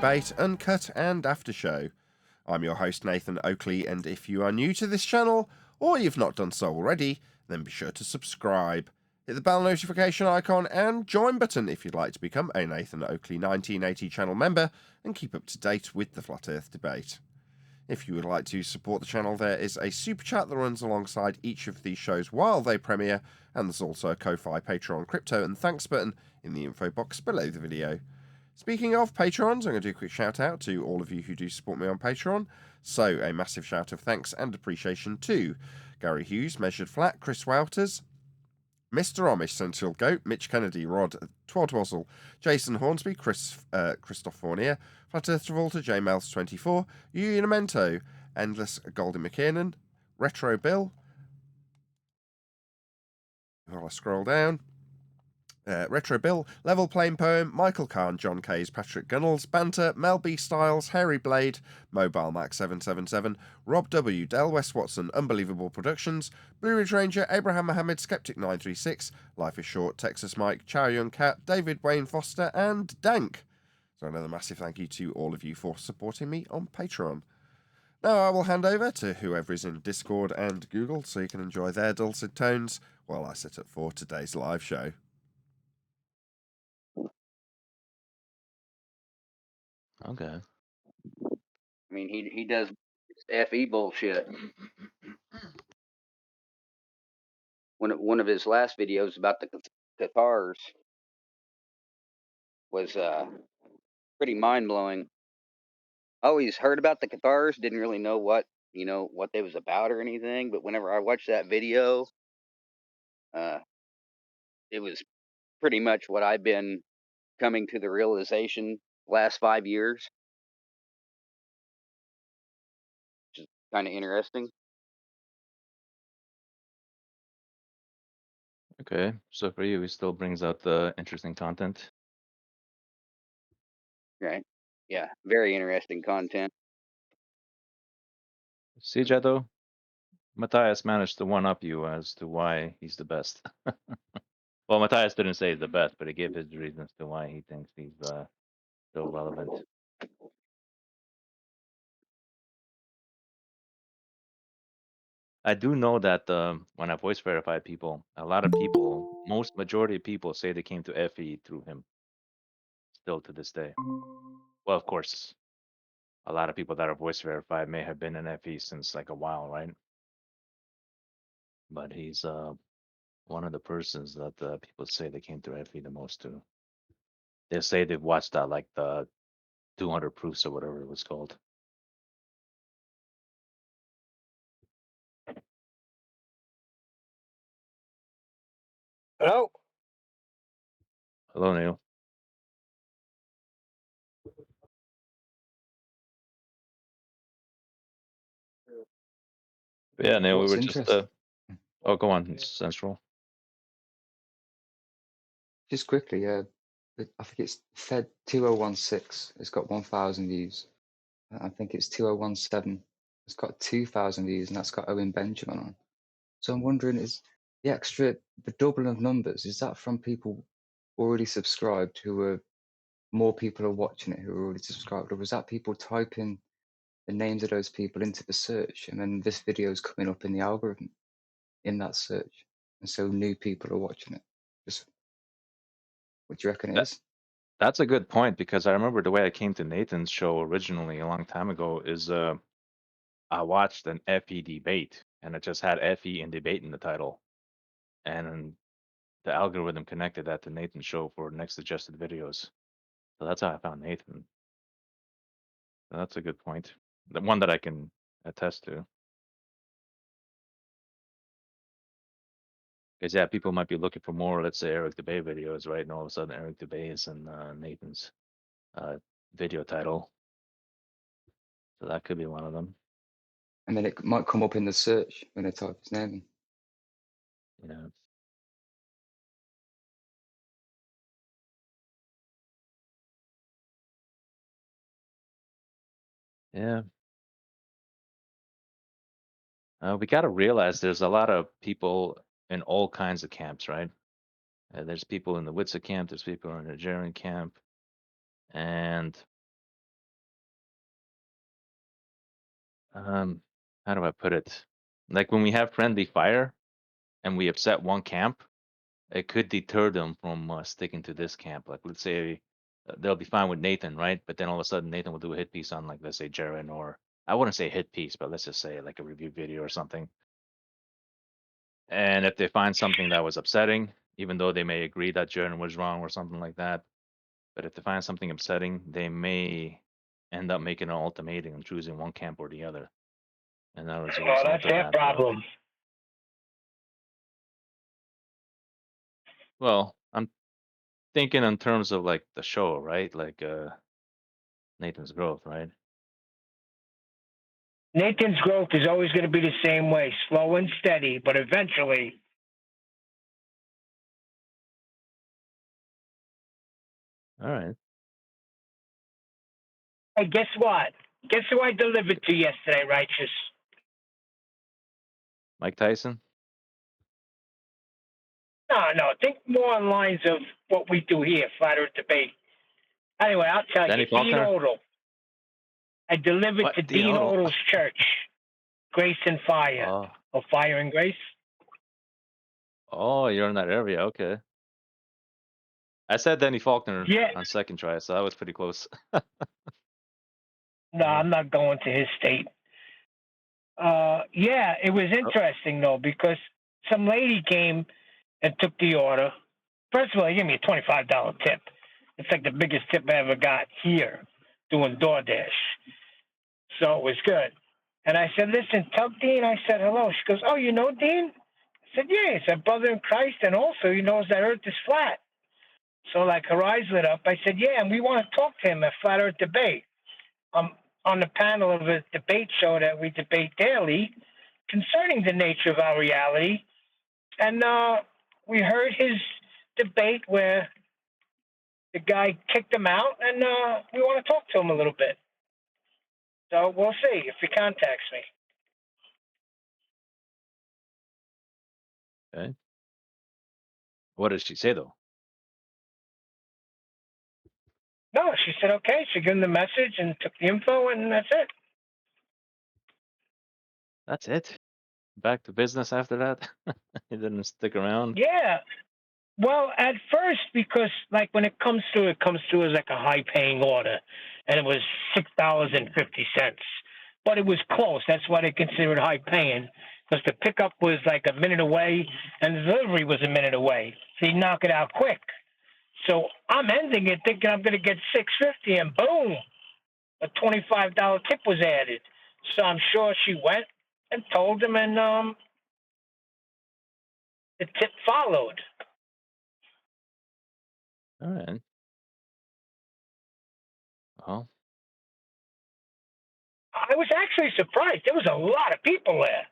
Debate Uncut and After Show. I'm your host Nathan Oakley, and if you are new to this channel, or you've not done so already, then be sure to subscribe. Hit the bell notification icon and join button if you'd like to become a Nathan Oakley 1980 channel member and keep up to date with the Flat Earth debate. If you would like to support the channel, there is a super chat that runs alongside each of these shows while they premiere, and there's also a Ko-Fi, Patreon, crypto and thanks button in the info box below the video. Speaking of Patrons, I'm going to do a quick shout out to all of you who do support me on Patreon. So, a massive shout of thanks and appreciation to Gary Hughes, Measured Flat, Chris Wouters, Mr. Amish, Sentinel Goat, Mitch Kennedy, Rod Twodwazzle, Jason Hornsby, Christoph Fournier, Flat Earth Travolta, J Mels 24, Unamento, Endless Goldie McKiernan, Retro Bill. While I scroll down, Retro Bill, Level Plain Poem, Michael Kahn, John Kays, Patrick Gunnels, Banter, Mel B. Styles, Harry Blade, Mobile Max 777, Rob W., Del West Watson, Unbelievable Productions, Blue Ridge Ranger, Abraham Mohammed, Skeptic 936, Life is Short, Texas Mike, Chow Young Cat, David Wayne Foster, and Dank. So another massive thank you to all of you for supporting me on Patreon. Now I will hand over to whoever is in Discord and Google so you can enjoy their dulcet tones while I set up for today's live show. Okay. I mean, he does FE bullshit. One of his last videos about the Cathars was pretty mind blowing. I always heard about the Cathars, didn't really know what they was about or anything. But whenever I watched that video, it was pretty much what I've been coming to the realization last 5 years, which is kind of interesting. Okay. So for you, he still brings out the interesting content. Right? Yeah, very interesting content. See, Jeto, Matthias managed to one up you as to why he's the best. Well, Matthias didn't say he's the best, but he gave his reasons to why he thinks he's still relevant. I do know that when I voice verify people, a lot of people, majority of people say they came to FE through him. Still to this day. Well, of course, a lot of people that are voice verified may have been in FE since like a while, right? But he's one of the persons that people say they came through FE the most to. They say they've watched that like the 200 proofs or whatever it was called. Hello. Hello, Neil. Yeah, Neil, we What's were just interesting? oh, go on, it's central. Just quickly, I think it's Fed 2016. It's got 1,000 views. I think it's 2017. It's got 2,000 views, and that's got Owen Benjamin on. So I'm wondering, is the doubling of numbers, is that from people already subscribed who are more people are watching it who are already subscribed, or was that people typing the names of those people into the search, and then this video is coming up in the algorithm in that search, and so new people are watching it? Just what do you reckon it That is? that's a good point because I remember the way I came to Nathan's show originally a long time ago is I watched an FE debate and it just had FE and debate in the title, and the algorithm connected that to Nathan's show for next suggested videos. So that's how I found Nathan. So that's a good point. The one that I can attest to. Because yeah, people might be looking for more, let's say, Eric Debate videos, right? And all of a sudden, Eric Debate is in Nathan's video title. So that could be one of them. And then it might come up in the search when I type his name in. Yeah. Yeah. We got to realize there's a lot of people in all kinds of camps, right? There's people in the Witsa camp, there's people in the Nigerian camp, and how do I put it? Like when we have friendly fire and we upset one camp, it could deter them from sticking to this camp. Like let's say they'll be fine with Nathan, right? But then all of a sudden Nathan will do a hit piece on like let's say Jaren, or I wouldn't say hit piece, but let's just say like a review video or something. And if they find something that was upsetting, even though they may agree that Jaren was wrong or something like that, but if they find something upsetting, they may end up making an ultimatum and choosing one camp or the other. And that was a Well, result that's of their that. problem. Well, I'm thinking in terms of like the show, right? Like Nathan's growth, right? Nathan's growth is always going to be the same way, slow and steady, but eventually. All right. Hey, guess what? Guess who I delivered to yesterday, Righteous? Mike Tyson? No. Think more on lines of what we do here, Flat Earth Debate. Anyway, I'll tell Danny you, Dean Faulkner? Odell. I delivered What? to Dean Dean Odell? Odell's church, Grace and Fire, Oh. or Fire and Grace. Oh, you're in that area. Okay. I said Danny Faulkner Yeah. on second try, so that was pretty close. No, I'm not going to his state. Yeah, it was interesting though, because some lady came and took the order. First of all, he gave me a $25 tip. It's like the biggest tip I ever got here doing DoorDash. So it was good. And I said, listen, tell Dean. I said, hello. She goes, oh, you know Dean? I said, yeah. He said, brother in Christ, and also he knows that Earth is flat. So like her eyes lit up. I said, yeah, and we want to talk to him at Flat Earth Debate. On the panel of a debate show that we debate daily concerning the nature of our reality. And we heard his debate where the guy kicked him out, and we want to talk to him a little bit. So we'll see if he contacts me. Okay. What did she say though? No, she said okay. She gave him the message and took the info, and that's it. That's it. Back to business after that. He didn't stick around. Yeah. Well, at first, because like when it comes through as like a high-paying order, and it was $6.50. But it was close. That's why they consider it high-paying, because the pickup was like a minute away, and the delivery was a minute away. So you knock it out quick. So I'm ending it thinking I'm going to get $6.50, and boom, a $25 tip was added. So I'm sure she went and told him, and the tip followed. All right. Well, I was actually surprised. There was a lot of people there.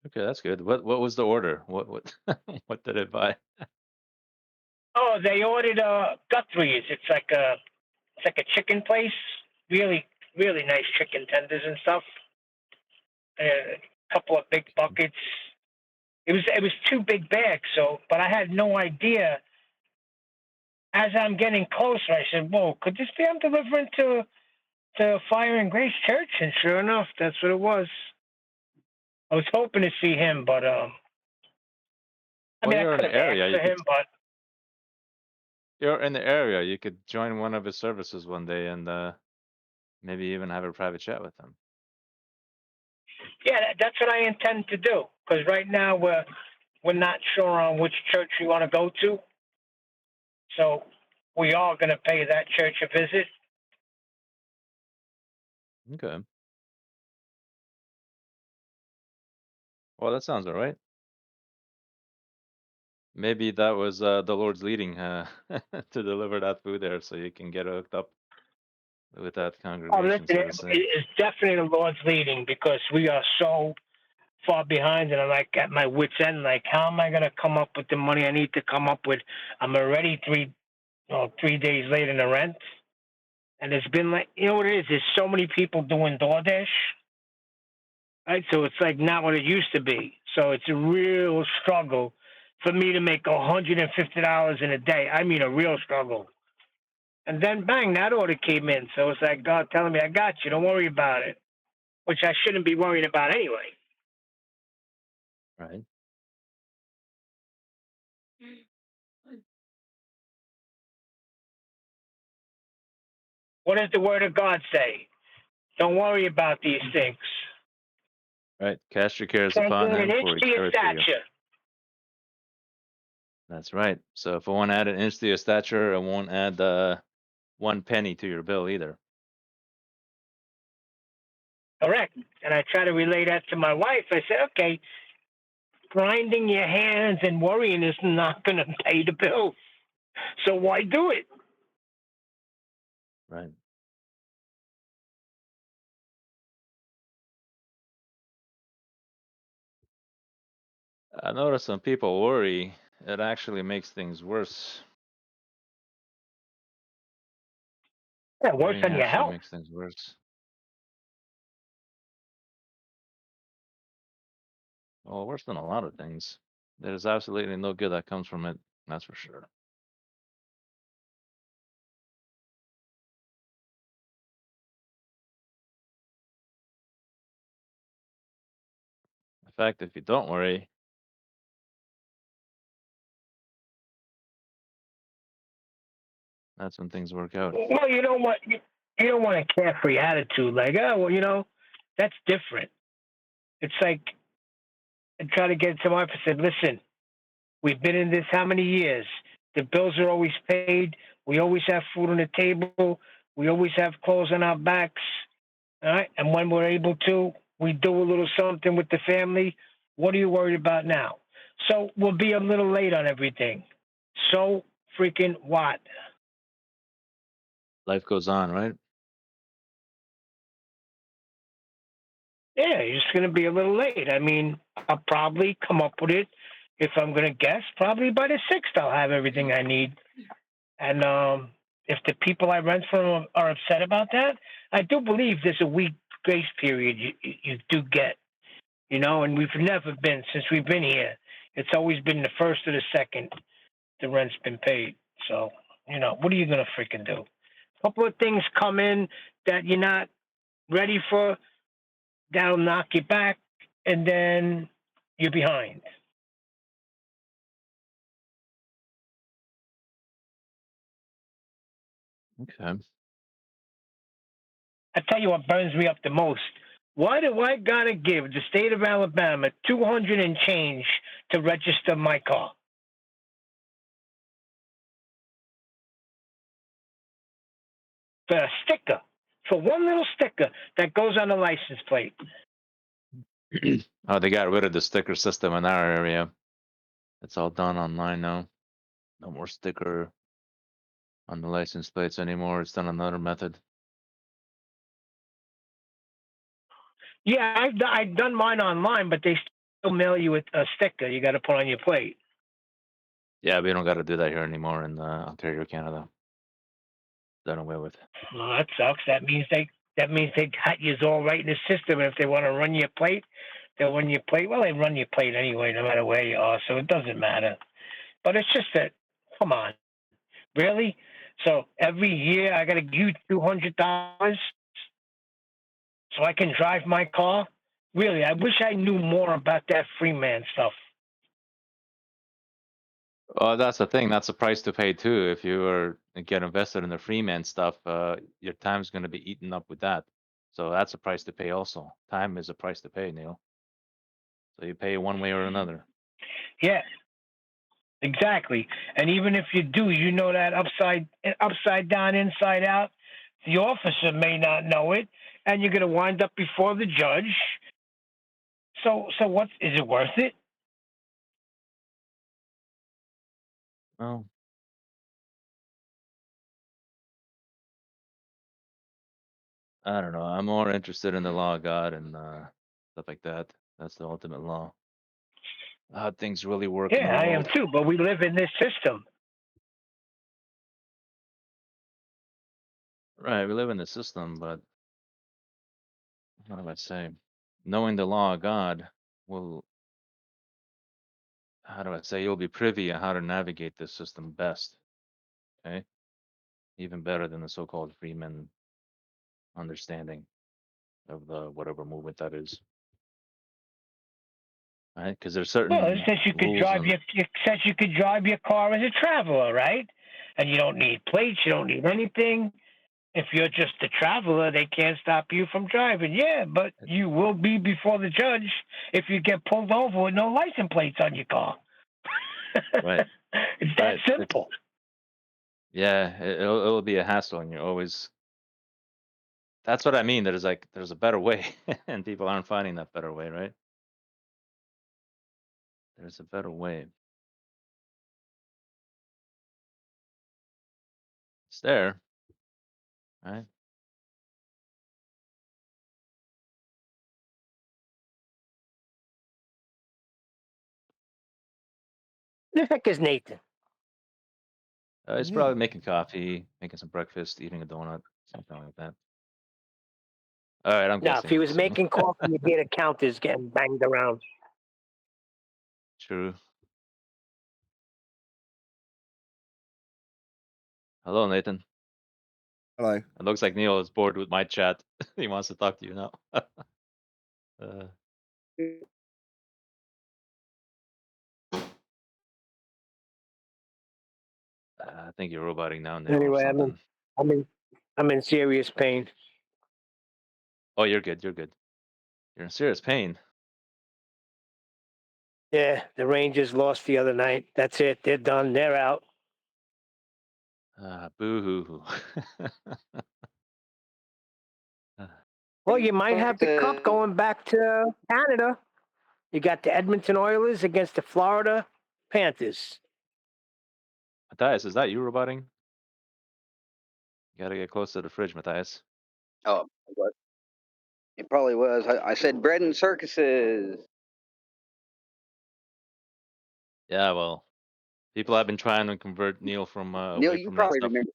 okay, that's good. What was the order? What what did it buy? Oh, they ordered Guthrie's. It's like a chicken place. Really, really nice chicken tenders and stuff. And a couple of big buckets. It was 2 big bags. So, but I had no idea. As I'm getting closer, I said, "Whoa, could this be I'm delivering to Fire and Grace Church?" And sure enough, that's what it was. I was hoping to see him, but I Well, mean, I you're in could the have area. asked for him, but You're in the area. You could join one of his services one day and maybe even have a private chat with him. yeah, that's what I intend to do. Because right now we're not sure on which church we want to go to, so we are going to pay that church a visit. Okay. Well, that sounds all right. Maybe that was the Lord's leading to deliver that food there, so you can get hooked up with that Oh, congregation, listen, so to say. it's definitely the Lord's leading, because we are so far behind, and I'm like at my wit's end. Like, how am I going to come up with the money I need to come up with? I'm already 3 days late in the rent, and it's been like, you know what it is? There's so many people doing DoorDash, right? So it's like not what it used to be. So it's a real struggle for me to make $150 in a day. I mean, a real struggle. And then bang, that order came in. So it's like God telling me, I got you. Don't worry about it, which I shouldn't be worrying about anyway. Right. What does the word of God say? Don't worry about these things. Right. Cast your cares Can't upon gain an him, inch for he to your careth for you. stature. That's right. So if I want to add an inch to your stature, I won't add 1 penny to your bill either. Correct. And I try to relay that to my wife. I said, okay, grinding your hands and worrying is not going to pay the bill. So why do it? Right. I notice when people worry, it actually makes things worse. Yeah, worse Worrying on your actually health. makes things worse. Well, worse than a lot of things. There's absolutely no good that comes from it. That's for sure. In fact, if you don't worry, that's when things work out. Well, you know what? You don't want a carefree attitude like, oh, well, that's different. It's like I try to get to my wife and said, listen, we've been in this how many years? The bills are always paid. We always have food on the table. We always have clothes on our backs. All right. And when we're able to, we do a little something with the family. What are you worried about now? So we'll be a little late on everything. So freaking what? Life goes on, right? Yeah, you're just going to be a little late. I mean, I'll probably come up with it. If I'm going to guess, probably by the 6th, I'll have everything I need. And if the people I rent from are upset about that, I do believe there's a week grace period you do get, and we've never been, since we've been here, it's always been the first or the second the rent's been paid. So, what are you going to freaking do? A couple of things come in that you're not ready for, that'll knock you back, and then you're behind. Okay. I tell you what burns me up the most. Why do I gotta give the state of Alabama 200 and change to register my car? For a sticker, for one little sticker that goes on the license plate. Oh, they got rid of the sticker system in our area. It's all done online now. No more sticker on the license plates anymore. It's done another method. Yeah, I've done mine online, but they still mail you a sticker you got to put on your plate. Yeah, we don't got to do that here anymore in Ontario, Canada. Done away with. Well, that sucks. That means they got you all right in the system, and if they want to run your plate, they'll run your plate. Well, they run your plate anyway, no matter where you are, so it doesn't matter. But it's just that, come on, really? So every year I got to give you $200 so I can drive my car? Really, I wish I knew more about that free man stuff. Well, that's the thing. That's a price to pay too. If you are get invested in the freeman stuff, your time's going to be eaten up with that. So that's a price to pay also. Time is a price to pay, Neil. So you pay one way or another. Yeah, exactly. And even if you do, that upside down, inside out. The officer may not know it, and you're going to wind up before the judge. So what is it worth it? Well, I don't know. I'm more interested in the law of God and stuff like that. That's the ultimate law. How things really work in the Yeah, I am world. too. But we live in this system. Right, we live in the system, but what do I say? Knowing the law of God will, how do I say, you'll be privy on how to navigate this system best. Okay. even better than the so-called Freeman understanding of the whatever movement that is. Right? Because there's Well, it certain says you could rules drive and it says you could drive your car as a traveler, right? And you don't need plates, you don't need anything. If you're just a traveler, they can't stop you from driving. Yeah, but you will be before the judge if you get pulled over with no license plates on your car. right, It's that right. simple. Yeah, it'll be a hassle, and you're always. That's what I mean. There's a better way, and people aren't finding that better way, right? There's a better way. It's there, right? The heck is Nathan? He's Yeah. probably making coffee, making some breakfast, eating a donut, something like that. All right, I'm No, if guessing. he I'm was assuming. making coffee, you'd hear the counters getting banged around. True. Hello, Nathan. Hello. It looks like Neil is bored with my chat. He wants to talk to you now. I think you're roboting now, Neil, or Anyway, something. I'm in serious pain. Oh, you're good. You're good. You're in serious pain. Yeah, the Rangers lost the other night. That's it. They're done. They're out. Boo hoo hoo. Well, you might have the cup going back to Canada. You got the Edmonton Oilers against the Florida Panthers. Matthias, is that you roboting? You gotta get close to the fridge, Matthias. Oh, what? It probably was. I said bread and circuses. Yeah, well, people have been trying to convert Neil from Neil, away you from that probably stuff. remember.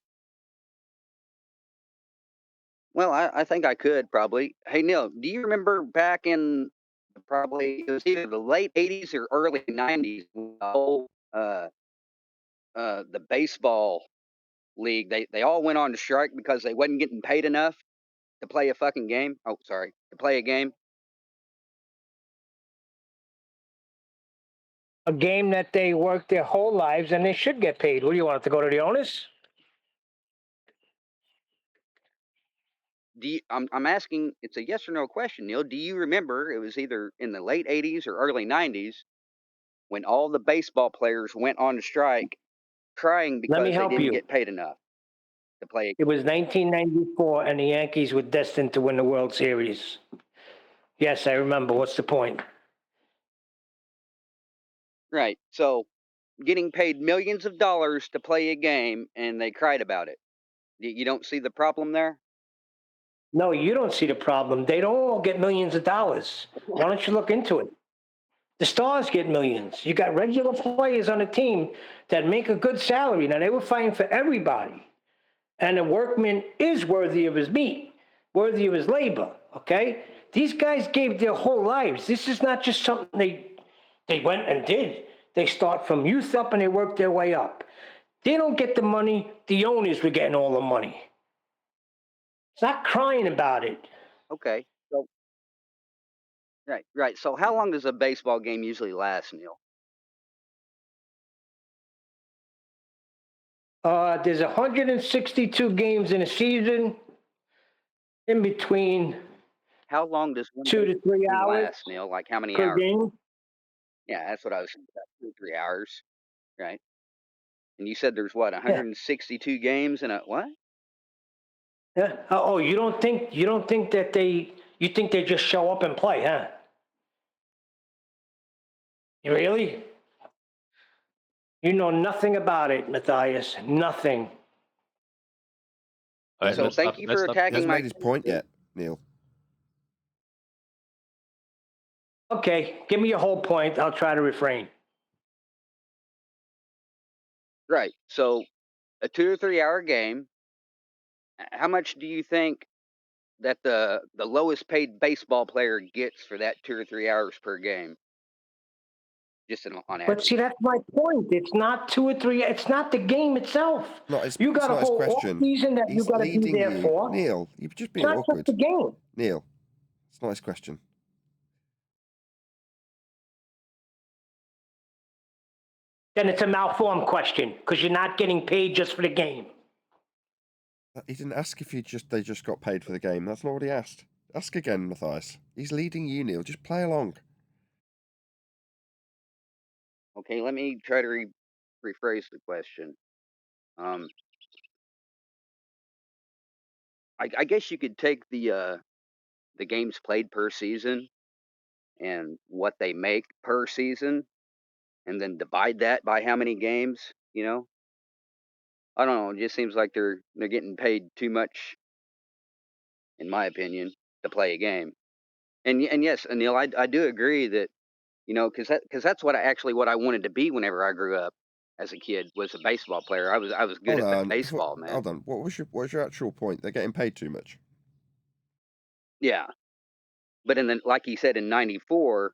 Well, I think I could probably. Hey, Neil, do you remember back in probably it was either the late '80s or early '90s, when the whole the baseball league they all went on to strike because they wasn't getting paid enough to play a fucking game. Oh, sorry, to play a game. A game that they worked their whole lives and they should get paid. What do you want it to go to the owners? I'm asking. It's a yes or no question, Neil. Do you remember it was either in the late '80s or early '90s when all the baseball players went on strike, crying Let me because they help didn't you. get paid enough to play? It was 1994, and the Yankees were destined to win the World Series. Yes, I remember. What's the point? Right. So, getting paid millions of dollars to play a game, and they cried about it. You don't see the problem there? No, you don't see the problem. They don't all get millions of dollars. Why don't you look into it? The stars get millions. You got regular players on the team that make a good salary. Now, they were fighting for everybody. And a workman is worthy of his meat, worthy of his labor, okay? These guys gave their whole lives. This is not just something they went and did. They start from youth up and they work their way up. They don't get the money. The owners were getting all the money. It's not crying about it. Okay. So, right. So, how long does a baseball game usually last, Neil? There's 162 games in a season, in between How long does one 2 to 3 game hours last, Neil? Like how many per hours? game. Yeah, that's what I was thinking about. 2 or 3 hours, right? And you said there's what, Yeah. 162 games in a what? Yeah. Oh, you don't think that you think they just show up and play, huh? Really? You know nothing about it, Matthias. Nothing. All right, So, let's stop. thank you Let's for stop. He attacking hasn't my made his point case. yet, Neil. Okay, give me your whole point. I'll try to refrain. Right. So, a 2 or 3 hour game. How much do you think that the lowest paid baseball player gets for that 2 or 3 hours per game? just on But average. see, that's my point. It's not 2 or 3. It's not the game itself. You got It's a not his whole off question. season that you He's got to be leading there you. for. Neil, you're just It's being not just awkward. the game. Neil, it's not his question. Then it's a malformed question because you're not getting paid just for the game. He didn't ask if they just got paid for the game. That's not what he asked. Ask again, Matthias. He's leading you, Neil. Just play along. Okay, let me try to rephrase the question. I guess you could take the games played per season and what they make per season, and then divide that by how many games. You know, I don't know. It just seems like they're getting paid too much, in my opinion, to play a game. And yes, Anil, I do agree that, you know, because that's what I wanted to be whenever I grew up as a kid, was a baseball player. I was good Hold at on. baseball, man. Hold on. What was your actual point? They're getting paid too much. Yeah, but like he said, in '94,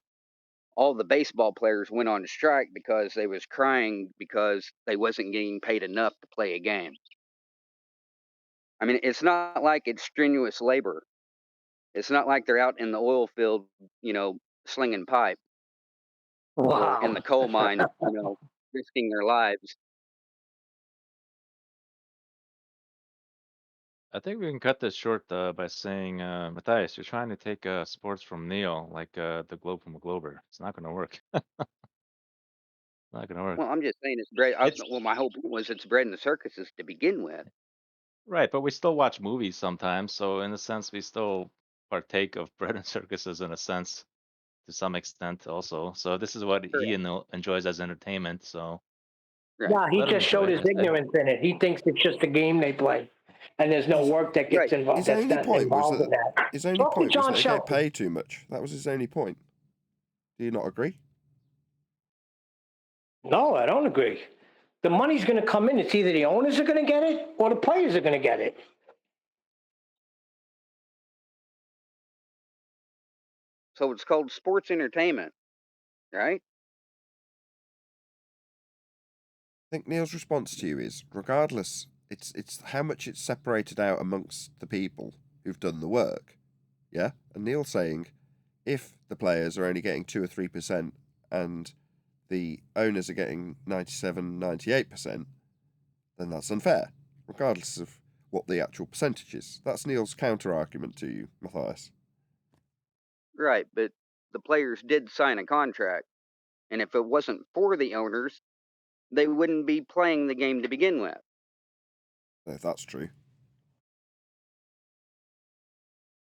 all the baseball players went on strike because they was crying because they wasn't getting paid enough to play a game. I mean, it's not like it's strenuous labor. It's not like they're out in the oil field, you know, slinging pipe, or in Wow. the coal mine, you know, risking their lives. I think we can cut this short by saying, Matthias, you're trying to take sports from Neil, like the globe from a glober. It's not going to work. Not going to work. Well, I'm just saying it's bread. It's Well, my whole point was it's bread in the circuses to begin with. right, but we still watch movies sometimes, so in a sense, we still partake of bread and circuses in a sense, to some extent, also. So this is what he Correct. enjoys as entertainment. So Right. Yeah, he let him just enjoy showed it his instead. ignorance in it. He thinks it's just a game they play, and there's no His- work that Right. gets involved. His That's only not point was involved in that that. his only Talk to point was John that they get Shelton. paid too much. That was his only point. Do you not agree? No, I don't agree. The money's going to come in. It's either the owners are going to get it or the players are going to get it. So it's called sports entertainment, right? I think Neil's response to you is, regardless, it's how much it's separated out amongst the people who've done the work. Yeah? And Neil's saying, if the players are only getting 2 or 3% and the owners are getting 97, 98%, then that's unfair, regardless of what the actual percentage is. That's Neil's counter argument to you, Matthias. Right. But the players did sign a contract, and if it wasn't for the owners, they wouldn't be playing the game to begin with. If that's true.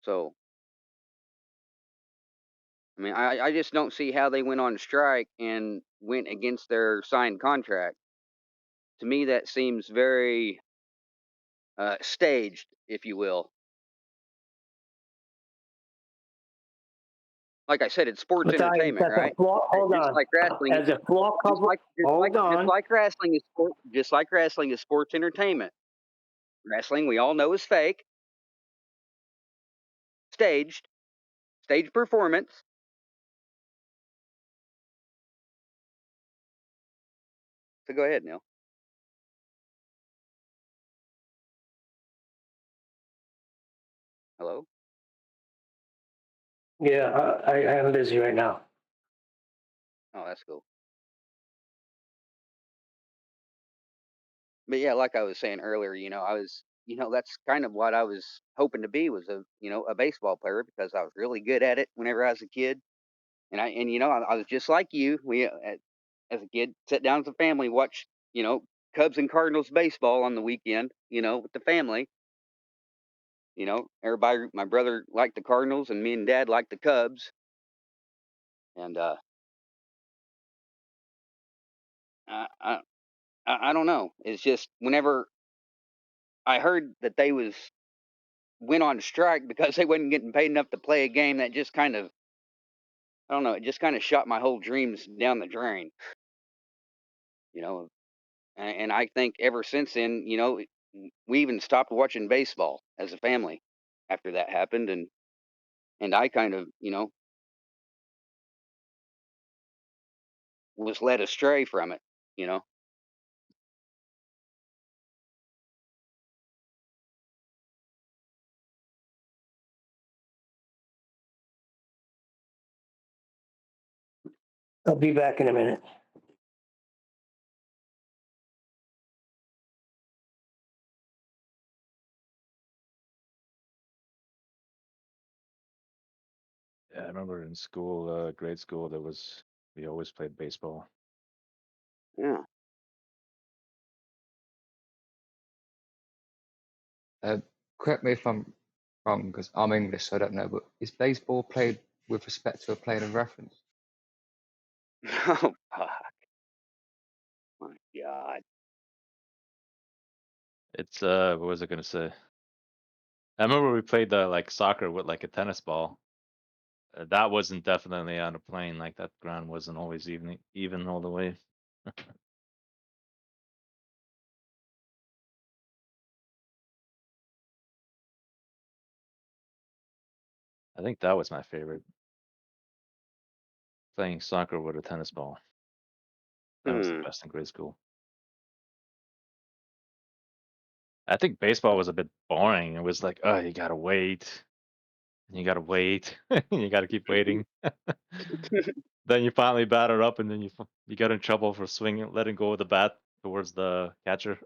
So, I mean, I just don't see how they went on strike and went against their signed contract. To me, that seems very staged, if you will. Like I said, it's sports But entertainment, that's a right? flaw. Hold Just on. like wrestling, As a flaw cover. Hold on. just like wrestling is sports entertainment. Wrestling, we all know, is fake, staged, stage performance. So go ahead, Neil. Hello. Yeah, I'm busy right now. Oh, that's cool. But yeah, like I was saying earlier, you know, that's kind of what I was hoping to be, was a baseball player, because I was really good at it whenever I was a kid. And I was just like you. As a kid, sit down as a family, watch, Cubs and Cardinals baseball on the weekend, with the family. Everybody, my brother liked the Cardinals, and me and Dad liked the Cubs. And I, I, I don't know. It's just whenever I heard that they went on strike because they wasn't getting paid enough to play a game, that just kind of, I don't know, it just kind of shot my whole dreams down the drain. You know, and I think ever since then, we even stopped watching baseball as a family after that happened, and I kind of, was led astray from it, you know. I'll be back in a minute. Yeah, I remember in school, grade school, we always played baseball. Yeah. Correct me if I'm wrong, because I'm English, so I don't know, but is baseball played with respect to a plane of reference? Oh, fuck. My God. It's what was I gonna say? I remember we played like soccer with like a tennis ball. That wasn't definitely on a plane. Like that ground wasn't always even all the way. I think that was my favorite. Playing soccer with a tennis ball. That was the Hmm. best in grade school. I think baseball was a bit boring. It was like, oh, you gotta wait. You gotta wait. You gotta keep waiting. Then you finally batter up, and then you get in trouble for swinging, letting go of the bat towards the catcher.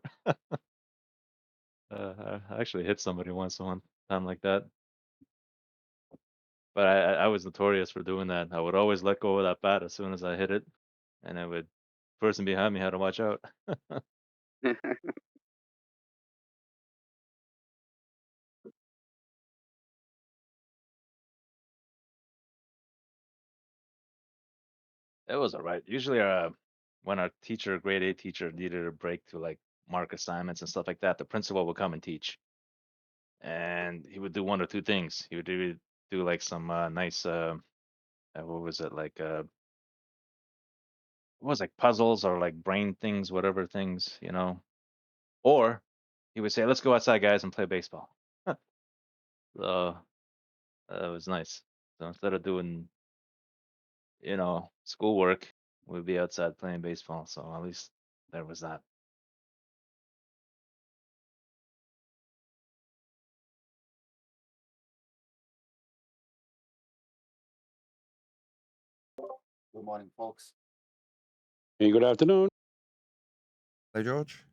I actually hit somebody once one time like that. But I was notorious for doing that. I would always let go of that bat as soon as I hit it, and it would person behind me had to watch out. It was all right. Usually, when our teacher, grade 8 teacher, needed a break to like mark assignments and stuff like that, the principal would come and teach, and he would do one or two things. He would do like some nice what was it like what was like puzzles or like brain things, whatever things, or he would say, "Let's go outside, guys, and play baseball." So that was nice. So instead of doing schoolwork, we'd be outside playing baseball. So at least there was that. Good morning, folks. Hey, good afternoon. Hello, George.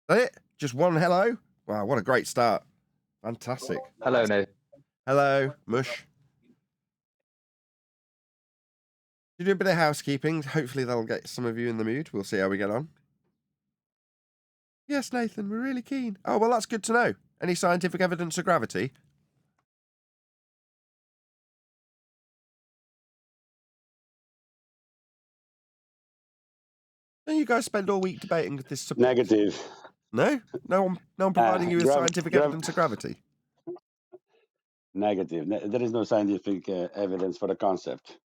Is that it? Just one hello? Wow, what a great start. Fantastic. Hello, Nathan. Hello, Mush. You do a bit of housekeeping. Hopefully that'll get some of you in the mood. We'll see how we get on. Yes, Nathan, we're really keen. Oh, well, that's good to know. Any scientific evidence of gravity? Don't you guys spend all week debating this subject? Negative. No? No one providing you with scientific evidence of gravity? Negative. There is no scientific evidence for the concept.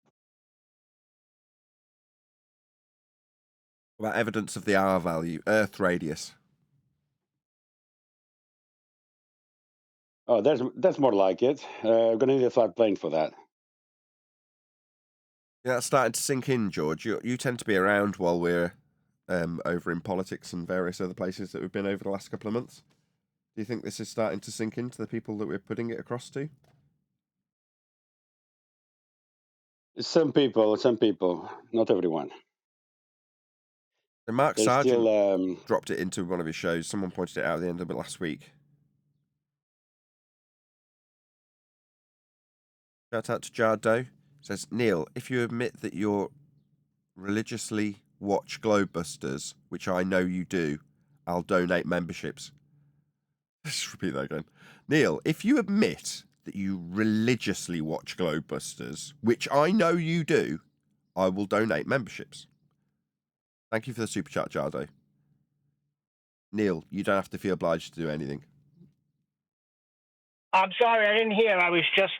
About evidence of the R value, Earth radius. Oh, that's more like it. We're gonna need a flat plane for that. Yeah, that's starting to sink in, George. You tend to be around while we're over in politics and various other places that we've been over the last couple of months. Do you think this is starting to sink into the people that we're putting it across to? Some people, not everyone. So Mark There's Sargent still dropped it into one of his shows. Someone pointed it out at the end of it last week. Shout out to Jardo. Says, Neil, if you admit that you're religiously watch Globebusters, which I know you do, I'll donate memberships. Let's repeat that again. Neil, if you admit that you religiously watch Globebusters, which I know you do, I will donate memberships. Thank you for the super chat, Jardo. Neil, you don't have to feel obliged to do anything. I'm sorry, I didn't hear. I was just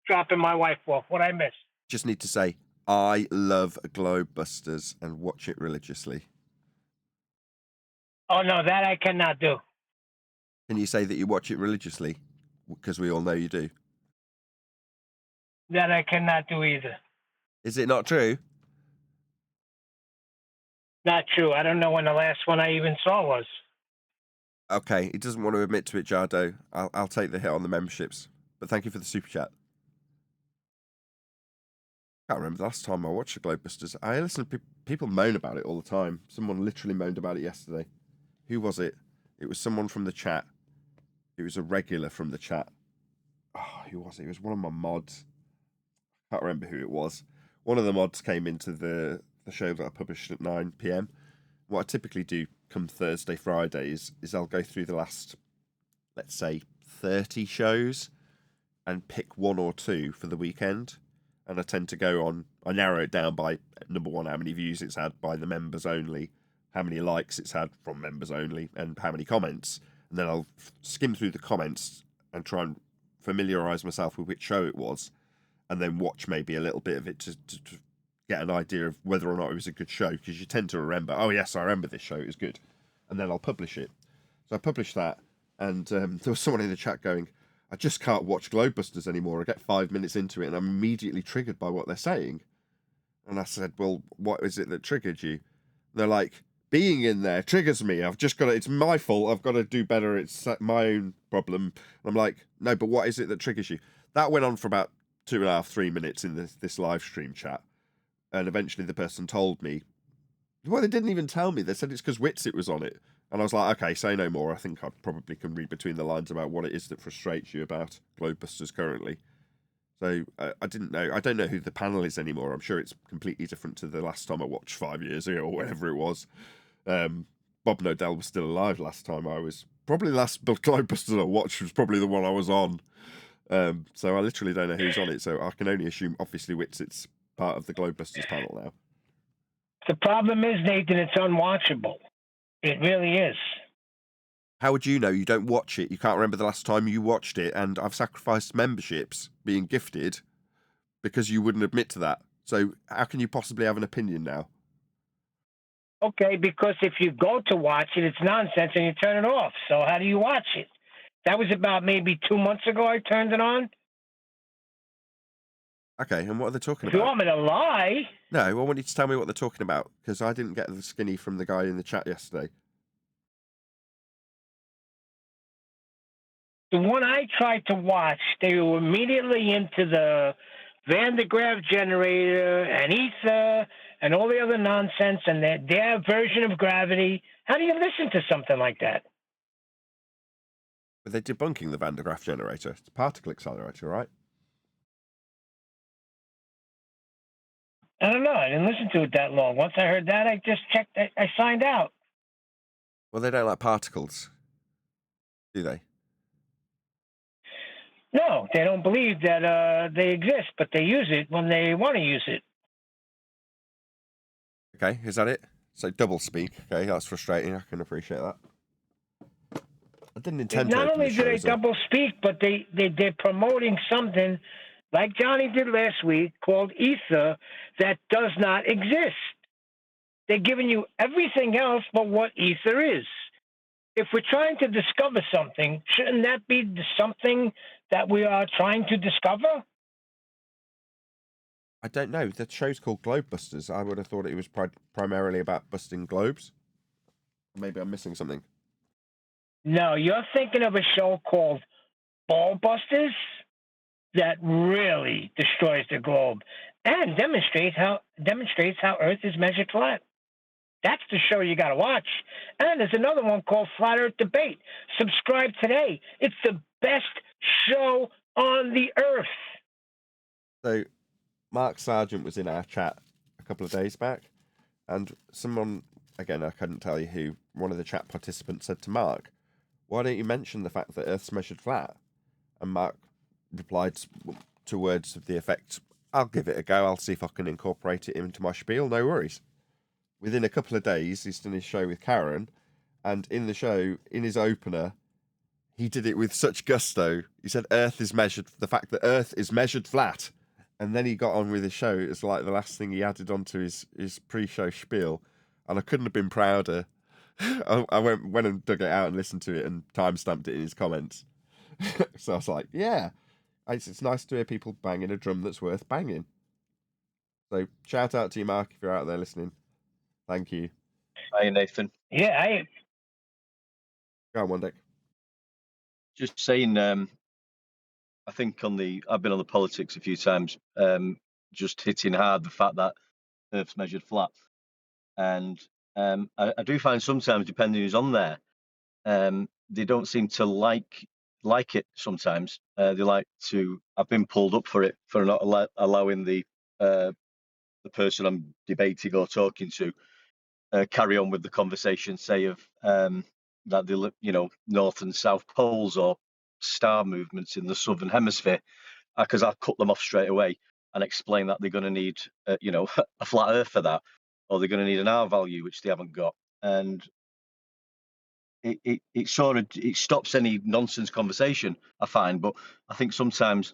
dropping my wife off. What I missed? Just need to say, I love Globebusters and watch it religiously. Oh no, that I cannot do. Can you say that you watch it religiously? Because we all know you do. That I cannot do either. Is it not true? Not true. I don't know when the last one I even saw was. Okay, he doesn't want to admit to it, Jardo. I'll take the hit on the memberships. But thank you for the super chat. I can't remember the last time I watched the Globebusters. I listen to people moan about it all the time. Someone literally moaned about it yesterday. Who was it? It was someone from the chat. It was a regular from the chat. Oh, who was it? It was one of my mods. I can't remember who it was. One of the mods came into the show that I published at 9 p.m. What I typically do come Thursday, Fridays is I'll go through the last, let's say, 30 shows and pick one or two for the weekend. And I tend to go on, I narrow it down by, number one, how many views it's had by the members only, how many likes it's had from members only, and how many comments. And then I'll skim through the comments and try and familiarise myself with which show it was, and then watch maybe a little bit of it to get an idea of whether or not it was a good show, because you tend to remember, oh yes, I remember this show, it was good. And then I'll publish it. So I published that, and there was someone in the chat going, I just can't watch Globebusters anymore. I get 5 minutes into it and I'm immediately triggered by what they're saying. And I said, well, what is it that triggered you? And they're like, being in there triggers me. I've just got to, it's my fault. I've got to do better. It's my own problem. And I'm like, no, but what is it that triggers you? That went on for about 2.5, 3 minutes in this live stream chat. And eventually the person told me, well, they didn't even tell me. They said it's because Witsit was on it. And I was like, okay, say no more. I think I probably can read between the lines about what it is that frustrates you about Globebusters currently. So I didn't know. I don't know who the panel is anymore. I'm sure it's completely different to the last time I watched 5 years ago or whatever it was. Bob Nodell was still alive last time I was. Probably the last Globebusters I watched was probably the one I was on. So I literally don't know who's on it. So I can only assume, obviously, Witsit's part of the Globebusters panel now. The problem is, Nathan, it's unwatchable. It really is. How would you know? You don't watch it. You can't remember the last time you watched it. And I've sacrificed memberships being gifted because you wouldn't admit to that. So how can you possibly have an opinion now? Okay, because if you go to watch it, it's nonsense and you turn it off. So how do you watch it? That was about maybe 2 months ago I turned it on. Okay, and what are they talking If you about? want me to lie... No, I want you to tell me what they're talking about, because I didn't get the skinny from the guy in the chat yesterday. The one I tried to watch, they were immediately into the Van de Graaff generator and ether and all the other nonsense and their version of gravity. How do you listen to something like that? But they're debunking the Van de Graaff generator. It's a particle accelerator, right? I don't know. I didn't listen to it that long. Once I heard that, I just checked. I signed out. Well, they don't like particles, do they? No, they don't believe that they exist, but they use it when they want to use it. Okay, is that it? So double speak. Okay, that's frustrating. I can appreciate that. I didn't intend to. Not only do they shows, double speak, but they're promoting something like Johnny did last week called ether that does not exist. They're giving you everything else but what ether is. If we're trying to discover something, shouldn't that be something that we are trying to discover? I don't know. The show's called Globebusters. I would have thought it was primarily about busting globes. Maybe I'm missing something. No, you're thinking of a show called Ballbusters that really destroys the globe and demonstrates how Earth is measured flat. That's the show you got to watch. And there's another one called Flat Earth Debate. Subscribe today. It's the best show on the earth. So, Mark Sargent was in our chat a couple of days back, and someone, again, I couldn't tell you who, one of the chat participants said to Mark, why don't you mention the fact that Earth's measured flat? And Mark replied to words of the effect, I'll give it a go. I'll see if I can incorporate it into my spiel. No worries. Within a couple of days, he's done his show with Karen, and in the show, in his opener, he did it with such gusto. He said the fact that Earth is measured flat. And then he got on with his show. It was like the last thing he added onto his pre-show spiel. And I couldn't have been prouder. I went and dug it out and listened to it and timestamped it in his comments. So I was like, yeah, It's nice to hear people banging a drum that's worth banging. So shout out to you, Mark, if you're out there listening. Thank you. Hi, Nathan. Yeah, Go on, one Dick. Just saying, I think I've been on the politics a few times, just hitting hard the fact that Earth's measured flat. And I do find sometimes, depending who's on there, they don't seem to like it sometimes. They like to, I've been pulled up for it, for not allowing the person I'm debating or talking to carry on with the conversation, say of that the North and South poles or star movements in the Southern Hemisphere, because I'll cut them off straight away and explain that they're going to need a flat Earth for that, or they're going to need an R value which they haven't got, and it sort of stops any nonsense conversation, I find. But I think sometimes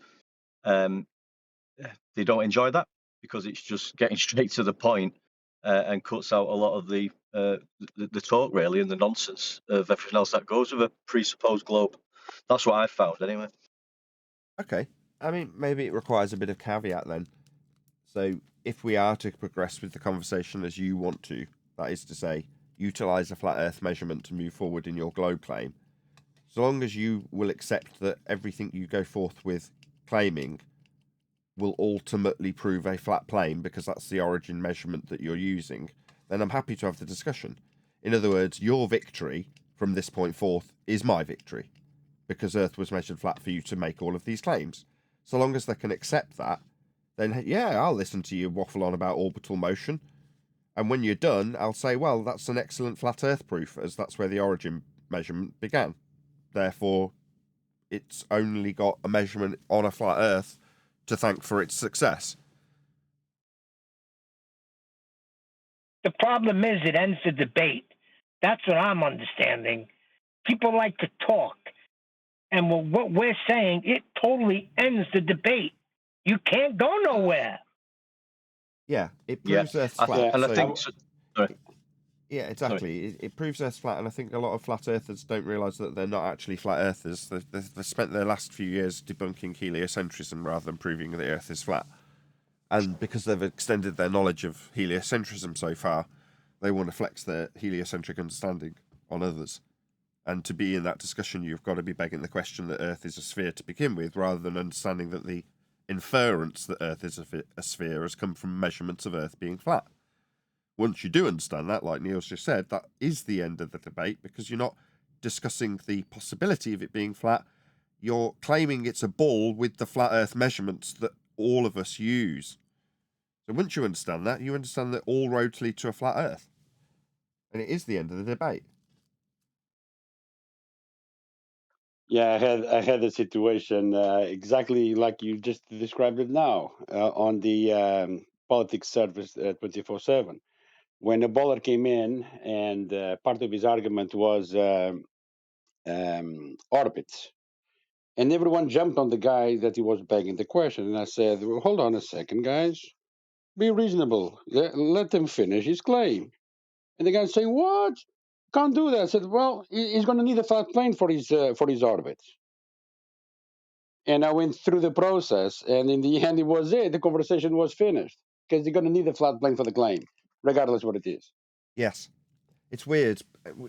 they don't enjoy that because it's just getting straight to the point and cuts out a lot of the talk really and the nonsense of everything else that goes with a presupposed globe. That's what I've found anyway. Okay. I mean, maybe it requires a bit of caveat then. So if we are to progress with the conversation as you want to, that is to say, utilize a flat Earth measurement to move forward in your globe claim, so long as you will accept that everything you go forth with claiming will ultimately prove a flat plane because that's the origin measurement that you're using, then I'm happy to have the discussion. In other words, your victory from this point forth is my victory because Earth was measured flat for you to make all of these claims. So long as they can accept that, then yeah, I'll listen to you waffle on about orbital motion. And when you're done, I'll say, well, that's an excellent flat Earth proof, as that's where the origin measurement began. Therefore, it's only got a measurement on a flat Earth to thank for its success. the problem is it ends the debate. That's what I'm understanding. People like to talk, and what we're saying, it totally ends the debate. You can't go nowhere. Yeah, it proves Earth's I flat. think, sorry. Yeah, exactly. It proves Earth's flat, and I think a lot of flat earthers don't realise that they're not actually flat earthers. They've spent their last few years debunking heliocentrism rather than proving the Earth is flat. And because they've extended their knowledge of heliocentrism so far, they want to flex their heliocentric understanding on others. And to be in that discussion, you've got to be begging the question that Earth is a sphere to begin with, rather than understanding that the inference that Earth is a sphere has come from measurements of Earth being flat. Once you do understand that, like Neil's just said, that is the end of the debate, because you're not discussing the possibility of it being flat. You're claiming it's a ball with the flat Earth measurements that all of us use. So once you understand that, you understand that all roads lead to a flat Earth. And it is the end of the debate. Yeah, I had a situation exactly like you just described it now on the politics service 24/7. When a baller came in, and part of his argument was orbits, and everyone jumped on the guy that he was begging the question. And I said, well, hold on a second, guys. Be reasonable. Let him finish his claim. And the guy saying, what? Can't do that. I said, well, he's going to need a flat plane for his orbits. And I went through the process, and in the end, it was it. The conversation was finished because you're going to need a flat plane for the claim, regardless what it is. Yes. It's weird.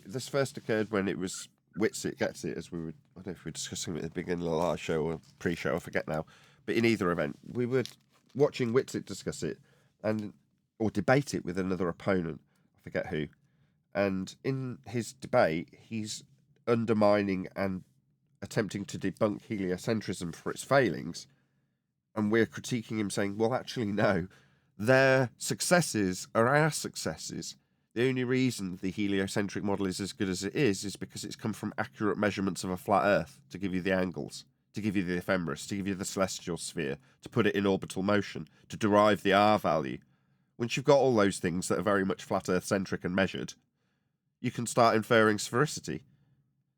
This first occurred when it was Witsit Gets It, as we were, I don't know if we were discussing it at the beginning of the last show or pre-show, I forget now. But in either event, we were watching Witsit discuss it or debate it with another opponent. I forget who. And in his debate, he's undermining and attempting to debunk heliocentrism for its failings. And we're critiquing him, saying, well, actually, no. Their successes are our successes. The only reason the heliocentric model is as good as it is because it's come from accurate measurements of a flat Earth to give you the angles, to give you the ephemeris, to give you the celestial sphere, to put it in orbital motion, to derive the R value. Once you've got all those things that are very much flat Earth-centric and measured, you can start inferring sphericity.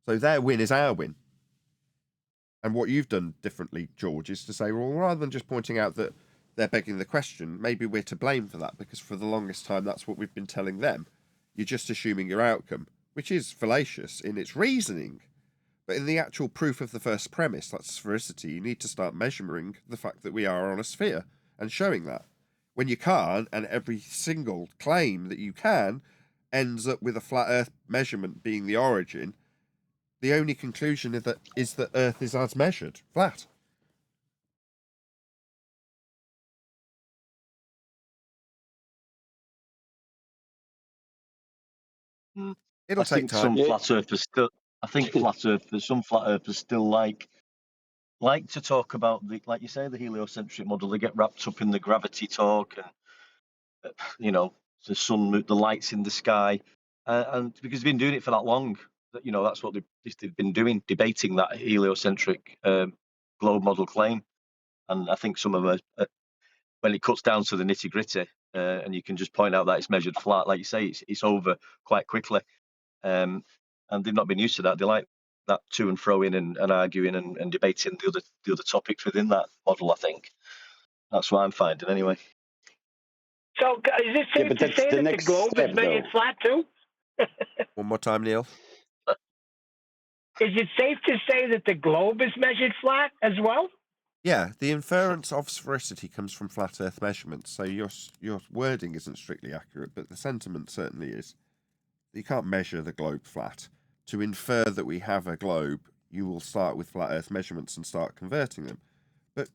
So their win is our win. And what you've done differently, George, is to say, well, rather than just pointing out that they're begging the question, maybe we're to blame for that, because for the longest time that's what we've been telling them. You're just assuming your outcome, which is fallacious in its reasoning, But in the actual proof of the first premise, that's sphericity, you need to start measuring the fact that we are on a sphere and showing that. When you can't, and every single claim that you can ends up with a flat Earth measurement being the origin, the only conclusion is that Earth is as measured, flat. It'll I take think time. some flat earthers still. I think some flat earthers still like to talk about like you say, the heliocentric model. They get wrapped up in the gravity talk and the sun, the lights in the sky, and because they've been doing it for that long, that that's what they've been doing, debating that heliocentric globe model claim. And I think some of them, when it cuts down to the nitty gritty, and you can just point out that it's measured flat, like you say, it's over quite quickly. And they've not been used to that. They like that to and fro in and arguing and debating the other topics within that model. I think that's what I'm finding anyway. So is it safe to say that the globe is measured flat too? One more time, Neil. Is it safe to say that the globe is measured flat as well? Yeah, the inference of sphericity comes from flat Earth measurements, so your wording isn't strictly accurate, but the sentiment certainly is. You can't measure the globe flat. To infer that we have a globe, you will start with flat Earth measurements and start converting them. But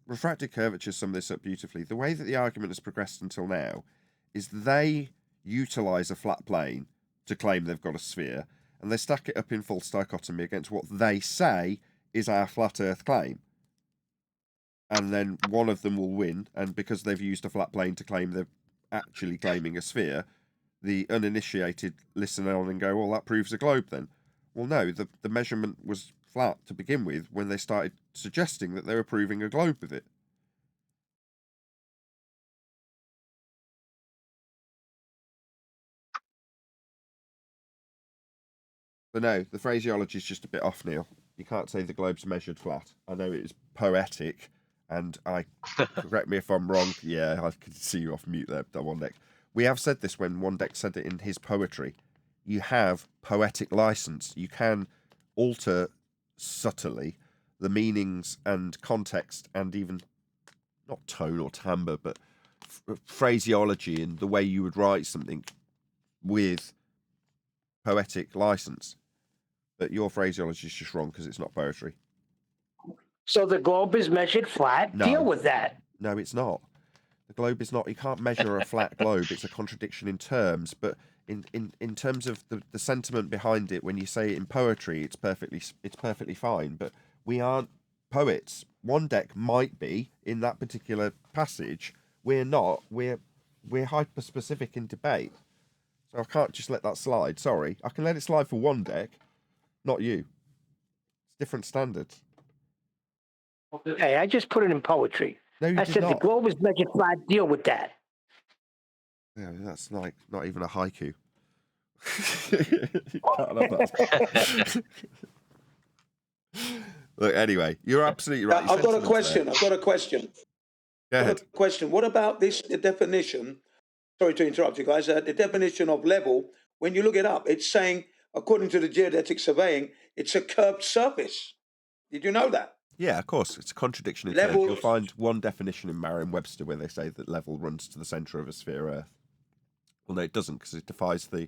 refracted curvature sum this up beautifully. The way that the argument has progressed until now is they utilise a flat plane to claim they've got a sphere, and they stack it up in false dichotomy against what they say is our flat Earth claim. And then one of them will win, and because they've used a flat plane to claim they're actually claiming a sphere, the uninitiated listen on and go, well, that proves a globe then. Well, no, the measurement was flat to begin with when they started suggesting that they were proving a globe with it. But no, the phraseology is just a bit off, Neil. You can't say the globe's measured flat. I know it is poetic, and correct me if I'm wrong. Yeah, I could see you off mute there, One Deck. We have said this when One Deck said it in his poetry. You have poetic license. You can alter subtly the meanings and context and even, not tone or timbre, but phraseology and the way you would write something with poetic license. But your phraseology is just wrong because it's not poetry. So the globe is measured flat? No. Deal with that. No, it's not. The globe is not. You can't measure a flat globe. It's a contradiction in terms, but in terms of the sentiment behind it, when you say it in poetry, it's perfectly fine. But we aren't poets. One Deck might be in that particular passage. We're not. We're hyper specific in debate. So I can't just let that slide. Sorry, I can let it slide for One Deck, not you. It's different standards. Hey, I just put it in poetry. No, you I did said not. the globe is measured flat. Deal with that. Yeah, that's like not even a haiku. You can't have that. Look, anyway, you're absolutely right. I've got a question. Go ahead. Question. What about the definition? Sorry to interrupt you guys. The definition of level, when you look it up, it's saying, according to the geodetic surveying, it's a curved surface. Did you know that? Yeah, of course. It's a contradiction in terms. You'll find one definition in Merriam-Webster where they say that level runs to the centre of a sphere Earth. Well, no, it doesn't, because it defies the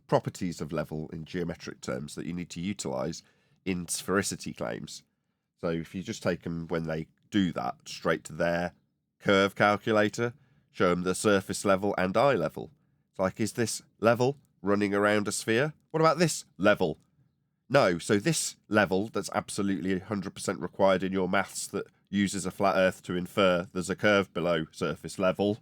properties of level in geometric terms that you need to utilise in sphericity claims. So if you just take them when they do that straight to their curve calculator, show them the surface level and eye level. It's like, is this level running around a sphere? What about this level? No, so this level that's absolutely 100% required in your maths that uses a flat Earth to infer there's a curve below surface level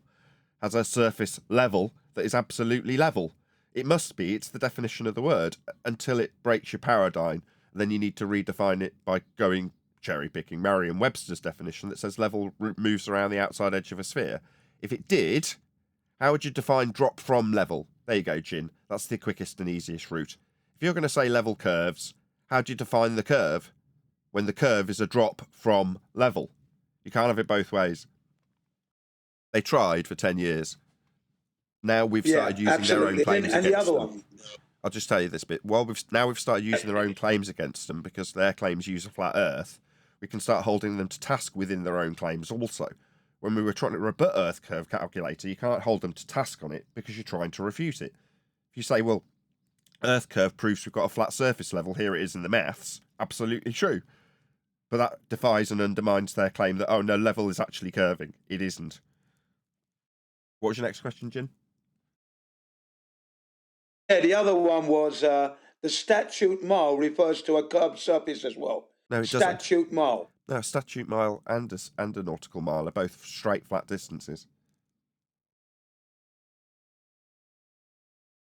has a surface level that is absolutely level. It must be. It's the definition of the word until it breaks your paradigm. Then you need to redefine it by going cherry-picking Merriam-Webster's definition that says level moves around the outside edge of a sphere. If it did, how would you define drop from level? There you go, Jin. That's the quickest and easiest route. If you're going to say level curves, how do you define the curve when the curve is a drop from level? You can't have it both ways. They tried for 10 years. Now we've started using their own claims and against the other them. one. I'll just tell you this bit. While we've started using their own claims against them because their claims use a flat Earth, we can start holding them to task within their own claims also. When we were trying to rebut Earth curve calculator, you can't hold them to task on it because you're trying to refute it. If you say, well, Earth curve proves we've got a flat surface level, here it is in the maths, absolutely true. But that defies and undermines their claim that, oh, no, level is actually curving. It isn't. What was your next question, Jin? Yeah, the other one was the statute mile refers to a curved surface as well. No, it doesn't. Statute mile. No, statute mile and a nautical mile are both straight flat distances.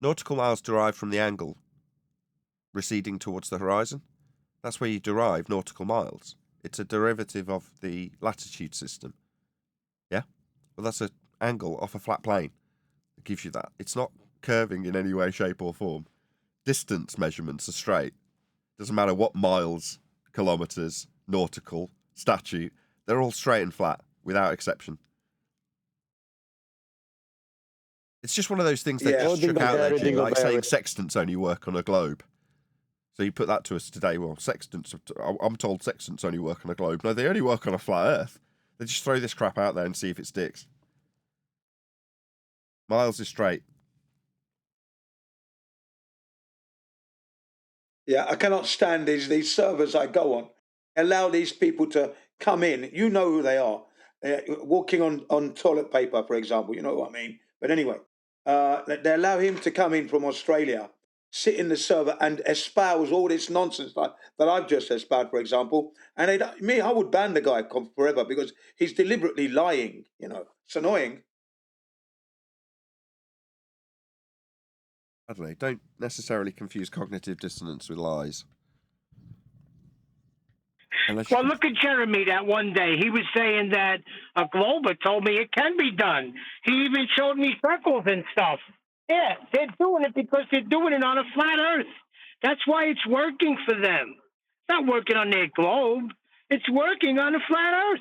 Nautical miles derive from the angle receding towards the horizon. That's where you derive nautical miles. It's a derivative of the latitude system. Yeah? Well, that's an angle off a flat plane that gives you that. It's not curving in any way, shape, or form. Distance measurements are straight. Doesn't matter what miles, kilometres, nautical, statute, they're all straight and flat, without exception. It's just one of those things they just chuck out there, Jim, like saying sextants only work on a globe. So you put that to us today, well, sextants, I'm told sextants only work on a globe. No, they only work on a flat Earth. They just throw this crap out there and see if it sticks. Miles is straight. Yeah, I cannot stand these servers I go on. Allow these people to come in. You know who they are. Walking on toilet paper, for example. You know what I mean? But anyway, they allow him to come in from Australia, sit in the server and espouse all this nonsense that I've just espoused, for example. And I would ban the guy forever because he's deliberately lying. You know, it's annoying. I don't know. Don't necessarily confuse cognitive dissonance with lies. Well, look at Jeremy that one day. He was saying that a Glober told me it can be done. He even showed me circles and stuff. Yeah, they're doing it because they're doing it on a flat Earth. That's why it's working for them. It's not working on their globe. It's working on a flat Earth.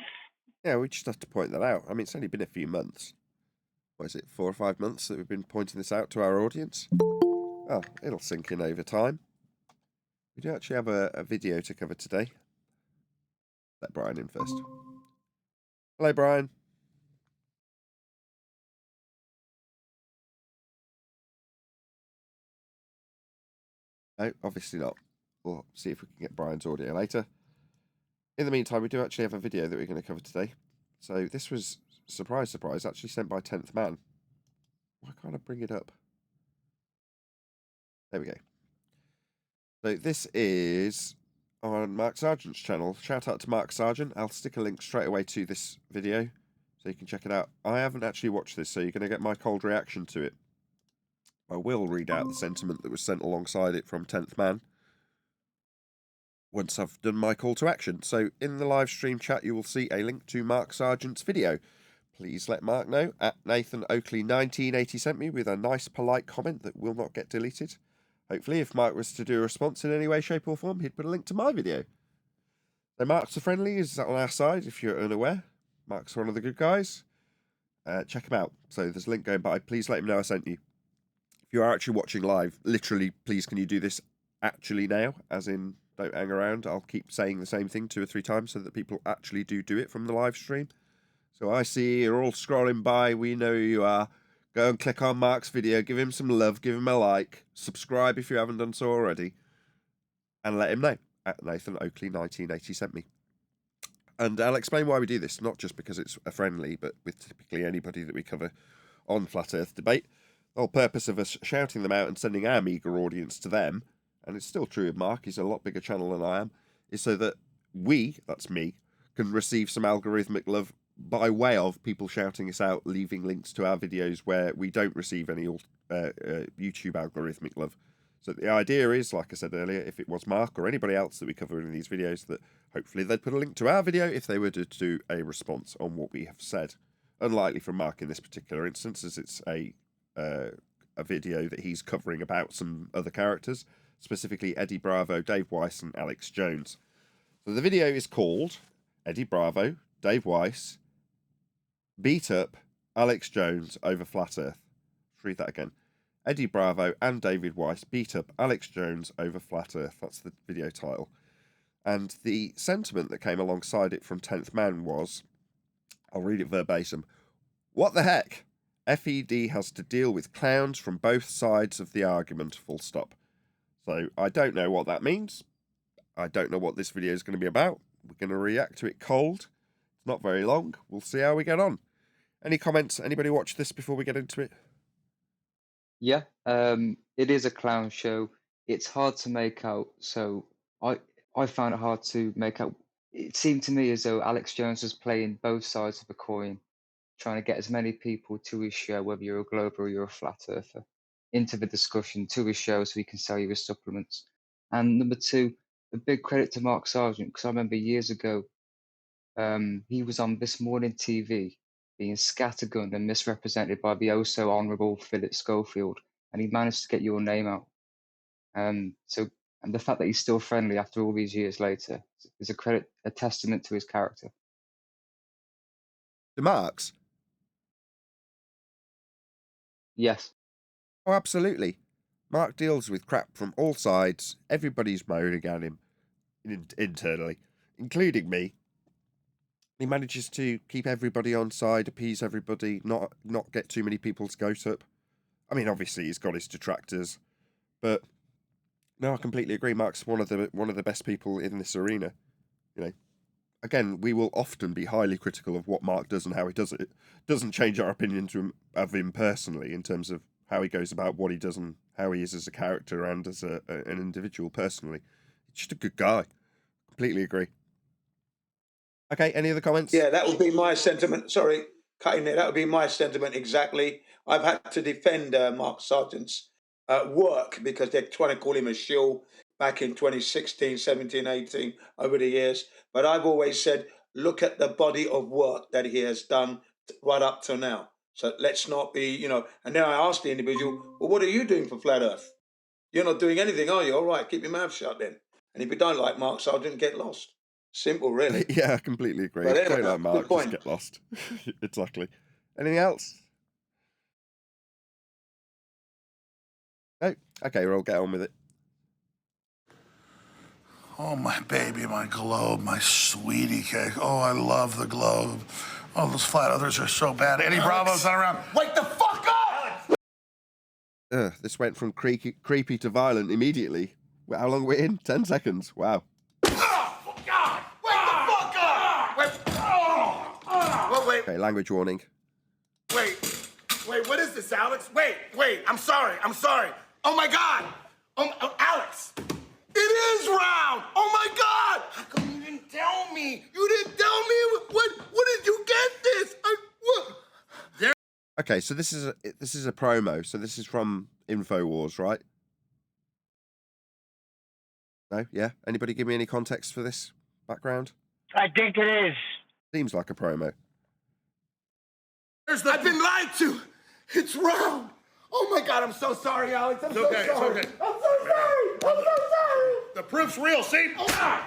Yeah, we just have to point that out. I mean, it's only been a few months. What is it, 4 or 5 months that we've been pointing this out to our audience? Oh, it'll sink in over time. We do actually have a video to cover today. Let Brian in first. Hello, Brian. No, obviously not. We'll see if we can get Brian's audio later. In the meantime, we do actually have a video that we're going to cover today. So this was, surprise, surprise, actually sent by 10th Man. Why can't I bring it up? There we go. So this is on Mark Sargent's channel. Shout out to Mark Sargent. I'll stick a link straight away to this video so you can check it out. I haven't actually watched this, so you're going to get my cold reaction to it. I will read out the sentiment that was sent alongside it from 10th Man once I've done my call to action. So in the live stream chat, you will see a link to Mark Sargent's video. Please let Mark know at Nathan Oakley 1980 sent me with a nice polite comment that will not get deleted. Hopefully, if Mark was to do a response in any way, shape or form, he'd put a link to my video. So Mark's the friendly, is on our side if you're unaware. Mark's one of the good guys. Check him out. So there's a link going by. Please let him know I sent you. If you are actually watching live, literally, please can you do this actually now? As in, don't hang around. I'll keep saying the same thing 2 or 3 times so that people actually do it from the live stream. So I see you're all scrolling by. We know who you are. Go and click on Mark's video. Give him some love. Give him a like. Subscribe if you haven't done so already. And let him know at Nathan Oakley 1980 sent me. And I'll explain why we do this. Not just because it's a friendly, but with typically anybody that we cover on Flat Earth Debate. The whole purpose of us shouting them out and sending our meagre audience to them, and it's still true of Mark, he's a lot bigger channel than I am, is so that we, that's me, can receive some algorithmic love by way of people shouting us out, leaving links to our videos where we don't receive any YouTube algorithmic love. So the idea is, like I said earlier, if it was Mark or anybody else that we cover in these videos, that hopefully they'd put a link to our video if they were to do a response on what we have said. Unlikely from Mark in this particular instance, as it's a video that he's covering about some other characters, specifically Eddie Bravo, Dave Weiss, and Alex Jones. So the video is called Eddie Bravo, Dave Weiss, beat up Alex Jones over Flat Earth. Let's read that again. Eddie Bravo and David Weiss beat up Alex Jones over Flat Earth. That's the video title. And the sentiment that came alongside it from 10th Man was, I'll read it verbatim, "What the heck? FED has to deal with clowns from both sides of the argument, full stop." So I don't know what that means. I don't know what this video is going to be about. We're going to react to it cold. It's not very long. We'll see how we get on. Any comments? Anybody watch this before we get into it? Yeah, it is a clown show. It's hard to make out, so I found it hard to make out. It seemed to me as though Alex Jones was playing both sides of a coin, trying to get as many people to his show, whether you're a glober or you're a flat earther, into the discussion to his show so he can sell you his supplements. And number two, a big credit to Mark Sargent, because I remember years ago, he was on This Morning TV being scattergunned and misrepresented by the oh so honourable Philip Schofield, and he managed to get your name out. And the fact that he's still friendly after all these years later is a testament to his character. The Marks? Yes. Oh, absolutely. Mark deals with crap from all sides. Everybody's moaning at him internally, including me. He manages to keep everybody on side, appease everybody, not get too many people's goat up. I mean, obviously he's got his detractors, but no, I completely agree. Mark's one of the best people in this arena. You know, again, we will often be highly critical of what Mark does and how he does it. It doesn't change our opinion of him personally in terms of how he goes about what he does and how he is as a character and as an individual personally. He's just a good guy. Completely agree. Okay, any other comments? Yeah, that would be my sentiment. Sorry, cutting it. That would be my sentiment exactly. I've had to defend Mark Sargent's work because they're trying to call him a shill back in 2016, 17, 18, over the years. But I've always said, look at the body of work that he has done right up to now. So let's not be, and then I asked the individual, well, what are you doing for Flat Earth? You're not doing anything, are you? All right, keep your mouth shut then. And if you don't like Mark Sargent, get lost. Simple, really. Yeah, I completely agree. But If you anyway, don't like Mark, good point. just get lost. Exactly. Anything else? No? Okay, we'll get on with it. Oh, my baby, my globe, my sweetie cake. Oh, I love the globe. Oh, those flat others are so bad. Eddie Bravo's not around. Wake the fuck up! This went from creepy to violent immediately. How long are we in? 10 seconds. Wow. Oh, God! Wake the fuck up! Wait, Okay, language warning. wait, what is this, Alex? Wait, I'm sorry. Oh, my God! Oh, Alex! It is round! Oh, my God! How come you didn't tell me? You didn't tell me? What did you get this? What? Okay, so this is a promo. So this is from InfoWars, right? No? Yeah? Anybody give me any context for this background? I think it is. Seems like a promo. I've been lied to. It's round. Oh my God, I'm so sorry, Alex. I'm so sorry. I'm so sorry. The proof's real, see? Oh, God.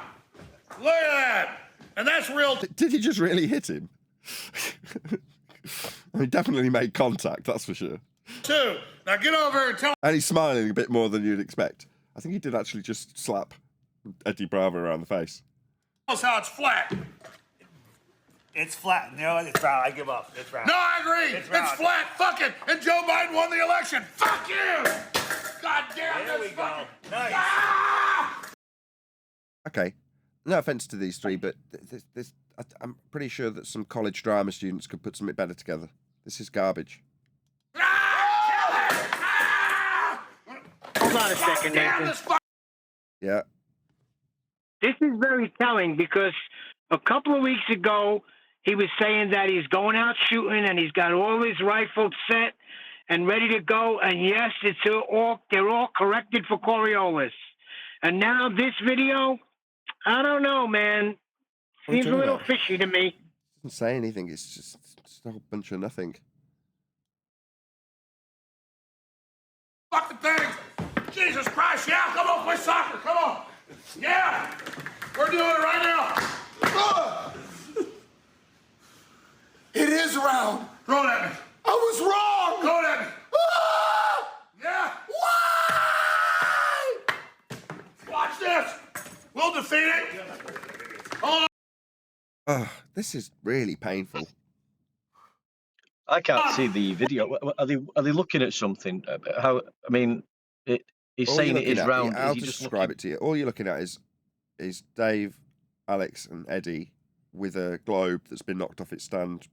Look at that. And that's real. Did he just really hit him? He definitely made contact, that's for sure. Too. Now get over here and tell. And he's smiling a bit more than you'd expect. I think he did actually just slap Eddie Bravo around the face. Us how it's flat. It's flat. No, it's round. I give up. It's round. No, I agree. It's It's, round. flat. Fuck it. And Joe Biden won the election. Fuck you. God damn. There we that's go. fucking- Nice. Ah! Okay, no offence to these three, but I'm pretty sure that some college drama students could put something better together. This is garbage. Hold on a second, Damn Nathan. this fuck. Yeah. This is very telling because a couple of weeks ago, he was saying that he's going out shooting and he's got all his rifles set and ready to go. And yes, they're all corrected for Coriolis. And now this video, I don't know, man. What are you Seems a talking little about? fishy to me. Doesn't say anything. It's just a whole bunch of nothing. Fucking things. Jesus Christ. Yeah, come on, play soccer. Come on. Yeah. We're doing it right now. It is round. Throw it at me. I was wrong. Throw it at me. Ah! Yeah. seen it? Hold on. This is really painful. I can't see the video. Are they looking at something? How? I mean, he's All saying you're it is looking at, round. I'll Is he just describe looking? it to you. All you're looking at is Dave, Alex, and Eddie with a globe that's been knocked off its stand,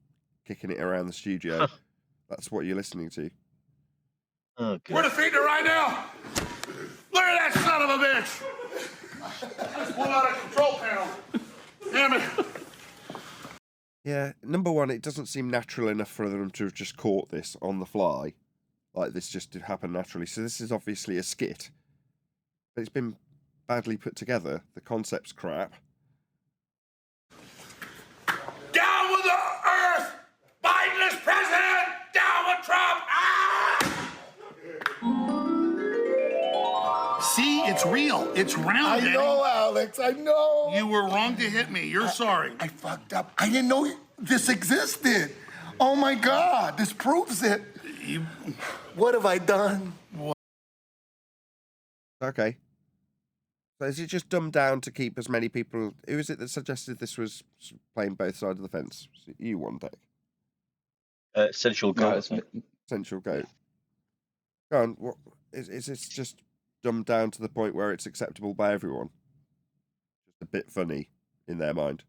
kicking it around the studio. That's what you're listening to. Oh, We're God. defeating it right now. Look at that son of a bitch. Let's pull out a control panel. Damn it. Yeah, number one, it doesn't seem natural enough for them to have just caught this on the fly. Like this just did happen naturally. So this is obviously a skit. But it's been badly put together. The concept's crap. Down with the earth. Biden is president. Down with Trump. Ah! See, it's real. It's round. I Eddie. know, Alex. I know. You were wrong to hit me. You're sorry. I fucked up. I didn't know this existed. Oh my God, this proves it. What have I done? Okay. So is it just dumbed down to keep as many people... Who is it that suggested this was playing both sides of the fence? Was it you one day? Essential No, goal. it's me. Essential Goat. Go on, what... Is this just dumbed down to the point where it's acceptable by everyone? Just a bit funny in their mind.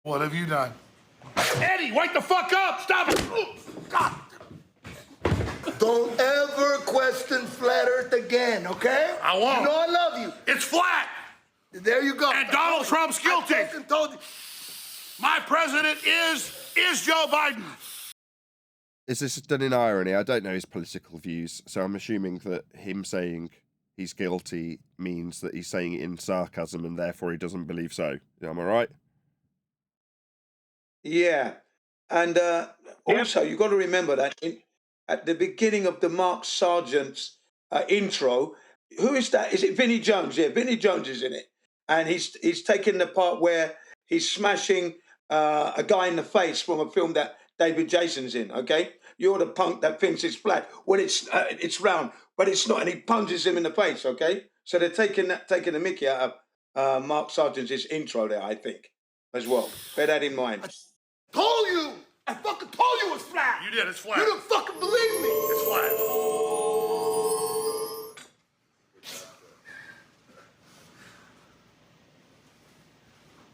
What have you done? Eddie, wake the fuck up! Stop it! God. Don't ever question flat Earth again, okay? I won't. You know I love you. It's flat. There you go. And Donald Trump's guilty. I fucking told you. My president is Joe Biden. Is this done in irony? I don't know his political views, so I'm assuming that him saying he's guilty means that he's saying it in sarcasm and therefore he doesn't believe so. Am I right? Yeah. And also, you've got to remember that at the beginning of the Mark Sargent's intro, who is that? Is it Vinnie Jones? Yeah, Vinnie Jones is in it. And he's taking the part where he's smashing a guy in the face from a film that David Jason's in, okay? You're the punk that thinks it's flat. Well, it's round, but it's not. And he punches him in the face, okay? So they're taking the mickey out of Mark Sargent's intro there, I think, as well. Bear that in mind. Told you. I fucking told you it's flat. You did, it's flat. You didn't fucking believe me. It's flat.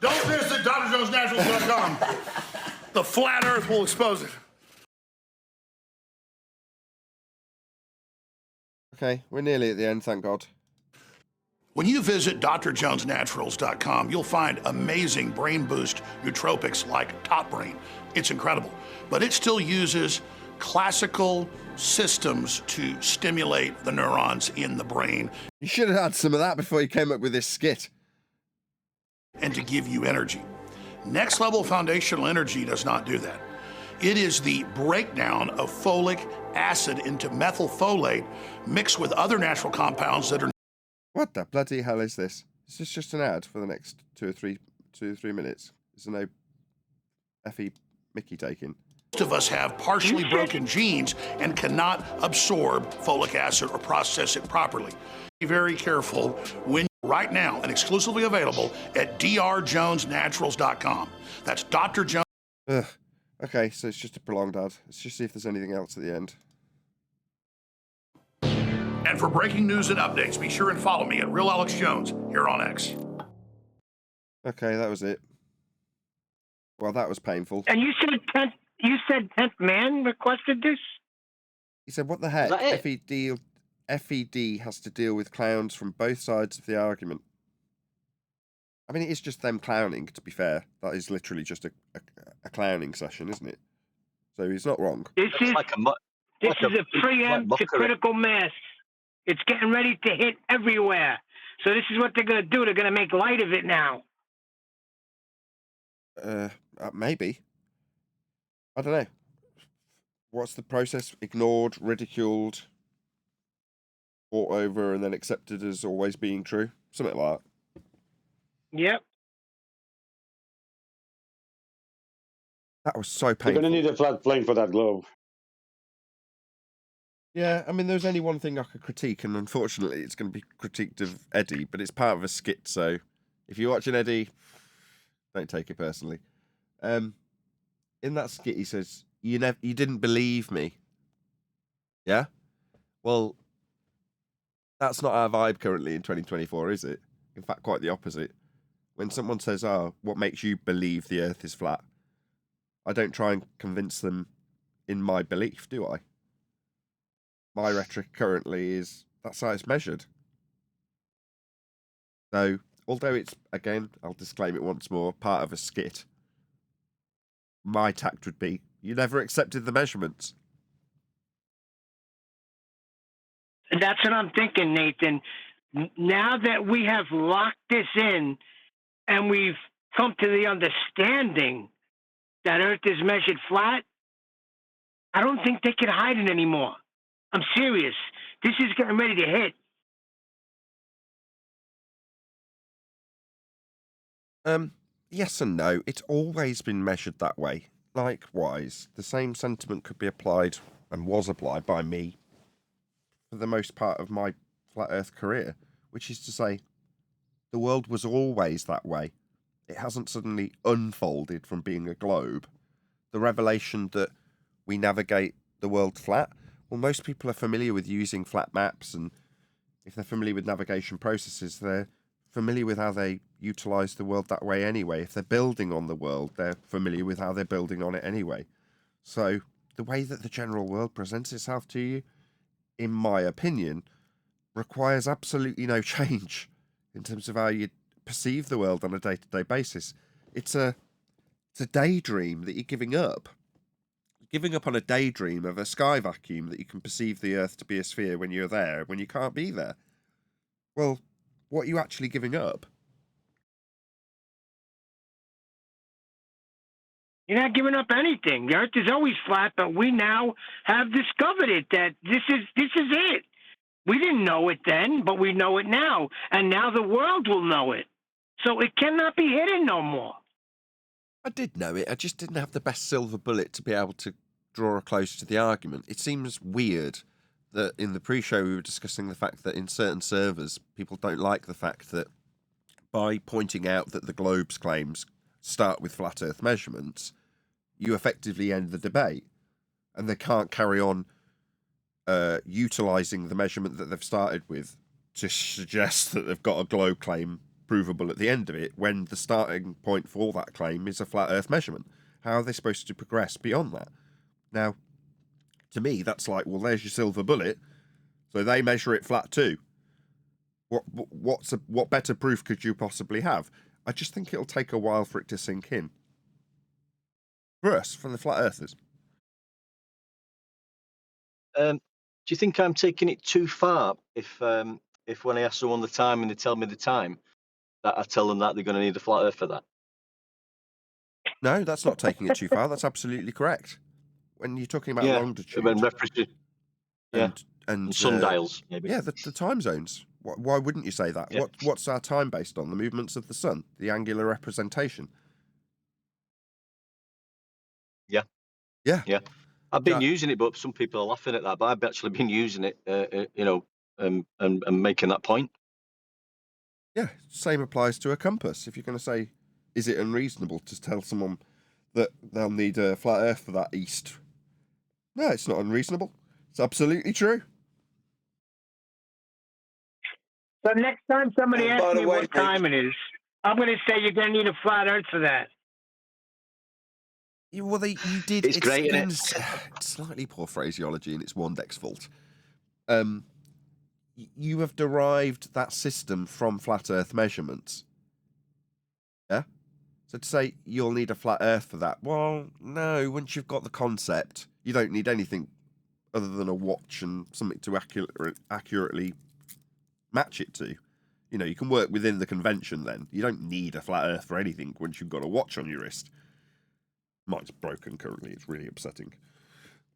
Don't visit DrJonesNaturals.com. The flat earth will expose it. Okay, we're nearly at the end, thank God. When you visit DrJonesNaturals.com, you'll find amazing brain boost nootropics like Top Brain. It's incredible. But it still uses classical systems to stimulate the neurons in the brain You should have had some of that before you came up with this skit. and to give you energy. Next level foundational energy does not do that. It is the breakdown of folic acid into methylfolate mixed with other natural compounds that are What the bloody hell is this? Is this just an ad for the next two or three minutes? Is there no Effie Mickey taking? most of us have partially broken genes and cannot absorb folic acid or process it properly. Be very careful when right now and exclusively available at drjonesnaturals.com. That's Dr. Jones. Ugh. Okay, so it's just a prolonged ad. Let's just see if there's anything else at the end. And for breaking news and updates, be sure and follow me at Real Alex Jones here on X. Okay, that was it. Well, that was painful. And you said 10th man requested this? He said, what the heck? that it? FED has to deal with clowns from both sides of the argument. I mean, it is just them clowning, to be fair. That is literally just a clowning session, isn't it? So he's not wrong. This is Like a a preempt to mockery. critical mass. It's getting ready to hit everywhere. So this is what they're going to do. They're going to make light of it now. Maybe. I don't know. What's the process? Ignored, ridiculed, fought over, and then accepted as always being true? Something like that. Yep. That was so You're painful. going to need a flat plane for that globe. Yeah, I mean, there's only one thing I could critique, and unfortunately, it's going to be critiqued of Eddie, but it's part of a skit. So, if you're watching Eddie, don't take it personally. In that skit, he says, you didn't believe me." Yeah? Well, that's not our vibe currently in 2024, is it? In fact, quite the opposite. When someone says, "Oh, what makes you believe the Earth is flat?" I don't try and convince them in my belief, do I? My rhetoric currently is that's how it's measured. So, although it's, again, I'll disclaim it once more, part of a skit, my tact would be, you never accepted the measurements. And that's what I'm thinking, Nathan. Now that we have locked this in and we've come to the understanding that Earth is measured flat, I don't think they can hide it anymore. I'm serious. This is getting ready to hit. Yes and no. It's always been measured that way. Likewise, the same sentiment could be applied and was applied by me for the most part of my flat Earth career, which is to say, the world was always that way. It hasn't suddenly unfolded from being a globe. The revelation that we navigate the world flat, well, most people are familiar with using flat maps, and if they're familiar with navigation processes, they're familiar with how they utilize the world that way anyway. If they're building on the world, they're familiar with how they're building on it anyway. So the way that the general world presents itself to you, in my opinion, requires absolutely no change in terms of how you perceive the world on a day-to-day basis. It's a daydream that you're giving up. You're giving up on a daydream of a sky vacuum that you can perceive the Earth to be a sphere when you're there, when you can't be there. Well, what are you actually giving up? You're not giving up anything. The Earth is always flat, but we now have discovered it, that this is it. We didn't know it then, but we know it now. And now the world will know it. So it cannot be hidden no more. I did know it. I just didn't have the best silver bullet to be able to draw close to the argument. It seems weird that in the pre-show we were discussing the fact that in certain servers people don't like the fact that by pointing out that the globe's claims start with flat Earth measurements, you effectively end the debate, and they can't carry on utilising the measurement that they've started with to suggest that they've got a globe claim provable at the end of it, when the starting point for that claim is a flat Earth measurement. How are they supposed to progress beyond that? Now, to me, that's like, well, there's your silver bullet, so they measure it flat too. What better proof could you possibly have? I just think it'll take a while for it to sink in. For us, for the flat earthers. Do you think I'm taking it too far if when I ask someone the time and they tell me the time, that I tell them that they're going to need a flat Earth for that? No, that's not taking it too far. That's absolutely correct. When you're talking about longitude, when referencing, and sundials, maybe. Yeah, the time zones. Why wouldn't you say that? Yeah. What's our time based on? The movements of the sun, the angular representation. Yeah. Yeah. Yeah. I've been using it, but some people are laughing at that. But I've actually been using it, and making that point. Yeah, same applies to a compass. If you're going to say, is it unreasonable to tell someone that they'll need a flat Earth for that east? No, it's not unreasonable. It's absolutely true. So next time somebody And by asks the me way, what time it is, I'm going to say you're going to need a flat Earth for that. Well, you did. It's great, isn't it? It's slightly poor phraseology, and it's Wandek's fault. You have derived that system from flat Earth measurements. Yeah? So to say you'll need a flat Earth for that, well, no, once you've got the concept, you don't need anything other than a watch and something to accurately match it to. You know, you can work within the convention then. You don't need a flat Earth for anything once you've got a watch on your wrist. Mine's broken currently, it's really upsetting.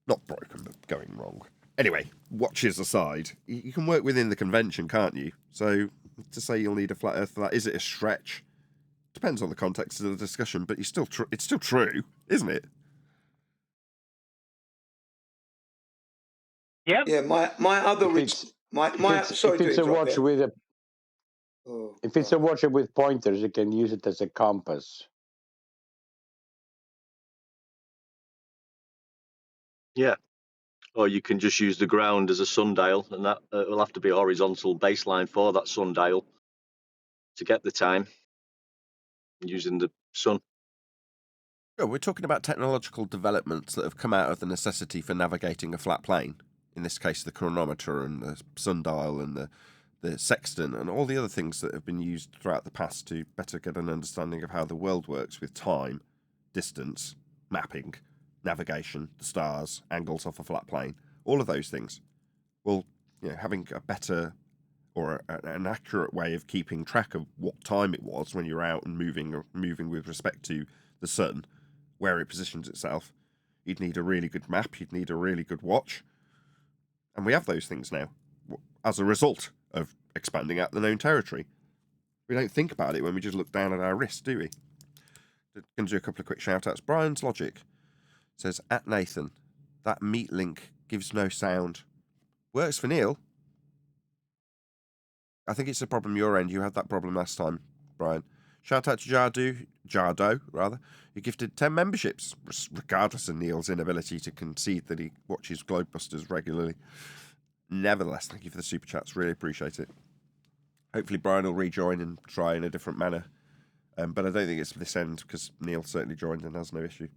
Not broken, but going wrong. Anyway, watches aside, you can work within the convention, can't you? So to say you'll need a flat Earth for that, is it a stretch? Depends on the context of the discussion, but it's still true, isn't it? Yep. Yeah, my other If res- it's my sorry if to it's a interrupt watch there. with a Oh, if it's a watch with pointers, you can use it as a compass. Yeah. Or you can just use the ground as a sundial, and that will have to be a horizontal baseline for that sundial to get the time using the sun. Yeah, we're talking about technological developments that have come out of the necessity for navigating a flat plane. In this case, the chronometer and the sundial and the sextant and all the other things that have been used throughout the past to better get an understanding of how the world works with time, distance, mapping, navigation, the stars, angles off a flat plane, all of those things. Well, having a better or an accurate way of keeping track of what time it was when you're out and moving with respect to the sun, where it positions itself, you'd need a really good map, you'd need a really good watch, and we have those things now as a result of expanding out the known territory. We don't think about it when we just look down at our wrist, do we? Going to do a couple of quick shout-outs. Brian's Logic says, at Nathan, that meat link gives no sound. Works for Neil. I think it's a problem your end. You had that problem last time, Brian. Shout out to Jardo, who gifted 10 memberships, regardless of Neil's inability to concede that he watches Globebusters regularly. Nevertheless, thank you for the super chats. Really appreciate it. Hopefully Brian will rejoin and try in a different manner. But I don't think it's this end, because Neil certainly joined and has no issue.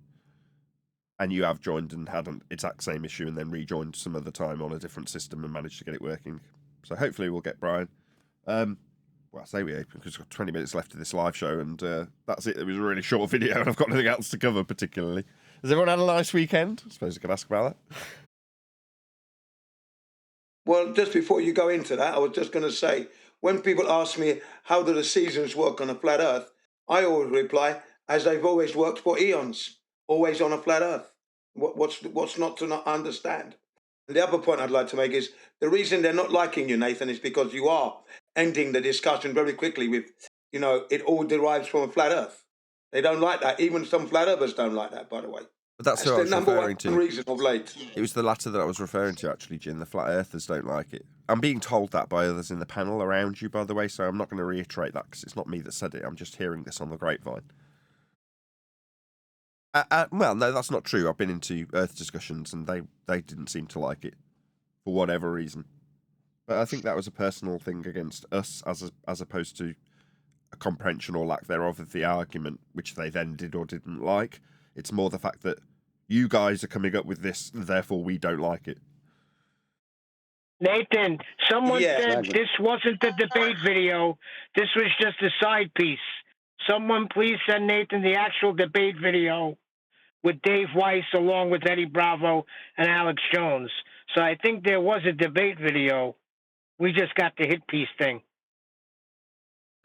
And you have joined and had an exact same issue and then rejoined some other time on a different system and managed to get it working. So hopefully we'll get Brian. Well, I say we open because we've got 20 minutes left of this live show, and that's it. It was a really short video, and I've got nothing else to cover particularly. Has everyone had a nice weekend? I suppose I could ask about that. well, just before you go into that, I was just going to say, when people ask me how do the seasons work on a flat Earth, I always reply, as they've always worked for eons, always on a flat Earth. What's not to not understand? The other point I'd like to make is the reason they're not liking you, Nathan, is because you are ending the discussion very quickly with, it all derives from a flat Earth. They don't like that. Even some flat earthers don't like that, by the way. But that's who I the was number referring one to. reason of late. It was the latter that I was referring to, actually, Jim. The flat earthers don't like it. I'm being told that by others in the panel around you, by the way, so I'm not going to reiterate that because it's not me that said it. I'm just hearing this on the grapevine. Well, no, that's not true. I've been into Earth discussions and they didn't seem to like it for whatever reason. But I think that was a personal thing against us as opposed to a comprehension or lack thereof of the argument, which they then did or didn't like. It's more the fact that you guys are coming up with this, therefore we don't like it. Nathan, someone said Exactly. this wasn't the debate video. This was just a side piece. Someone please send Nathan the actual debate video with Dave Weiss along with Eddie Bravo and Alex Jones. So I think there was a debate video. We just got the hit piece thing.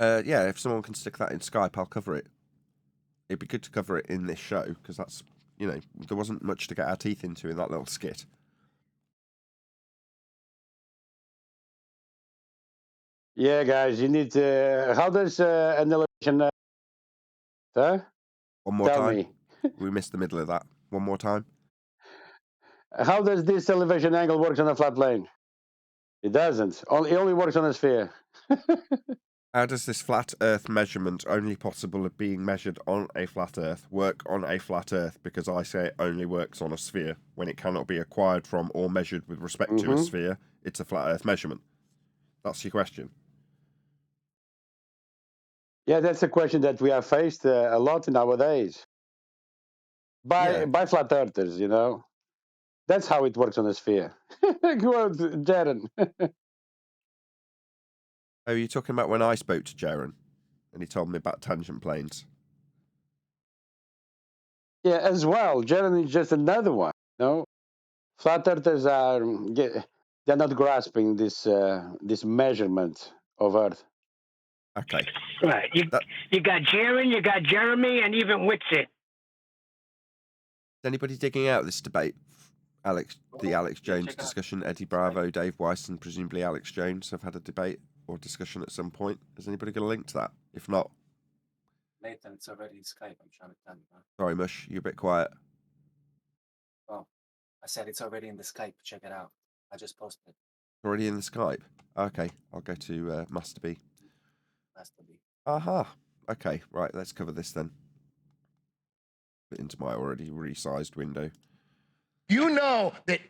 Yeah, if someone can stick that in Skype, I'll cover it. It'd be good to cover it in this show, because that's, there wasn't much to get our teeth into in that little skit. Yeah, guys, you need to. How does an elevation? Huh? One more Tell time. me. We missed the middle of that. One more time. How does this elevation angle work on a flat plane? It doesn't. It only works on a sphere. How does this flat Earth measurement, only possible of being measured on a flat Earth, work on a flat Earth? Because I say it only works on a sphere. When it cannot be acquired from or measured with respect to a sphere, it's a flat Earth measurement. That's your question. Yeah, that's a question that we have faced a lot nowadays by flat earthers. That's how it works on a sphere. Go on, Jaren. Oh, you're talking about when I spoke to Jaren and he told me about tangent planes? Yeah, as well. Jaren is just another one. Flat earthers they're not grasping this measurement of Earth. Okay. Right. You got Jaren, you got Jeremy, and even Whitsitt. Is anybody digging out this debate? The Alex Jones discussion, Eddie Bravo, Dave Weiss, and presumably Alex Jones have had a debate or discussion at some point. Is anybody got a link to that? If not, Nathan, it's already in Skype. I'm trying to tell you. Sorry, Mush, you're a bit quiet. Oh, I said it's already in the Skype. Check it out. I just posted. Already in the Skype. Okay, I'll go to Master B. Master B. Aha. Okay, right. Let's cover this then. Put into my already resized window. You know that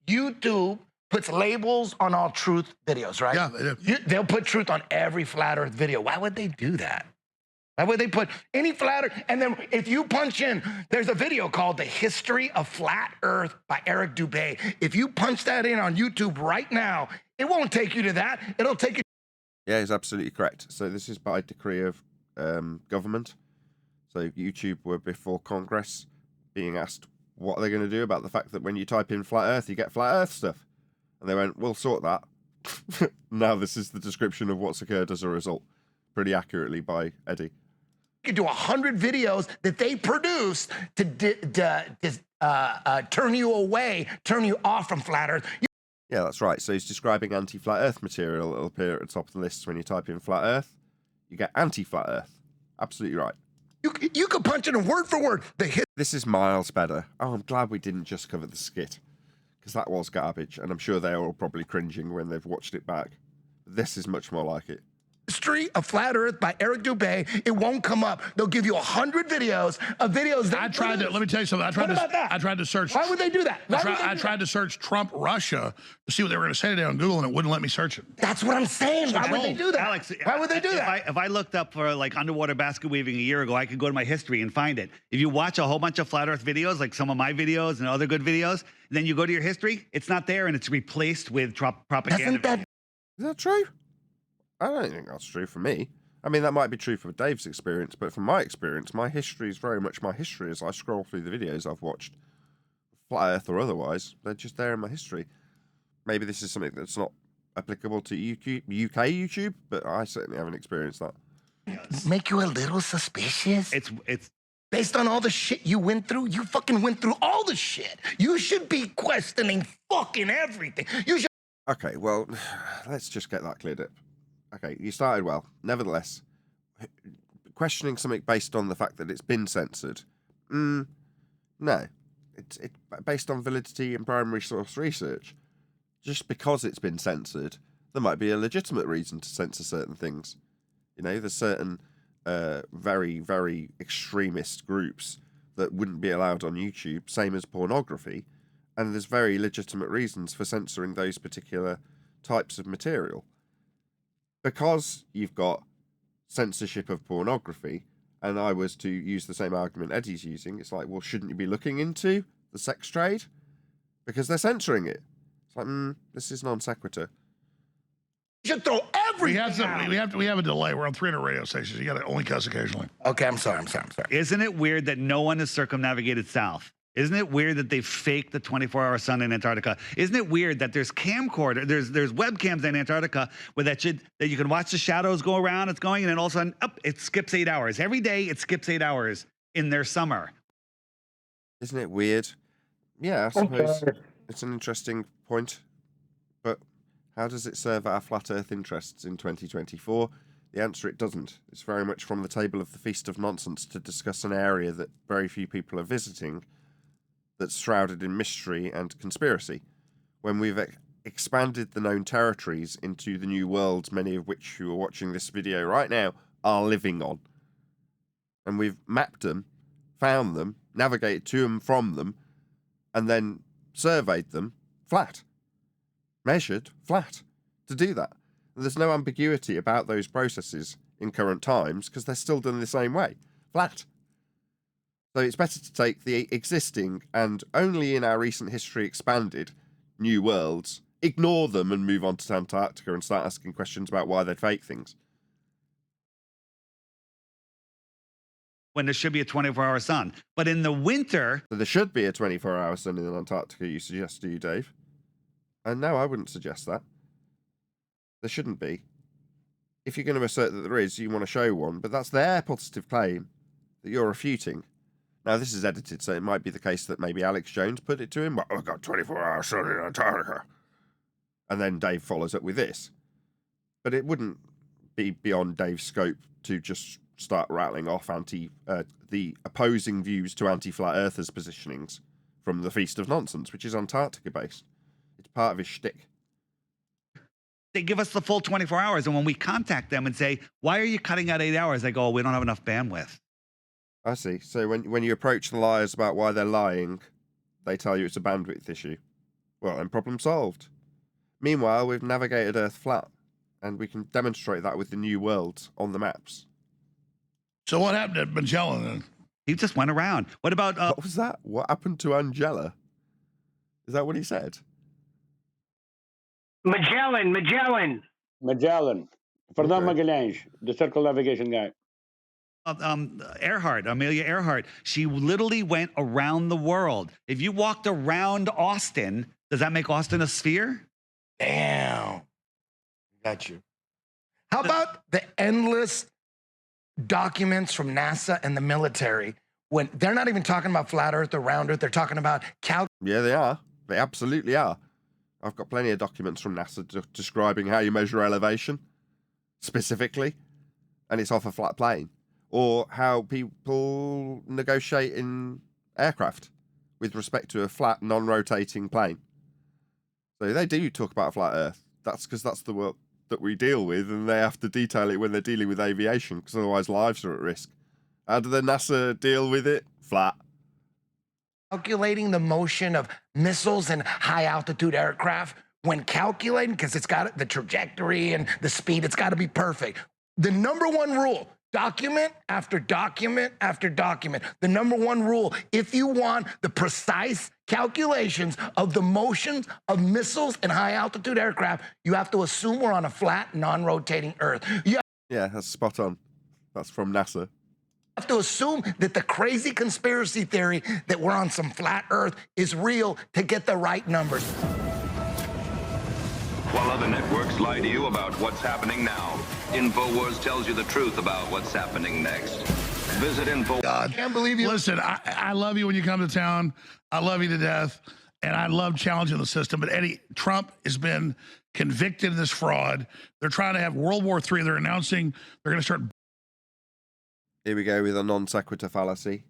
YouTube puts labels on all truth videos, right? Yeah, they do. They'll put truth on every flat Earth video. Why would they do that? Why would they put any flat Earth? And then if you punch in, there's a video called The History of Flat Earth by Eric Dubay. If you punch that in on YouTube right now, it won't take you to that. It'll take you. Yeah, he's absolutely correct. So this is by decree of government. So YouTube were before Congress being asked what are they going to do about the fact that when you type in flat Earth, you get flat Earth stuff. And they went, we'll sort that. Now this is the description of what's occurred as a result. Pretty accurately by Eddie. You do 100 videos that they produce to turn you away, turn you off from flat Earth. Yeah, that's right. So he's describing anti-flat Earth material. It'll appear at the top of the list when you type in flat Earth. You get anti-flat Earth. Absolutely right. You could punch it in word for word. This is miles better. Oh, I'm glad we didn't just cover the skit, because that was garbage, and I'm sure they're all probably cringing when they've watched it back. This is much more like it. History of Flat Earth by Eric Dubay. It won't come up. They'll give you 100 videos of videos. That I tried to. Let me tell you something. I tried to search. Why would they do that? I tried to search Trump Russia to see what they were going to say today on Google, and it wouldn't let me search it. That's what I'm saying. Why would they do that? Alex, why would they do that? If I looked up for like underwater basket weaving a year ago, I could go to my history and find it. If you watch a whole bunch of flat Earth videos, like some of my videos and other good videos, then you go to your history, it's not there, and it's replaced with propaganda. Is that true? I don't think that's true for me. I mean, that might be true for Dave's experience, but from my experience, my history is very much my history as I scroll through the videos I've watched, flat Earth or otherwise. They're just there in my history. Maybe this is something that's not applicable to UK YouTube, but I certainly haven't experienced that. Make you a little suspicious? It's based on all the shit you went through. You fucking went through all the shit. You should be questioning fucking everything. You should. Okay, well, let's just get that cleared up. Okay, you started well. Nevertheless, questioning something based on the fact that it's been censored, no. It's based on validity and primary source research. Just because it's been censored, there might be a legitimate reason to censor certain things. You know, there's certain very, very extremist groups that wouldn't be allowed on YouTube, same as pornography, and there's very legitimate reasons for censoring those particular types of material. Because you've got censorship of pornography, and I was to use the same argument Eddie's using, it's like, well, shouldn't you be looking into the sex trade? Because they're censoring it. It's like, this is non sequitur. You should throw everything out. We have a delay. We're on 300 radio stations. You got to only cuss occasionally. Okay, I'm sorry. Isn't it weird that no one has circumnavigated south? Isn't it weird that they faked the 24-hour sun in Antarctica? Isn't it weird that there's camcorder, there's webcams in Antarctica where that you can watch the shadows go around, it's going, and then all of a sudden, it skips 8 hours. Every day it skips 8 hours in their summer. Isn't it weird? Yeah, I suppose it's an interesting point. But how does it serve our flat Earth interests in 2024? The answer, it doesn't. It's very much from the table of the Feast of Nonsense to discuss an area that very few people are visiting, that's shrouded in mystery and conspiracy. When we've expanded the known territories into the new worlds, many of which who are watching this video right now are living on. And we've mapped them, found them, navigated to them, from them, and then surveyed them flat. Measured flat to do that. And there's no ambiguity about those processes in current times because they're still done the same way. Flat. So it's better to take the existing and only in our recent history expanded new worlds, ignore them and move on to Antarctica and start asking questions about why they fake things. When there should be a 24-hour sun. But in the winter... So there should be a 24-hour sun in Antarctica, you suggest, do you, Dave? And no, I wouldn't suggest that. There shouldn't be. If you're going to assert that there is, you want to show one, but that's their positive claim that you're refuting. Now, this is edited, so it might be the case that maybe Alex Jones put it to him. Well, we've got 24-hour sun in Antarctica. And then Dave follows up with this. But it wouldn't be beyond Dave's scope to just start rattling off the opposing views to anti-flat earthers' positionings from the Feast of Nonsense, which is Antarctica-based. It's part of his shtick. They give us the full 24 hours. And when we contact them and say, why are you cutting out 8 hours? They go, oh, we don't have enough bandwidth. I see. So when you approach the liars about why they're lying, they tell you it's a bandwidth issue. Well, then problem solved. Meanwhile, we've navigated Earth flat, and we can demonstrate that with the new worlds on the maps. So what happened to Magellan then? He just went around. What about... What was that? What happened to Angela? Is that what he said? Magellan. Magellan. Fernand Magalhães, the circle navigation guy. Amelia Earhart. She literally went around the world. If you walked around Austin, does that make Austin a sphere? Damn. Got you. How about the endless documents from NASA and the military when they're not even talking about flat Earth or round Earth? They're talking about Yeah, they are. They absolutely are. I've got plenty of documents from NASA describing how you measure elevation, specifically, and it's off a flat plane. Or how people negotiate in aircraft with respect to a flat, non-rotating plane. So they do talk about a flat Earth. That's because that's the world that we deal with, and they have to detail it when they're dealing with aviation, because otherwise lives are at risk. How do the NASA deal with it? Flat. calculating the motion of missiles and high altitude aircraft. When calculating, because it's got the trajectory and the speed, it's got to be perfect. The number one rule, document after document after document. The number one rule, if you want the precise calculations of the motions of missiles and high altitude aircraft, you have to assume we're on a flat, non-rotating Earth. You Yeah, that's spot on. That's from NASA. have to assume that the crazy conspiracy theory that we're on some flat Earth is real to get the right numbers. While other networks lie to you about what's happening now, InfoWars tells you the truth about what's happening next. Visit Info. God, can't believe you. Listen, I love you when you come to town. I love you to death, and I love challenging the system. But Eddie, Trump has been convicted of this fraud. They're trying to have World War III. They're announcing they're going to start. Here we go with a non sequitur fallacy.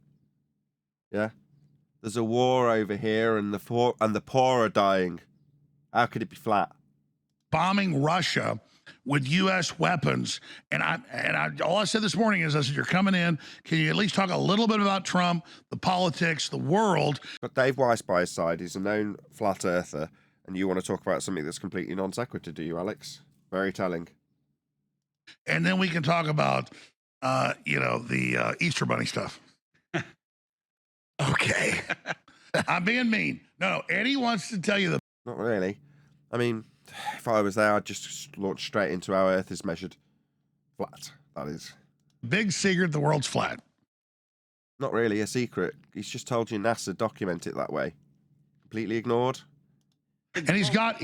Yeah, there's a war over here, and the poor are dying. How could it be flat? Bombing Russia with U.S. weapons, and all I said this morning is, I said, you're coming in. Can you at least talk a little bit about Trump, the politics, the world? Got Dave Weiss by his side. He's a known flat earther, and you want to talk about something that's completely non sequitur, do you, Alex? Very telling. And then we can talk about, the Easter Bunny stuff. Okay. I'm being mean. No, Eddie wants to tell you the. Not really. I mean, if I was there, I'd just launch straight into how Earth is measured. Flat, that is. Big secret, the world's flat. Not really a secret. He's just told you NASA document it that way. Completely ignored. And he's got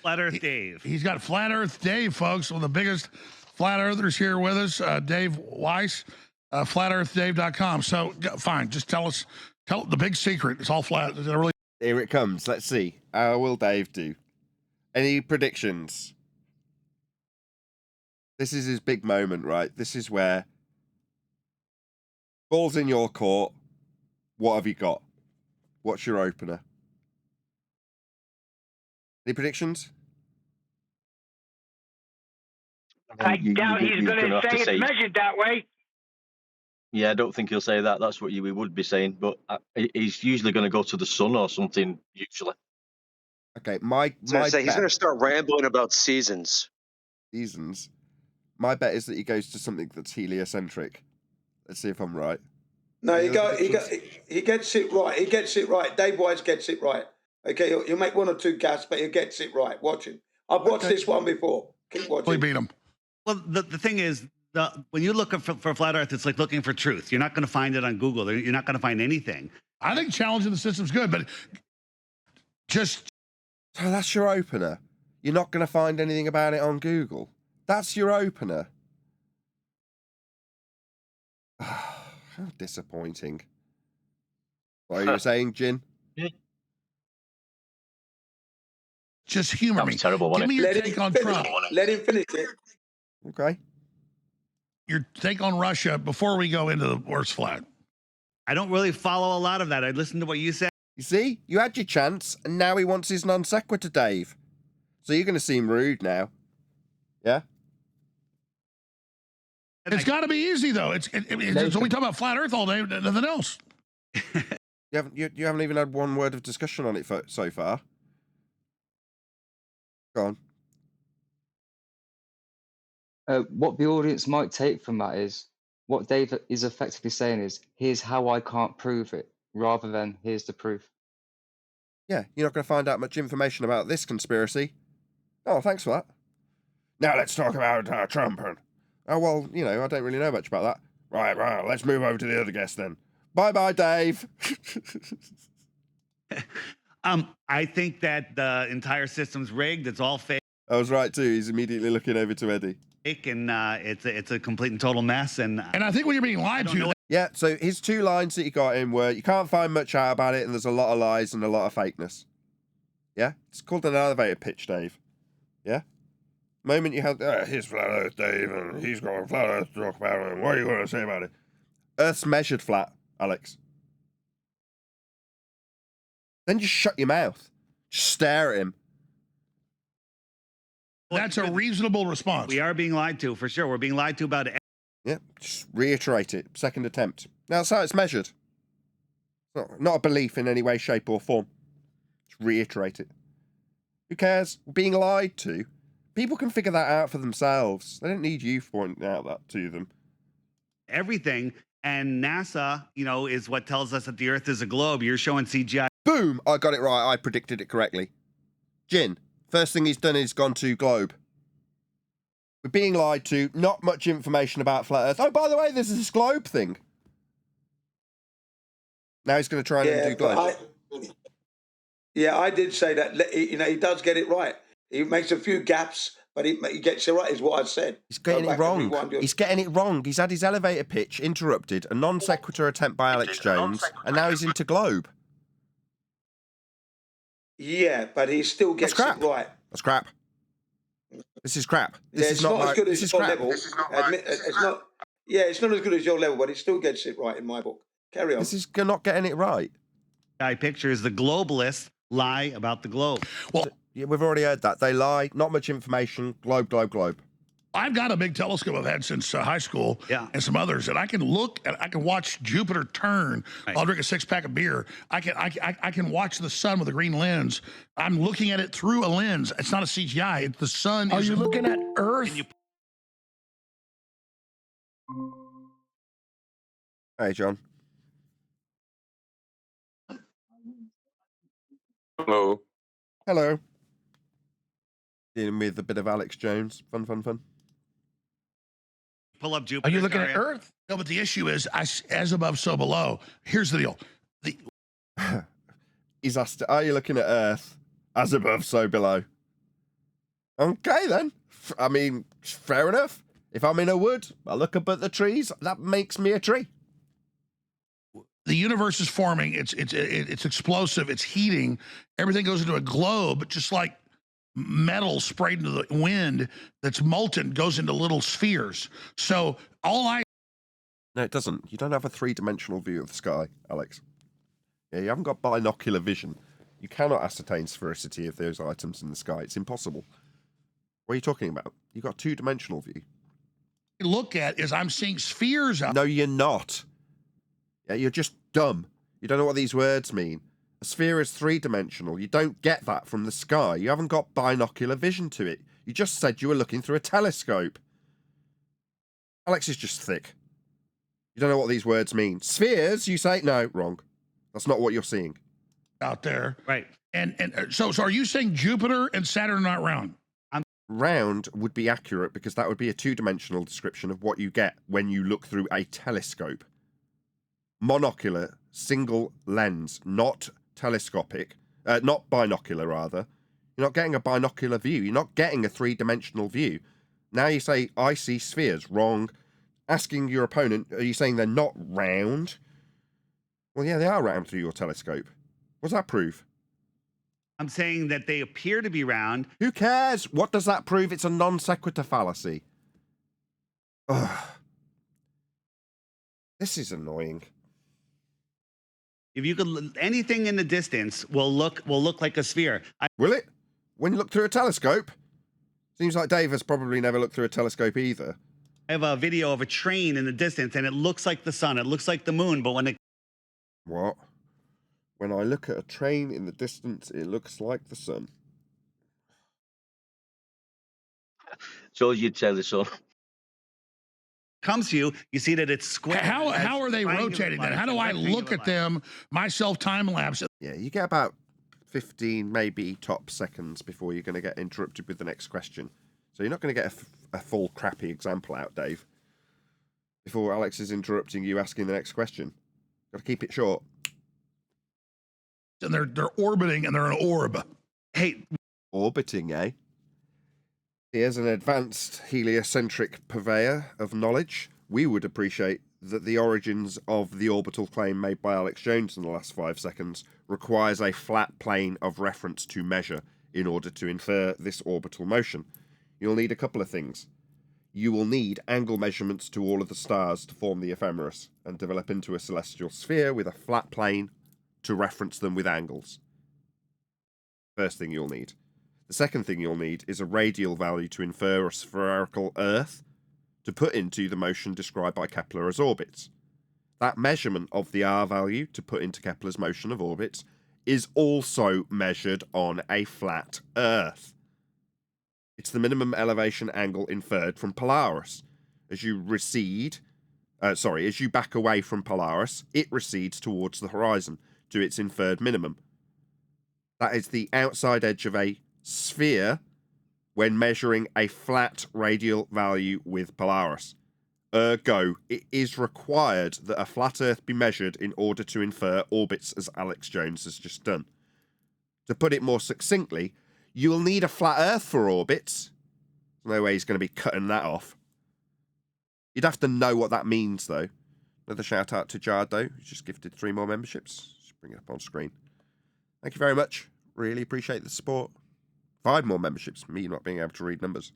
Flat Earth Dave. He's got Flat Earth Dave, folks, one of the biggest flat earthers here with us, Dave Weiss, flatearthdave.com. So fine, just tell the big secret. It's all flat. Really. Here it comes. Let's see. How will Dave do? Any predictions? This is his big moment, right? This is where ball's in your court. What have you got? What's your opener? Any predictions? I doubt he's going to say it's measured that way. Yeah, I don't think he'll say that. That's what we would be saying. But he's usually going to go to the sun or something, usually. Okay, he's going to start rambling about seasons. Seasons. My bet is that he goes to something that's heliocentric. Let's see if I'm right. No, he gets it right. He gets it right. Dave Weiss gets it right. Okay, he'll make one or two gasps, but he gets it right. Watch him. I've watched this one before. Keep watching. We beat him. Well, the thing is, when you look for flat Earth, it's like looking for truth. You're not going to find it on Google. You're not going to find anything. I think challenging the system's good, but just... So that's your opener. You're not going to find anything about it on Google. That's your opener. How disappointing. What are you saying, Jin? Just humor me. Terrible, Give me your take on Trump. Let him finish it. Okay. Your take on Russia before we go into the worst flat. I don't really follow a lot of that. I listened to what you said. You see? You had your chance, and now he wants his non sequitur, Dave. So you're going to seem rude now. Yeah? It's got to be easy, though. It's so we talk about flat Earth all day, nothing else. You haven't even had one word of discussion on it so far. Go on. What the audience might take from that is what Dave is effectively saying is, here's how I can't prove it, rather than here's the proof. Yeah, you're not going to find out much information about this conspiracy. Oh, thanks for that. Now let's talk about Trump. Oh, well, you know, I don't really know much about that. Right, let's move over to the other guest then. Bye-bye, Dave. I think that the entire system's rigged. It's all fake. I was right, too. He's immediately looking over to Eddie. And it's a complete and total mess. And I think when you're being lied to... Yeah, so his 2 lines that he got in were, you can't find much out about it, and there's a lot of lies and a lot of fakeness. Yeah? It's called an elevator pitch, Dave. Yeah? The moment you have, here's flat Earth, Dave, and he's got a flat Earth to talk about, and what are you going to say about it? Earth's measured flat, Alex. Then just shut your mouth. Just stare at him. That's a reasonable response. We are being lied to, for sure. We're being lied to about it. Yeah, just reiterate it. Second attempt. Now, that's how it's measured. Not a belief in any way, shape, or form. Just reiterate it. Who cares? Being lied to. People can figure that out for themselves. They don't need you pointing out that to them. Everything. And NASA, you know, is what tells us that the Earth is a globe. You're showing CGI. Boom! I got it right. I predicted it correctly. Jin, first thing he's done is gone to globe. We're being lied to. Not much information about flat Earth. Oh, by the way, there's this globe thing. Now he's going to try and do globe. I did say that. You know, he does get it right. He makes a few gaps, but he gets it right, is what I said. He's getting it wrong. He's getting it wrong. He's had his elevator pitch interrupted, a non sequitur attempt by Alex Jones, and now he's into globe. Yeah, but he still gets it right. That's crap. This is crap. This is not as good as your level. This is not it's not. Yeah, it's not as good as your level, but it still gets it right in my book. Carry on. This is not getting it right. Pictures. The globalists lie about the globe. Well, yeah, we've already heard that. They lie. Not much information. Globe, globe, globe. I've got a big telescope I've had since high school, and some others, and I can look and I can watch Jupiter turn. I'll drink a 6-pack of beer. I can watch the sun with a green lens. I'm looking at it through a lens. It's not a CGI. It's the sun. Are you looking at Earth? Hey, John. Hello. Hello. Dealing with a bit of Alex Jones. Fun. Pull up Jupiter. Are you looking at Earth? No, but the issue is, as above, so below. Here's the deal. He's asked, are you looking at Earth? As above, so below. Okay, then. I mean, fair enough. If I'm in a wood, I look up at the trees. That makes me a tree. The universe is forming. It's explosive. It's heating. Everything goes into a globe, just like metal sprayed into the wind that's molten goes into little spheres. So No, it doesn't. You don't have a 3-dimensional view of the sky, Alex. Yeah, you haven't got binocular vision. You cannot ascertain sphericity of those items in the sky. It's impossible. What are you talking about? You've got a 2-dimensional view. Look at is I'm seeing spheres out. No, you're not. Yeah, you're just dumb. You don't know what these words mean. A sphere is 3-dimensional. You don't get that from the sky. You haven't got binocular vision to it. You just said you were looking through a telescope. Alex is just thick. You don't know what these words mean. Spheres, you say? No, wrong. That's not what you're seeing. Out there. Right. And so are you saying Jupiter and Saturn are not round? Round would be accurate because that would be a 2-dimensional description of what you get when you look through a telescope. Monocular, single lens, not telescopic, not binocular rather. You're not getting a binocular view. You're not getting a 3-dimensional view. Now you say, I see spheres. Wrong. Asking your opponent, are you saying they're not round? Well, yeah, they are round through your telescope. What does that prove? I'm saying that they appear to be round. Who cares? What does that prove? It's a non sequitur fallacy. Ugh. This is annoying. If you could, anything in the distance will look like a sphere. Will it? When you look through a telescope? Seems like Dave has probably never looked through a telescope either. I have a video of a train in the distance, and it looks like the sun. It looks like the moon, but when it... What? When I look at a train in the distance, it looks like the sun. So you'd tell the sun. comes to you, you see that it's square. How are they rotating that? How do I look at them, myself time lapse? Yeah, you get about 15, maybe top seconds before you're going to get interrupted with the next question. So you're not going to get a full crappy example out, Dave, before Alex is interrupting you asking the next question. Got to keep it short. And they're orbiting, and they're an orb. Hey, orbiting, eh? Here's an advanced heliocentric purveyor of knowledge. We would appreciate that the origins of the orbital claim made by Alex Jones in the last 5 seconds requires a flat plane of reference to measure in order to infer this orbital motion. You'll need a couple of things. You will need angle measurements to all of the stars to form the ephemeris and develop into a celestial sphere with a flat plane to reference them with angles. First thing you'll need. The second thing you'll need is a radial value to infer a spherical Earth to put into the motion described by Kepler as orbits. That measurement of the R value to put into Kepler's motion of orbits is also measured on a flat Earth. It's the minimum elevation angle inferred from Polaris. As you back away from Polaris, it recedes towards the horizon to its inferred minimum. That is the outside edge of a sphere when measuring a flat radial value with Polaris. Ergo, it is required that a flat Earth be measured in order to infer orbits, as Alex Jones has just done. To put it more succinctly, you will need a flat Earth for orbits. No way he's going to be cutting that off. You'd have to know what that means, though. Another shout out to Jardo, who's just gifted 3 more memberships. Just bring it up on screen. Thank you very much. Really appreciate the support. 5 more memberships, me not being able to read numbers.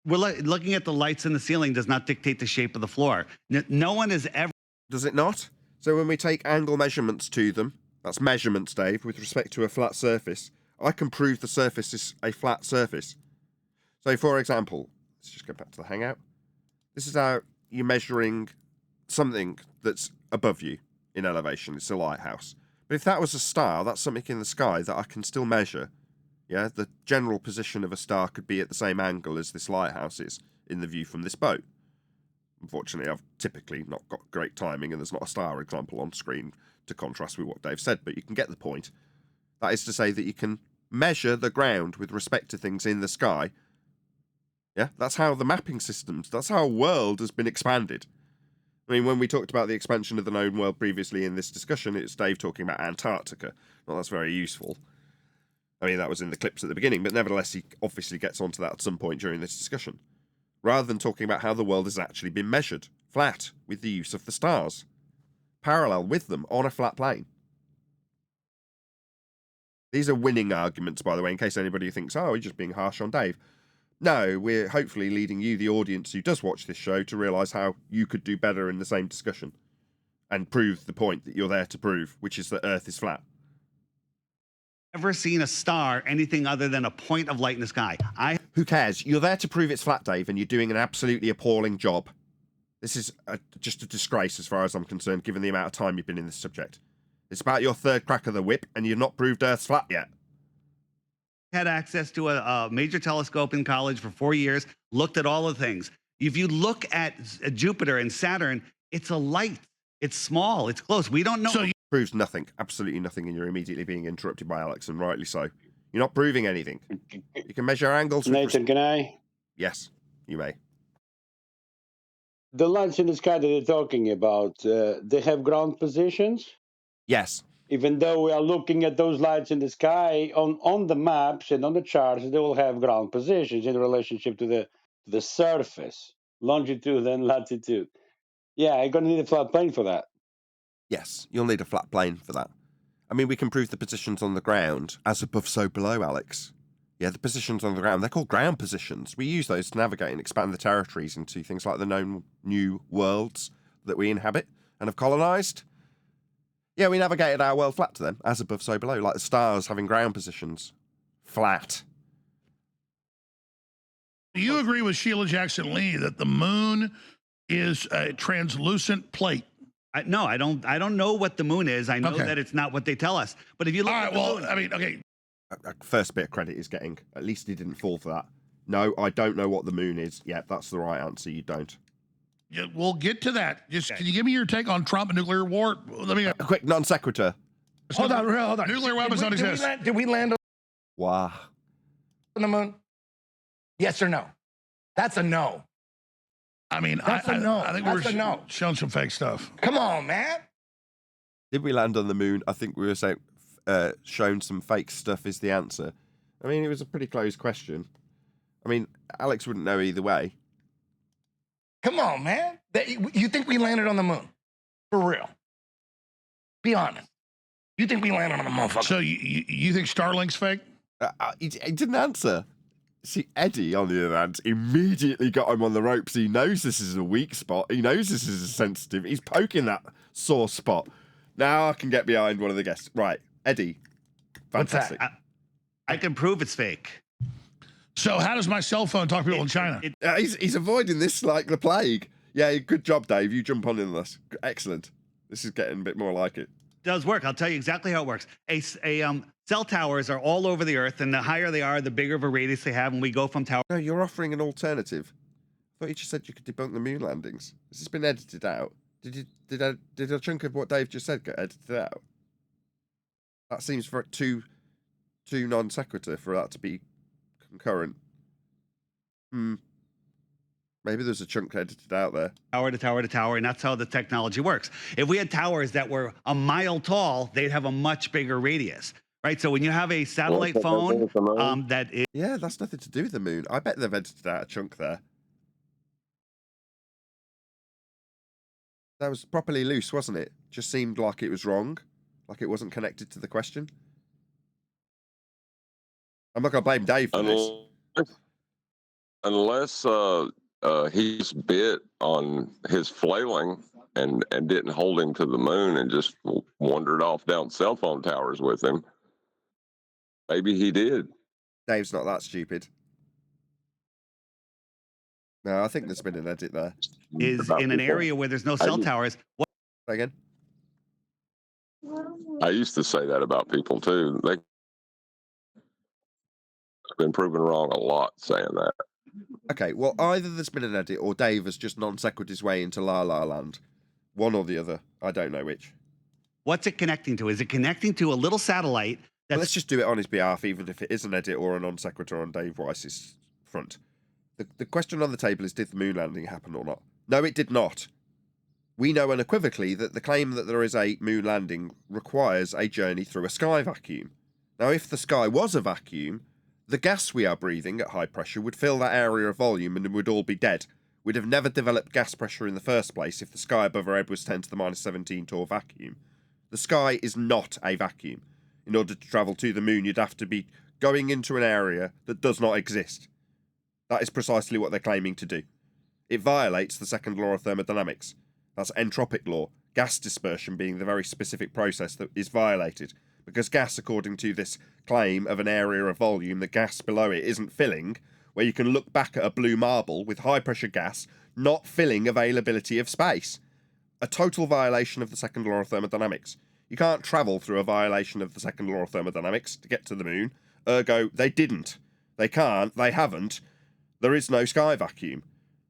We're looking at the lights in the ceiling does not dictate the shape of the floor. No one has ever... Does it not? So when we take angle measurements to them, that's measurements, Dave, with respect to a flat surface, I can prove the surface is a flat surface. So, for example, let's just go back to the Hangout. This is how you're measuring something that's above you in elevation. It's a lighthouse. But if that was a star, that's something in the sky that I can still measure. Yeah, the general position of a star could be at the same angle as this lighthouse is in the view from this boat. Unfortunately, I've typically not got great timing, and there's not a star example on screen to contrast with what Dave said, but you can get the point. That is to say that you can measure the ground with respect to things in the sky. Yeah, that's how the mapping systems, that's how a world has been expanded. I mean, when we talked about the expansion of the known world previously in this discussion, it's Dave talking about Antarctica. Well, that's very useful. I mean, that was in the clips at the beginning, but nevertheless, he obviously gets onto that at some point during this discussion. Rather than talking about how the world has actually been measured, flat, with the use of the stars. Parallel with them, on a flat plane. These are winning arguments, by the way, in case anybody thinks, oh, you're just being harsh on Dave. No, we're hopefully leading you, the audience who does watch this show, to realise how you could do better in the same discussion. And prove the point that you're there to prove, which is that Earth is flat. Ever seen a star anything other than a point of light in the sky? Who cares? You're there to prove it's flat, Dave, and you're doing an absolutely appalling job. This is just a disgrace as far as I'm concerned, given the amount of time you've been in this subject. It's about your 3rd crack of the whip, and you've not proved Earth's flat yet. Had access to a major telescope in college for 4 years, looked at all the things. If you look at Jupiter and Saturn, it's a light. It's small. It's close. We don't know. So proves nothing, absolutely nothing, and you're immediately being interrupted by Alex, and rightly so. You're not proving anything. You can measure angles. Nathan, can I? Yes, you may. The lights in the sky that they're talking about, they have ground positions? Yes. Even though we are looking at those lights in the sky, on the maps and on the charts, they will have ground positions in relationship to the surface, longitude and latitude. Yeah, I'm going to need a flat plane for that. Yes, you'll need a flat plane for that. I mean, we can prove the positions on the ground, as above, so below, Alex. Yeah, the positions on the ground, they're called ground positions. We use those to navigate and expand the territories into things like the known new worlds that we inhabit and have colonised. Yeah, we navigated our world flat to them, as above, so below, like the stars having ground positions. Flat. Do you agree with Sheila Jackson Lee that the moon is a translucent plate? No, I don't know what the moon is. I know that it's not what they tell us. But if you look at the moon, I mean, okay. First bit of credit is getting. At least he didn't fall for that. No, I don't know what the moon is. Yeah, that's the right answer. You don't. Yeah, we'll get to that. Just can you give me your take on Trump and nuclear war? Let me a quick non sequitur. Hold on. Nuclear weapons don't exist. Did we land Wow. on the moon? Yes or no? That's a no. I mean, That's a no. I think That's a we're no. showing some fake stuff. Come on, man. Did we land on the moon? I think we were saying shown some fake stuff is the answer. I mean, it was a pretty close question. I mean, Alex wouldn't know either way. Come on, man. You think we landed on the moon? For real. Be honest. You think we landed on the motherfucker? So you think Starlink's fake? He didn't answer. See, Eddie, on the other hand, immediately got him on the ropes. He knows this is a weak spot. He knows this is a sensitive. He's poking that sore spot. Now I can get behind one of the guests. Right, Eddie. Fantastic. What's that? I can prove it's fake. So how does my cell phone talk to people in China? He's avoiding this like the plague. Yeah, good job, Dave. You jump on in this. Excellent. This is getting a bit more like it. Does work. I'll tell you exactly how it works. Cell towers are all over the earth, and the higher they are, the bigger of a radius they have. And we go from tower. No, you're offering an alternative. I thought you just said you could debunk the moon landings. Has this been edited out? Did a chunk of what Dave just said get edited out? That seems for too non sequitur for that to be concurrent. Maybe there's a chunk edited out there. Tower to tower to tower, and that's how the technology works. If we had towers that were a mile tall, they'd have a much bigger radius, right? So when you have a satellite phone that is... Yeah, that's nothing to do with the moon. I bet they've edited out a chunk there. That was properly loose, wasn't it? Just seemed like it was wrong, like it wasn't connected to the question. I'm not going to blame Dave for this. Unless he's bit on his flailing and didn't hold him to the moon and just wandered off down cell phone towers with him. Maybe he did. Dave's not that stupid. No, I think there's been an edit there. Is in an area where there's no cell towers. What? Again? I used to say that about people too. I've been proven wrong a lot saying that. Okay, well, either there's been an edit or Dave has just non-sequited his way into La La Land. One or the other. I don't know which. What's it connecting to? Is it connecting to a little satellite? Well, let's just do it on his behalf, even if it is an edit or a non-sequitur on Dave Weiss's front. The question on the table is, did the moon landing happen or not? No, it did not. We know unequivocally that the claim that there is a moon landing requires a journey through a sky vacuum. Now, if the sky was a vacuum, the gas we are breathing at high pressure would fill that area of volume and we'd all be dead. We'd have never developed gas pressure in the first place if the sky above our head was 10 to the minus 17 torr vacuum. The sky is not a vacuum. In order to travel to the moon, you'd have to be going into an area that does not exist. That is precisely what they're claiming to do. It violates the second law of thermodynamics. That's entropic law, gas dispersion being the very specific process that is violated. Because gas, according to this claim of an area of volume, the gas below it isn't filling, where you can look back at a blue marble with high pressure gas not filling availability of space. A total violation of the second law of thermodynamics. You can't travel through a violation of the second law of thermodynamics to get to the moon. Ergo, they didn't. They can't. They haven't. There is no sky vacuum.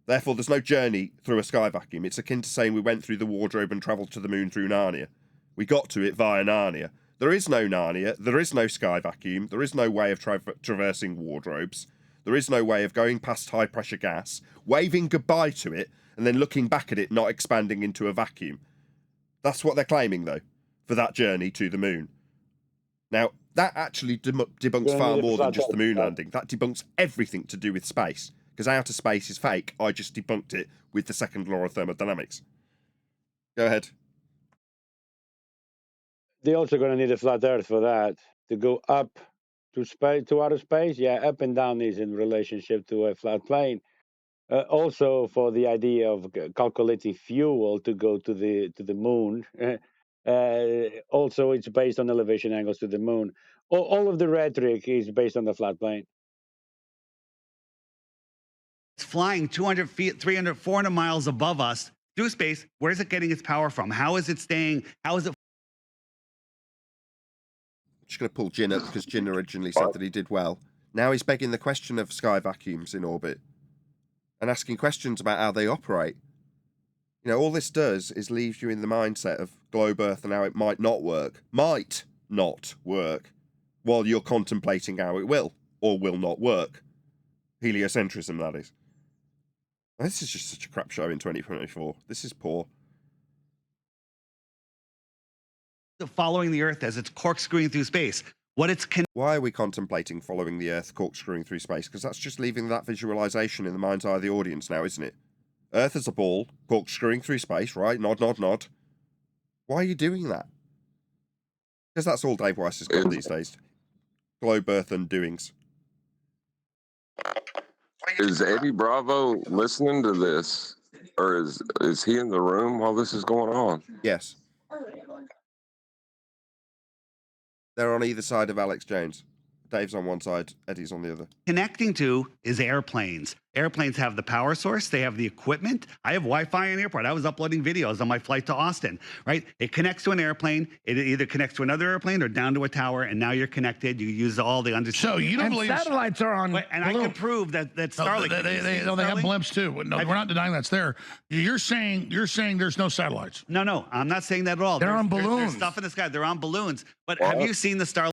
Therefore, there's no journey through a sky vacuum. It's akin to saying we went through the wardrobe and travelled to the moon through Narnia. We got to it via Narnia. There is no Narnia. There is no sky vacuum. There is no way of traversing wardrobes. There is no way of going past high-pressure gas, waving goodbye to it, and then looking back at it not expanding into a vacuum. That's what they're claiming, though, for that journey to the moon. Now, that actually debunks far more than just the moon landing. That debunks everything to do with space. Because outer space is fake. I just debunked it with the second law of thermodynamics. Go ahead. They're also going to need a flat Earth for that, to go up to space, to outer space. Yeah, up and down is in relationship to a flat plane. Also, for the idea of calculating fuel to go to the moon. Also, it's based on elevation angles to the moon. All of the rhetoric is based on the flat plane. It's flying 200 feet, 300, 400 miles above us through space. Where's it getting its power from? How is it staying? How is it? I'm just going to pull Jin up because Jin originally said that he did well. Now he's begging the question of sky vacuums in orbit and asking questions about how they operate. You know, all this does is leave you in the mindset of globe Earth and how it might not work. Might not work. While you're contemplating how it will or will not work. Heliocentrism, that is. This is just such a crap show in 2024. This is poor. Following the Earth as it's corkscrewing through space. Why are we contemplating following the Earth corkscrewing through space? Because that's just leaving that visualization in the mind's eye of the audience now, isn't it? Earth as a ball, corkscrewing through space, right? Nod, nod, nod. Why are you doing that? Because that's all Dave Weiss has got these days. Globe Earth and doings. Is Eddie Bravo listening to this? Or is he in the room while this is going on? Yes. They're on either side of Alex Jones. Dave's on one side, Eddie's on the other. Connecting to is airplanes. Airplanes have the power source, they have the equipment. I have Wi-Fi in the airport. I was uploading videos on my flight to Austin, right? It connects to an airplane. It either connects to another airplane or down to a tower, and now you're connected. You use all the So you don't believe satellites are on? And I can prove that Starlink. They have blimps too. No, we're not denying that's there. You're saying there's no satellites. No, I'm not saying that at all. They're on balloons. There's stuff in the sky. They're on balloons. But have you seen the Starlink?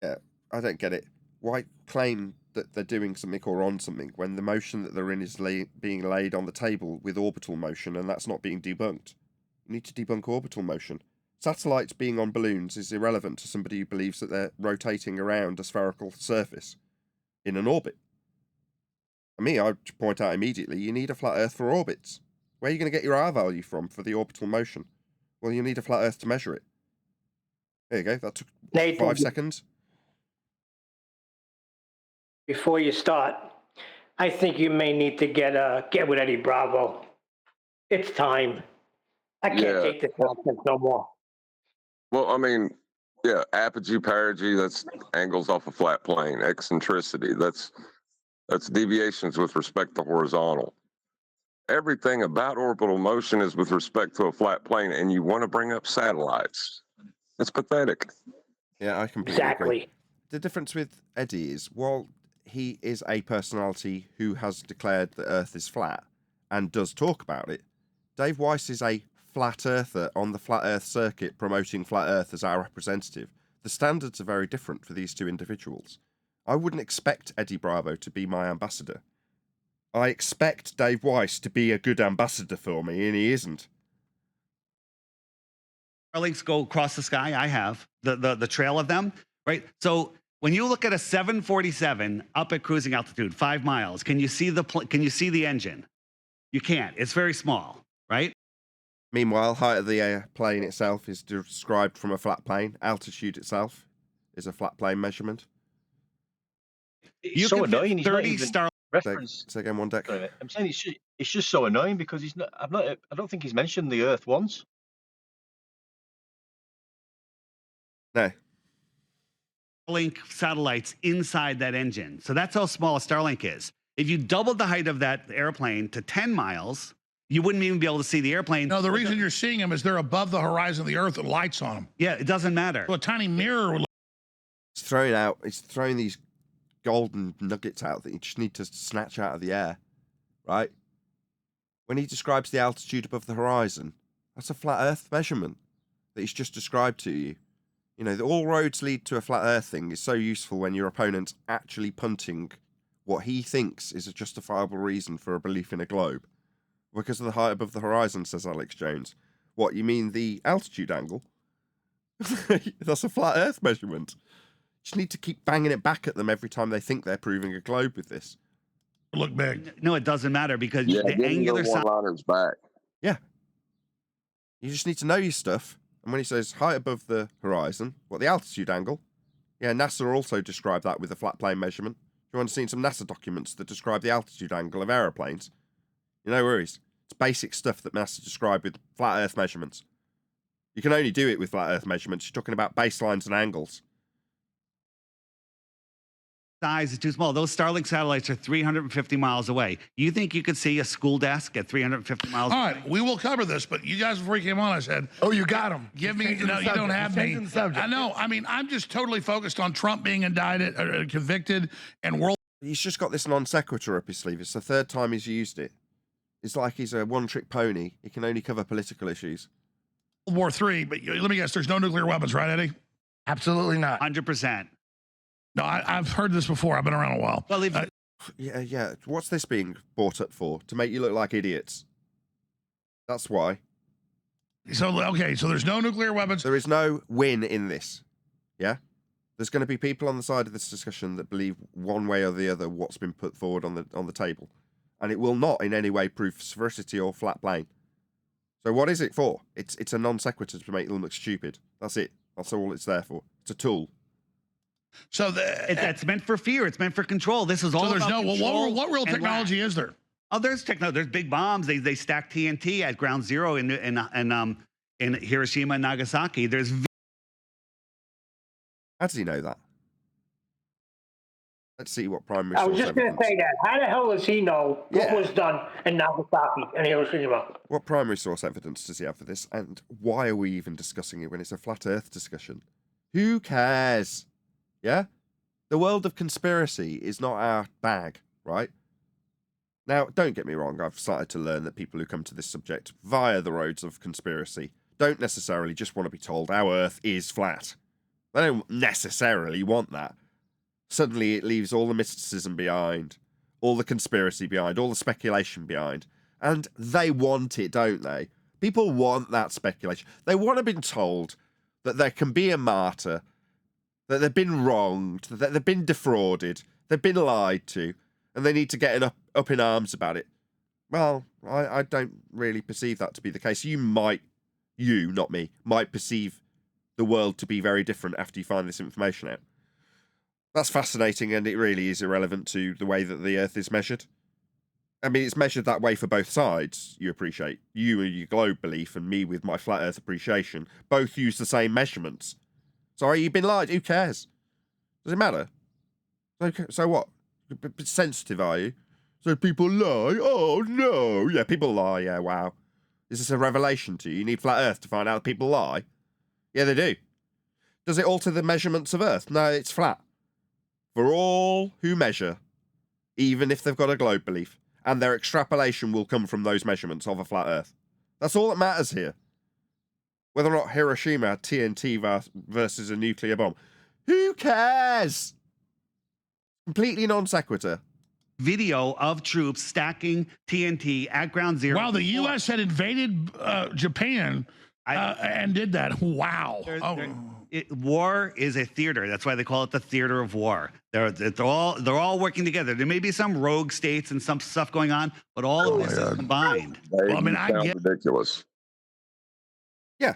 Yeah, I don't get it. Why claim that they're doing something or on something when the motion that they're in is being laid on the table with orbital motion, and that's not being debunked? You need to debunk orbital motion. Satellites being on balloons is irrelevant to somebody who believes that they're rotating around a spherical surface in an orbit. For me, I'd point out immediately, you need a flat Earth for orbits. Where are you going to get your R value from for the orbital motion? Well, you need a flat Earth to measure it. There you go. That took Nathan, 5 seconds. Before you start, I think you may need to get with Eddie Bravo. It's time. I can't take this nonsense no more. Well, I mean, yeah, apogee, perigee, that's angles off a flat plane. Eccentricity, that's deviations with respect to horizontal. Everything about orbital motion is with respect to a flat plane, and you want to bring up satellites. It's pathetic. Yeah, I completely agree. The difference with Eddie is, while he is a personality who has declared that Earth is flat and does talk about it, Dave Weiss is a flat earther on the flat Earth circuit promoting flat Earth as our representative. The standards are very different for these two individuals. I wouldn't expect Eddie Bravo to be my ambassador. I expect Dave Weiss to be a good ambassador for me, and he isn't. Starlinks go across the sky. I have the trail of them, right? So when you look at a 747 up at cruising altitude, 5 miles, can you see the engine? You can't. It's very small, right? Meanwhile, height of the plane itself is described from a flat plane. Altitude itself is a flat plane measurement. It's so annoying. He's 30 not even star reference. Say again, one deck. Sorry, I'm saying it's just so annoying because he's not. I don't think he's mentioned the Earth once. No. Starlink satellites inside that engine. So that's how small a Starlink is. If you doubled the height of that airplane to 10 miles, you wouldn't even be able to see the airplane. No, the reason you're seeing them is they're above the horizon of the Earth with lights on them. Yeah, it doesn't matter. So a tiny mirror would. He's throwing these golden nuggets out that you just need to snatch out of the air, right? When he describes the altitude above the horizon, that's a flat Earth measurement that he's just described to you. You know, all roads lead to a flat Earth thing is so useful when your opponent's actually punting what he thinks is a justifiable reason for a belief in a globe. Because of the height above the horizon, says Alex Jones. What, you mean the altitude angle? That's a flat Earth measurement. You just need to keep banging it back at them every time they think they're proving a globe with this. Look big. No, it doesn't matter because the angular side. Back. Yeah. You just need to know your stuff. And when he says height above the horizon, what, the altitude angle? Yeah, NASA also described that with a flat plane measurement. You want to see some NASA documents that describe the altitude angle of aeroplanes? No worries. It's basic stuff that NASA described with flat Earth measurements. You can only do it with flat Earth measurements. You're talking about baselines and angles. Size is too small. Those Starlink satellites are 350 miles away. You think you could see a school desk at 350 miles away? All right, we will cover this, but you guys, before you came on, I said, oh, you got him. Give me, no, you don't have me. I know. I mean, I'm just totally focused on Trump being indicted, convicted, and world. He's just got this non sequitur up his sleeve. It's the third time he's used it. It's like he's a one-trick pony. He can only cover political issues. World War III, but let me guess, there's no nuclear weapons, right, Eddie? Absolutely not. 100%. No, I've heard this before. I've been around a while. Well, yeah. What's this being brought up for? To make you look like idiots. That's why. So, okay, so there's no nuclear weapons. There is no win in this. Yeah? There's going to be people on the side of this discussion that believe one way or the other what's been put forward on the table. And it will not in any way prove sphericity or flat plane. So what is it for? It's a non sequitur to make them look stupid. That's it. That's all it's there for. It's a tool. So that's meant for fear. It's meant for control. This is all. So there's about no what real technology is there? Oh, there's big bombs. They stack TNT at ground zero in Hiroshima and Nagasaki. There's. How does he know that? Let's see what primary. I was just going to say that. How the hell does he know what was done in Nagasaki and Hiroshima? What primary source evidence does he have for this? And why are we even discussing it when it's a flat Earth discussion? Who cares? Yeah? The world of conspiracy is not our bag, right? Now, don't get me wrong. I've started to learn that people who come to this subject via the roads of conspiracy don't necessarily just want to be told our Earth is flat. They don't necessarily want that. Suddenly it leaves all the mysticism behind, all the conspiracy behind, all the speculation behind. And they want it, don't they? People want that speculation. They want to be told that there can be a martyr, that they've been wronged, that they've been defrauded, they've been lied to, and they need to get up in arms about it. Well, I don't really perceive that to be the case. You, not me, might perceive the world to be very different after you find this information out. That's fascinating, and it really is irrelevant to the way that the Earth is measured. I mean, it's measured that way for both sides, you appreciate. You and your globe belief, and me with my flat Earth appreciation, both use the same measurements. Sorry, you've been lied. Who cares? Does it matter? So what? A bit sensitive, are you? So people lie? Oh, no. Yeah, people lie. Yeah, wow. Is this a revelation to you? You need flat Earth to find out that people lie? Yeah, they do. Does it alter the measurements of Earth? No, it's flat. For all who measure, even if they've got a globe belief, and their extrapolation will come from those measurements of a flat Earth. That's all that matters here. Whether or not Hiroshima had TNT versus a nuclear bomb. Who cares? Completely non sequitur. Video of troops stacking TNT at ground zero. Wow, the U.S. had invaded Japan and did that. Wow. War is a theater. That's why they call it the theater of war. They're all working together. There may be some rogue states and some stuff going on, but all of this is combined. Well, I mean, I get ridiculous. Yeah.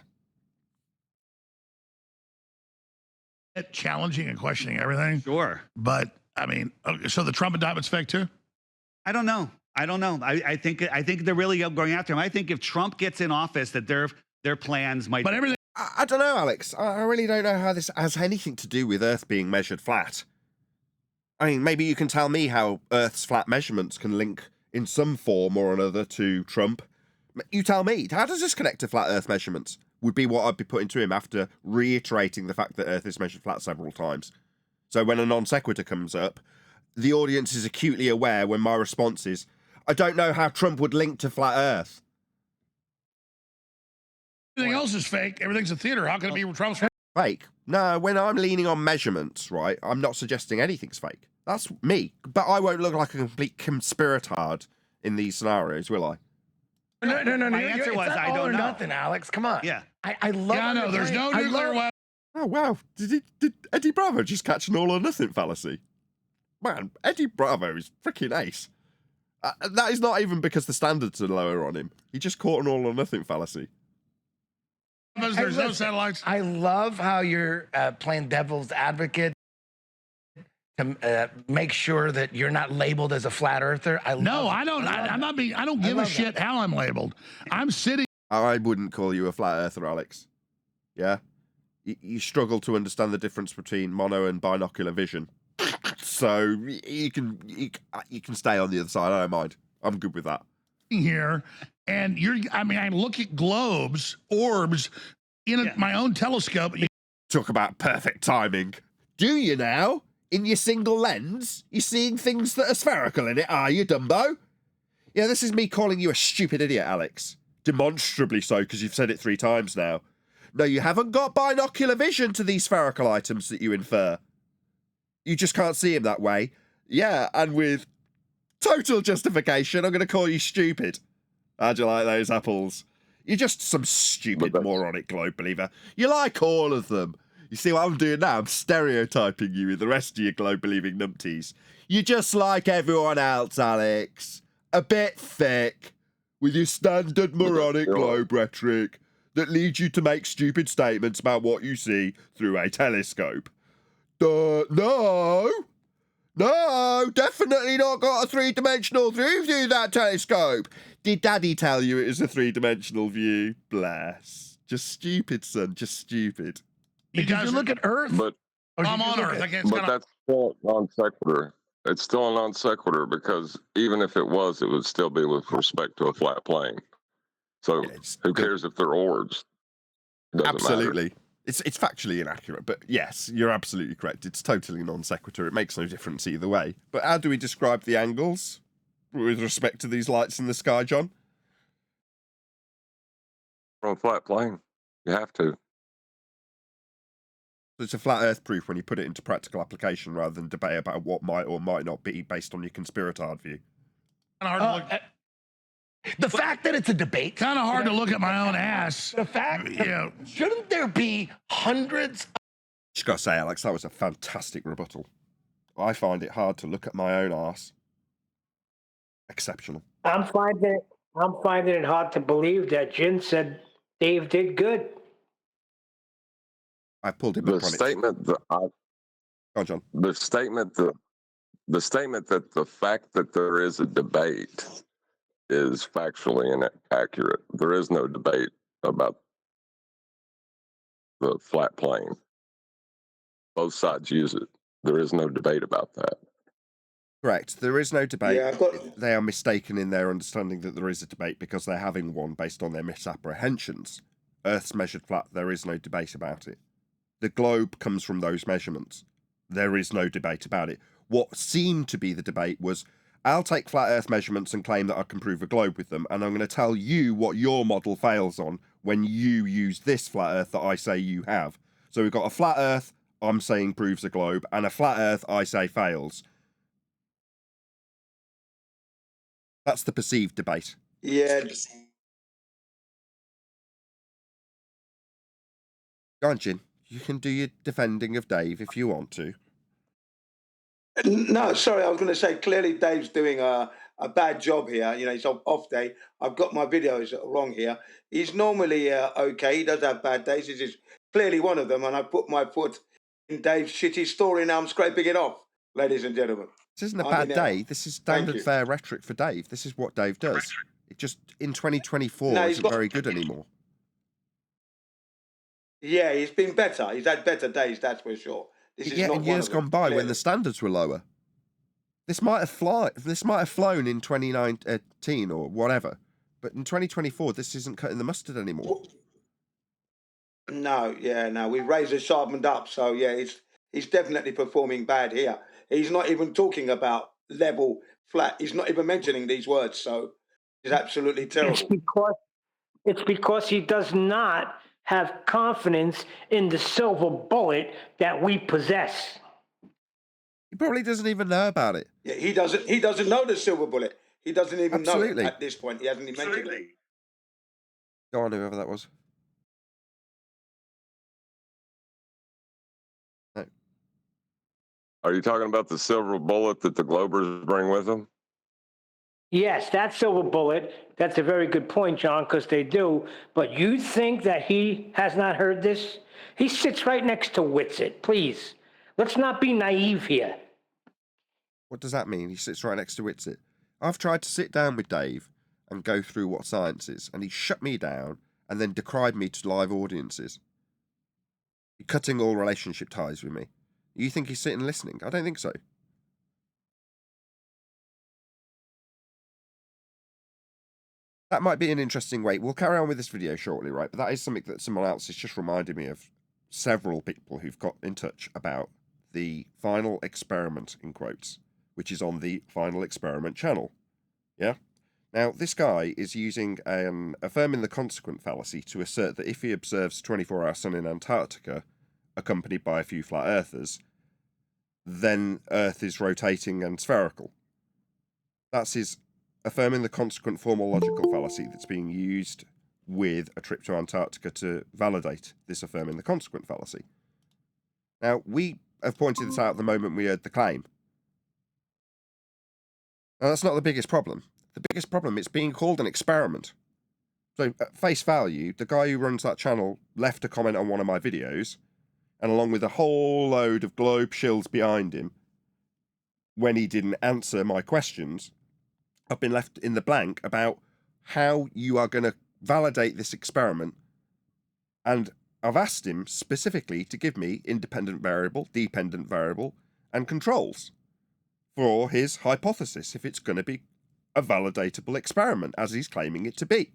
Challenging and questioning everything. Sure. But I mean, so the Trump indictment's fake too? I don't know. I think they're really going after him. I think if Trump gets in office, that their plans might. But everything. I don't know, Alex. I really don't know how this has anything to do with Earth being measured flat. I mean, maybe you can tell me how Earth's flat measurements can link in some form or another to Trump. You tell me. How does this connect to flat Earth measurements? Would be what I'd be putting to him after reiterating the fact that Earth is measured flat several times. So when a non sequitur comes up, the audience is acutely aware when my response is, I don't know how Trump would link to flat Earth. Everything else is fake. Everything's a theater. How can it be Trump's fake? No, when I'm leaning on measurements, right, I'm not suggesting anything's fake. That's me. But I won't look like a complete conspiratard in these scenarios, will I? No. My answer was, I don't know. Nothing, Alex. Come on. Yeah. I love. Yeah, no. There's no nuclear weapon. Oh wow! Did Eddie Bravo just catch an all or nothing fallacy? Man, Eddie Bravo is freaking ace. That is not even because the standards are lower on him. He just caught an all or nothing fallacy. There's no satellites. I love how you're playing devil's advocate. to make sure that you're not labeled as a flat earther. I don't give a shit how I'm labeled. I'm sitting. I wouldn't call you a flat earther, Alex. Yeah? You struggle to understand the difference between mono and binocular vision. So you can stay on the other side. I don't mind. I'm good with that. Here, and I look at globes, orbs in my own telescope. Talk about perfect timing. Do you now? In your single lens, you're seeing things that are spherical in it, are you, Dumbo? Yeah, this is me calling you a stupid idiot, Alex. Demonstrably so, because you've said it 3 times now. No, you haven't got binocular vision to these spherical items that you infer. You just can't see them that way. Yeah, and with total justification, I'm going to call you stupid. How'd you like those apples? You're just some stupid moronic globe believer. You like all of them. You see what I'm doing now? I'm stereotyping you with the rest of your globe-believing numpties. You're just like everyone else, Alex. A bit thick, with your standard moronic globe rhetoric that leads you to make stupid statements about what you see through a telescope. No, definitely not got a 3-dimensional view through that telescope. Did Daddy tell you it was a 3-dimensional view? Bless. Just stupid, son, just stupid. Did you look at Earth? But I'm on Earth. But that's still non sequitur. It's still a non sequitur because even if it would still be with respect to a flat plane. So who cares if they're orbs? Absolutely. Matter. It's factually inaccurate, but yes, you're absolutely correct. It's totally non sequitur. It makes no difference either way. But how do we describe the angles with respect to these lights in the sky, John? From a flat plane, you have to. It's a flat earth proof when you put it into practical application rather than debate about what might or might not be based on your conspiratard view. The fact that it's a debate. Kind of hard to look at my own ass. The fact, shouldn't there be hundreds? Just gotta say, Alex, that was a fantastic rebuttal. I find it hard to look at my own ass. Exceptional. I'm finding it hard to believe that Jin said Dave did good. I pulled him up on statement that Go on, John. The statement that the fact that there is a debate is factually inaccurate. There is no debate about the flat plane. Both sides use it. There is no debate about that. Correct. There is no debate. Yeah, They are mistaken in their understanding that there is a debate because they're having one based on their misapprehensions. Earth's measured flat. There is no debate about it. The globe comes from those measurements. There is no debate about it. What seemed to be the debate was, I'll take flat Earth measurements and claim that I can prove a globe with them, and I'm going to tell you what your model fails on when you use this flat Earth that I say you have. So we've got a flat Earth I'm saying proves a globe, and a flat Earth I say fails. That's the perceived debate. Yeah. Go on, Jin. You can do your defending of Dave if you want to. No, sorry, I was going to say, clearly Dave's doing a bad job here. You know, he's off day. I've got my videos wrong here. He's normally okay. He does have bad days. This is clearly one of them, and I put my foot in Dave's shitty story. Now I'm scraping it off, ladies and gentlemen. This isn't a bad day. This is standard fair rhetoric for Dave. This is what Dave does. It just, in 2024, isn't very good anymore. Yeah, he's been better. He's had better days, that's for sure. This is not in years gone by when the standards were lower. This might have flown in 2019 or whatever, but in 2024, this isn't cutting the mustard anymore. No, we've razor sharpened up. So yeah, he's definitely performing bad here. He's not even talking about level, flat. He's not even mentioning these words. So it's absolutely terrible. It's because he does not have confidence in the silver bullet that we possess. He probably doesn't even know about it. Yeah, he doesn't know the silver bullet. He doesn't even know it at this point. He hasn't even mentioned it. Go on, whoever that was. No. Are you talking about the silver bullet that the Globers bring with them? Yes, that silver bullet. That's a very good point, John, because they do. But you think that he has not heard this? He sits right next to Whitsitt. Please, let's not be naive here. What does that mean? He sits right next to Witsit. I've tried to sit down with Dave and go through what science is, and he shut me down and then decried me to live audiences. He's cutting all relationship ties with me. You think he's sitting listening? I don't think so. That might be an interesting way. We'll carry on with this video shortly, right? But that is something that someone else has just reminded me of. Several people who've got in touch about the final experiment, in quotes, which is on the Final Experiment channel. Yeah? Now, this guy is using an affirming the consequent fallacy to assert that if he observes 24-hour sun in Antarctica, accompanied by a few flat earthers, then Earth is rotating and spherical. That's his affirming the consequent formal logical fallacy that's being used with a trip to Antarctica to validate this affirming the consequent fallacy. Now, we have pointed this out the moment we heard the claim. Now, that's not the biggest problem. The biggest problem is being called an experiment. So, at face value, the guy who runs that channel left a comment on one of my videos, and along with a whole load of globe shills behind him, when he didn't answer my questions, I've been left in the blank about how you are going to validate this experiment, and I've asked him specifically to give me independent variable, dependent variable, and controls for his hypothesis if it's going to be a validatable experiment as he's claiming it to be.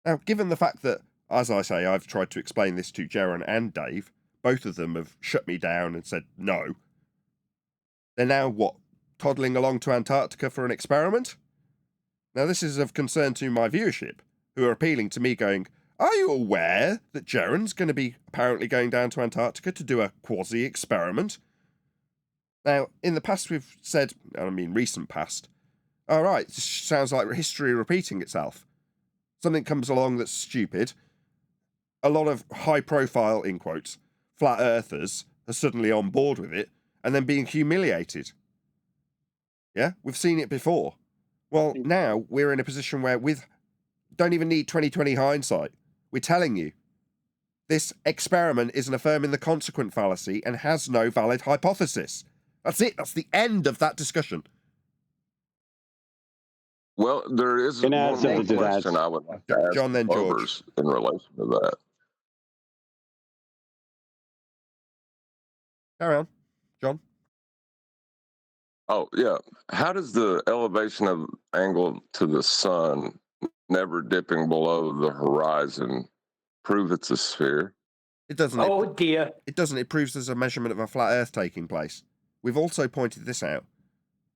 Now, given the fact that, as I say, I've tried to explain this to Jaron and Dave, both of them have shut me down and said no. They're now, what, toddling along to Antarctica for an experiment? Now, this is of concern to my viewership, who are appealing to me going, are you aware that Jaron's going to be apparently going down to Antarctica to do a quasi-experiment? Now, in the past we've said, I mean recent past, all right, this sounds like history repeating itself. Something comes along that's stupid. A lot of high-profile, in quotes, flat earthers are suddenly on board with it and then being humiliated. Yeah, we've seen it before. Well, now we're in a position where we don't even need 20/20 hindsight. We're telling you, this experiment is an affirming the consequent fallacy and has no valid hypothesis. That's it. That's the end of that discussion. Well, there is Can I one add something more to that? question I would like to ask John, then George. Overs in relation to that. Carry on, John. Oh, yeah. How does the elevation of angle to the sun never dipping below the horizon prove it's a sphere? It doesn't. Oh, dear. It doesn't. It proves there's a measurement of a flat Earth taking place. We've also pointed this out.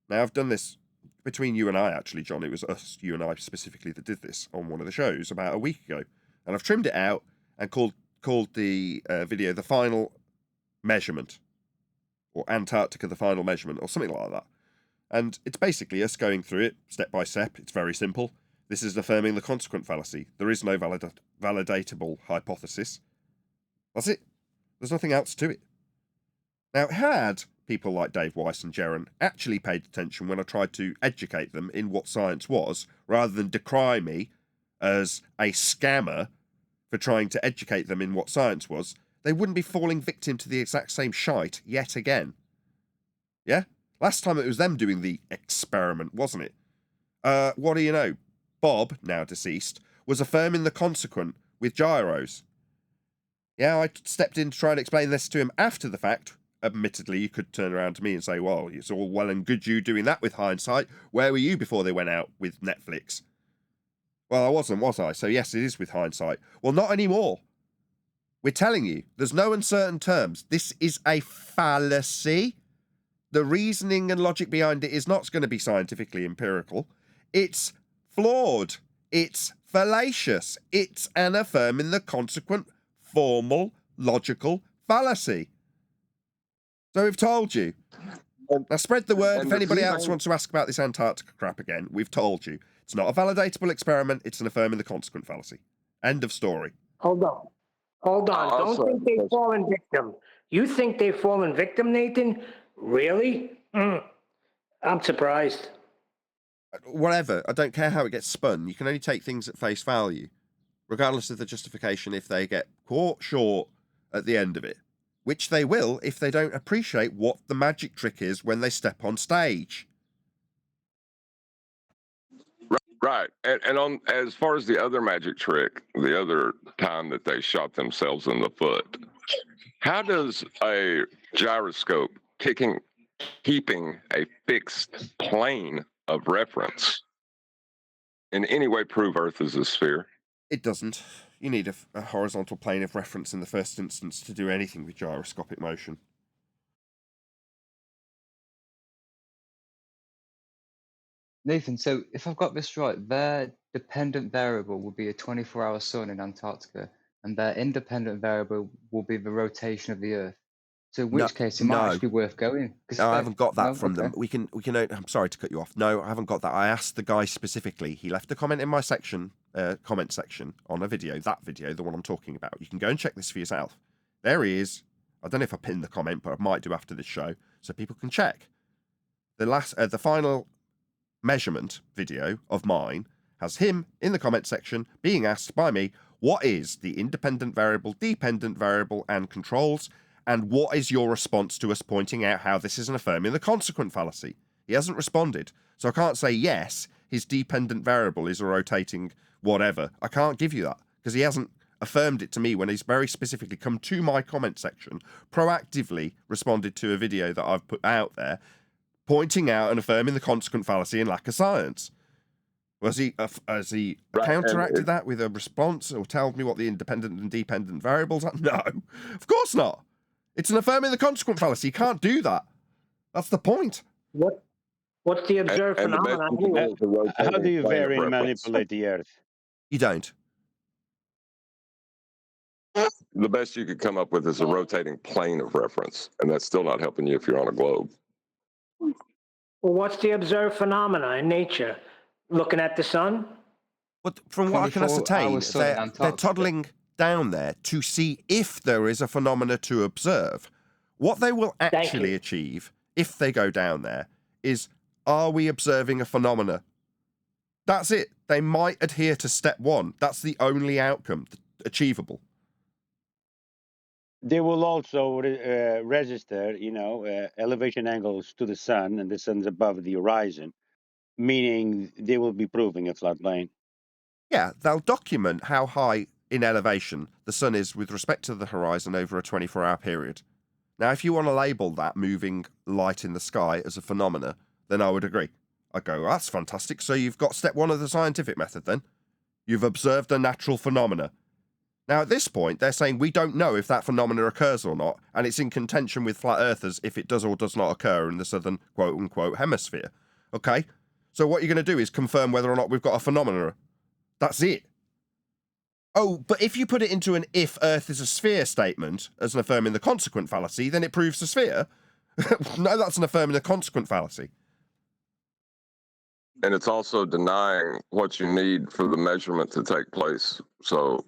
Now, I've done this between you and I, actually, John. It was us, you and I specifically, that did this on one of the shows about a week ago. And I've trimmed it out and called the video The Final Measurement, or Antarctica The Final Measurement, or something like that. And it's basically us going through it step by step. It's very simple. This is affirming the consequent fallacy. There is no validatable hypothesis. That's it. There's nothing else to it. Now, had people like Dave Weiss and Jaron actually paid attention when I tried to educate them in what science was, rather than decry me as a scammer for trying to educate them in what science was, they wouldn't be falling victim to the exact same shite yet again. Yeah? Last time it was them doing the experiment, wasn't it? What do you know? Bob, now deceased, was affirming the consequent with gyros. Yeah, I stepped in to try and explain this to him after the fact. Admittedly, you could turn around to me and say, well, it's all well and good you doing that with hindsight. Where were you before they went out with Netflix? Well, I wasn't, was I? So yes, it is with hindsight. Well, not anymore. We're telling you, there's no uncertain terms. This is a fallacy. The reasoning and logic behind it is not going to be scientifically empirical. It's flawed. It's fallacious. It's an affirming the consequent formal logical fallacy. So we've told you. Now spread the word. If anybody else wants to ask about this Antarctica crap again, we've told you. It's not a validatable experiment. It's an affirming the consequent fallacy. End of story. Hold on. Hold on. Don't think they've fallen victim. You think they've fallen victim, Nathan? Really? I'm surprised. Whatever. I don't care how it gets spun. You can only take things at face value, regardless of the justification if they get caught short at the end of it. which they will if they don't appreciate what the magic trick is when they step on stage. Right. And on as far as the other magic trick, the other time that they shot themselves in the foot, how does a gyroscope keeping a fixed plane of reference in any way prove Earth is a sphere? It doesn't. You need a horizontal plane of reference in the first instance to do anything with gyroscopic motion. Nathan, so if I've got this right, their dependent variable will be a 24-hour sun in Antarctica, and their independent variable will be the rotation of the Earth. So in which case, it might actually be worth going. No, I haven't got that from them. We can. I'm sorry to cut you off. No, I haven't got that. I asked the guy specifically. He left a comment in my comment section on a video. That video, the one I'm talking about. You can go and check this for yourself. There he is. I don't know if I pinned the comment, but I might do after this show, so people can check. The final measurement video of mine has him in the comment section being asked by me, what is the independent variable, dependent variable, and controls? And what is your response to us pointing out how this is an affirming the consequent fallacy? He hasn't responded. So I can't say, yes, his dependent variable is a rotating whatever. I can't give you that because he hasn't affirmed it to me when he's very specifically come to my comment section, proactively responded to a video that I've put out there, pointing out and affirming the consequent fallacy and lack of science. Has he counteracted that with a response or told me what the independent and dependent variables are? No, of course not. It's an affirming the consequent fallacy. You can't do that. That's the point. What's the observed phenomenon? How do you vary and manipulate the Earth? You don't. The best you could come up with is a rotating plane of reference, and that's still not helping you if you're on a globe. Well, what's the observed phenomena in nature? Looking at the sun? But from what I can ascertain, they're toddling down there to see if there is a phenomena to observe. What they will actually achieve, if they go down there, is, are we observing a phenomena? That's it. They might adhere to step one. That's the only outcome achievable. They will also register, elevation angles to the sun, and the sun's above the horizon, meaning they will be proving a flat plane. Yeah, they'll document how high in elevation the sun is with respect to the horizon over a 24-hour period. Now, if you want to label that moving light in the sky as a phenomena, then I would agree. I'd go, well, that's fantastic. So you've got step one of the scientific method then. You've observed a natural phenomena. Now, at this point, they're saying we don't know if that phenomena occurs or not, and it's in contention with flat earthers if it does or does not occur in the southern quote-unquote hemisphere. Okay? So what you're going to do is confirm whether or not we've got a phenomena. That's it. Oh, but if you put it into an if Earth is a sphere statement as an affirming the consequent fallacy, then it proves a sphere. No, that's an affirming the consequent fallacy. And it's also denying what you need for the measurement to take place. So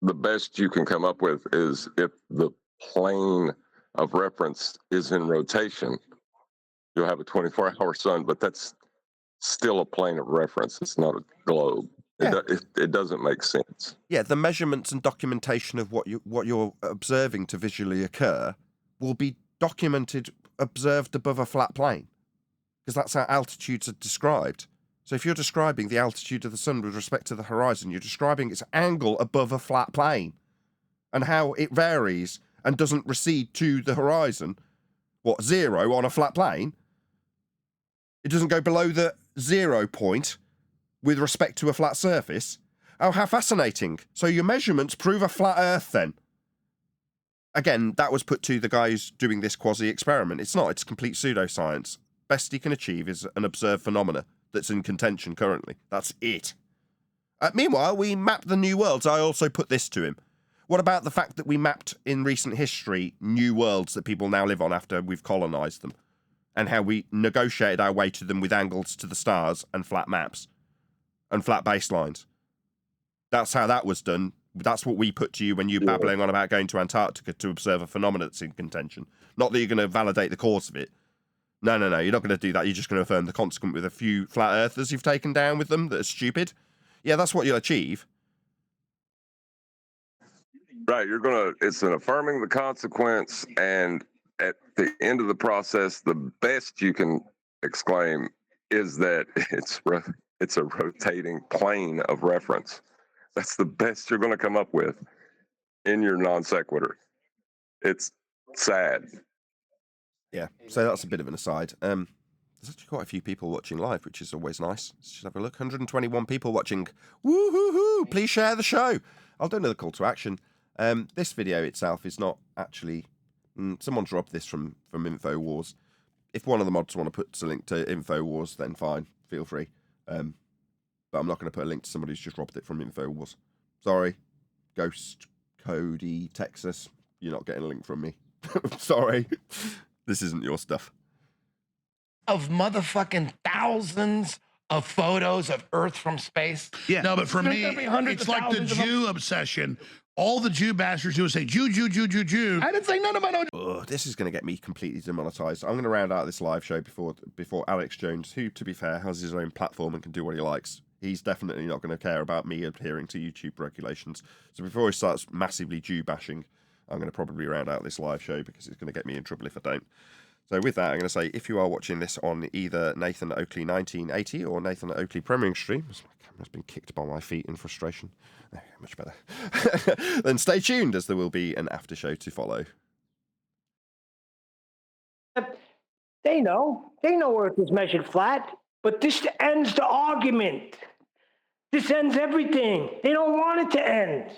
the best you can come up with is if the plane of reference is in rotation, you'll have a 24-hour sun, but that's still a plane of reference. It's not a globe. Yeah. It doesn't make sense. Yeah, the measurements and documentation of what you're observing to visually occur will be documented, observed above a flat plane, because that's how altitudes are described. So if you're describing the altitude of the sun with respect to the horizon, you're describing its angle above a flat plane and how it varies and doesn't recede to the horizon. What, 0 on a flat plane? It doesn't go below the 0 point with respect to a flat surface. Oh, how fascinating. So your measurements prove a flat Earth then. Again, that was put to the guy who's doing this quasi-experiment. It's not. It's complete pseudoscience. Best he can achieve is an observed phenomena that's in contention currently. That's it. Meanwhile, we mapped the new worlds. I also put this to him. What about the fact that we mapped in recent history new worlds that people now live on after we've colonized them? And how we negotiated our way to them with angles to the stars and flat maps and flat baselines. That's how that was done. That's what we put to you when you're babbling on about going to Antarctica to observe a phenomenon that's in contention. Not that you're going to validate the cause of it. No, you're not going to do that. You're just going to affirm the consequent with a few flat earthers you've taken down with them that are stupid. Yeah, that's what you'll achieve. Right, it's an affirming the consequence, and at the end of the process, the best you can exclaim is that it's a rotating plane of reference. That's the best you're going to come up with in your non sequitur. It's sad. Yeah, so that's a bit of an aside. There's actually quite a few people watching live, which is always nice. Let's just have a look. 121 people watching. Woo-hoo-hoo! Please share the show. I'll do another call to action. This video itself is not actually... someone's robbed this from InfoWars. If one of the mods want to put a link to InfoWars, then fine, feel free. But I'm not going to put a link to somebody who's just robbed it from InfoWars. Sorry, Ghost, Cody, Texas, you're not getting a link from me. Sorry, this isn't your stuff. Of motherfucking thousands of photos of Earth from space. Yeah. No, but for me, it's like the Jew obsession. All the Jew bastards who would say, Jew, Jew, Jew, Jew, Jew. I didn't say none about no. This is going to get me completely demonetized. I'm going to round out this live show before Alex Jones, who, to be fair, has his own platform and can do what he likes. He's definitely not going to care about me adhering to YouTube regulations. So before he starts massively Jew bashing, I'm going to probably round out this live show because it's going to get me in trouble if I don't. So with that, I'm going to say, if you are watching this on either Nathan Oakley 1980 or Nathan Oakley Premiering Stream, my camera's been kicked by my feet in frustration. There, much better. Then stay tuned, as there will be an after show to follow. They know Earth is measured flat, but this ends the argument. This ends everything. They don't want it to end.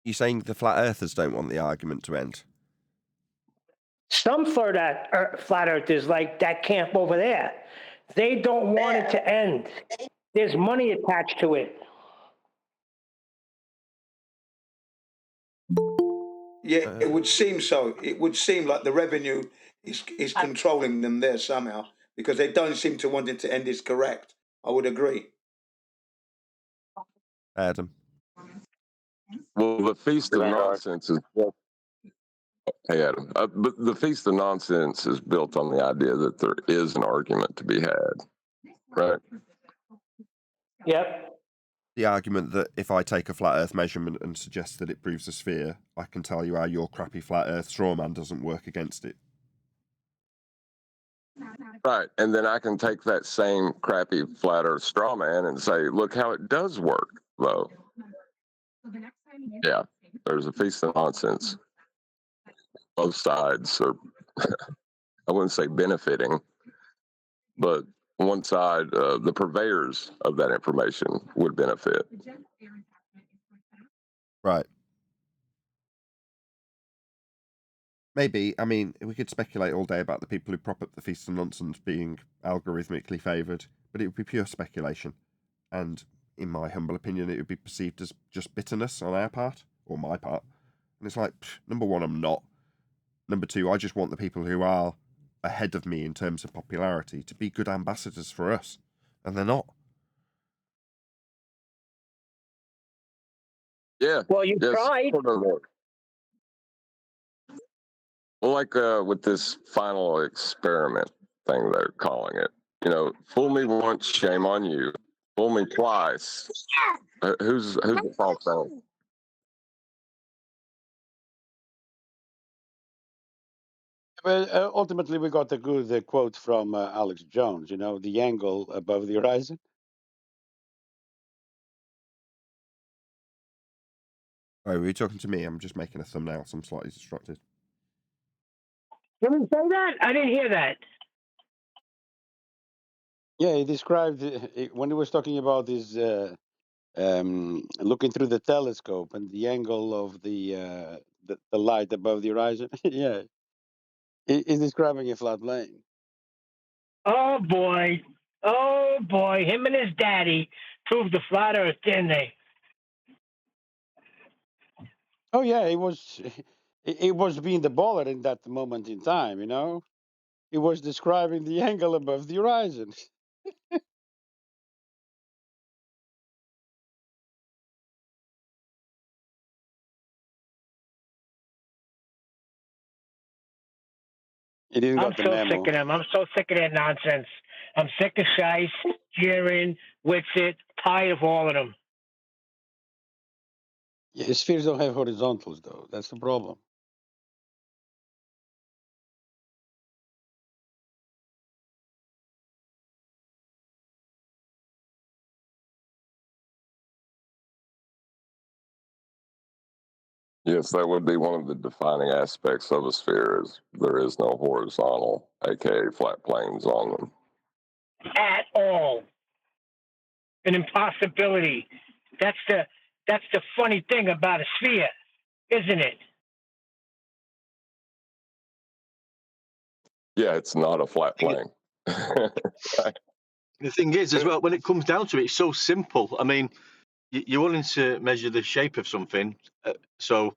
You're saying the flat earthers don't want the argument to end? Some flat earthers, like that camp over there, they don't want it to end. There's money attached to it. Yeah, it would seem so. It would seem like the revenue is controlling them there somehow, because they don't seem to want it to end. Is correct. I would agree. Adam. Well, the Feast of Nonsense is built. Hey, Adam. But the Feast of Nonsense is built on the idea that there is an argument to be had, right? Yep. The argument that if I take a flat Earth measurement and suggest that it proves a sphere, I can tell you how your crappy flat Earth straw man doesn't work against it. Right, and then I can take that same crappy flat Earth straw man and say, look how it does work, though. Yeah, there's a Feast of Nonsense. Both sides are, I wouldn't say benefiting, but one side, the purveyors of that information would benefit. Right. Maybe. I mean, we could speculate all day about the people who prop up the Feast of Nonsense being algorithmically favoured, but it would be pure speculation. And in my humble opinion, it would be perceived as just bitterness on our part, or my part. And it's like, number one, I'm not. Number two, I just want the people who are ahead of me in terms of popularity to be good ambassadors for us. And they're not. Yeah. Well, you tried. Well, like with this final experiment thing, they're calling it. You know, fool me once, shame on you. Fool me twice. Who's the false thing? Well, ultimately, we got a good quote from Alex Jones, you know, the angle above the horizon. Oh, were you talking to me? I'm just making a thumbnail, so I'm slightly distracted. Did he say that? I didn't hear that. Yeah, he described when he was talking about his looking through the telescope and the angle of the light above the horizon. Yeah, he's describing a flat plane. Oh boy. Him and his daddy proved the flat Earth, didn't they? Oh yeah, he was being the baller in that moment in time, you know. He was describing the angle above the horizon. He didn't I'm got the so memo. sick of them. I'm so sick of their nonsense. I'm sick of Shice. Sheeran, Witsit, tired of all of them. Yeah, spheres don't have horizontals, though. That's the problem. Yes, that would be one of the defining aspects of a sphere is there is no horizontal, aka flat planes on them. At all. An impossibility. That's the funny thing about a sphere, isn't it? Yeah, it's not a flat plane. The thing is, as well, when it comes down to it, it's so simple. I mean, you're wanting to measure the shape of something, so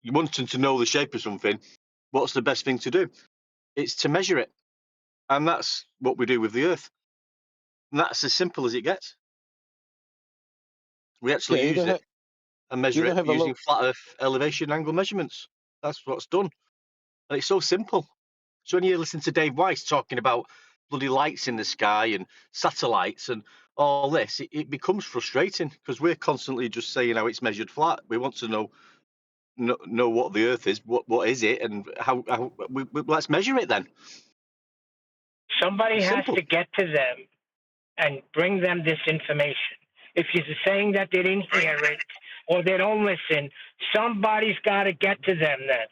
you're wanting to know the shape of something. What's the best thing to do? It's to measure it, and that's what we do with the Earth. And that's as simple as it gets. We actually use it and measure it using flat Earth elevation angle measurements. That's what's done, and it's so simple. So when you listen to Dave Weiss talking about bloody lights in the sky and satellites and all this, it becomes frustrating because we're constantly just saying how it's measured flat. We want to know what the Earth is, what is it, and how let's measure it then. Somebody has to get to them and bring them this information. If you're saying that they didn't hear it or they don't listen, somebody's got to get to them then.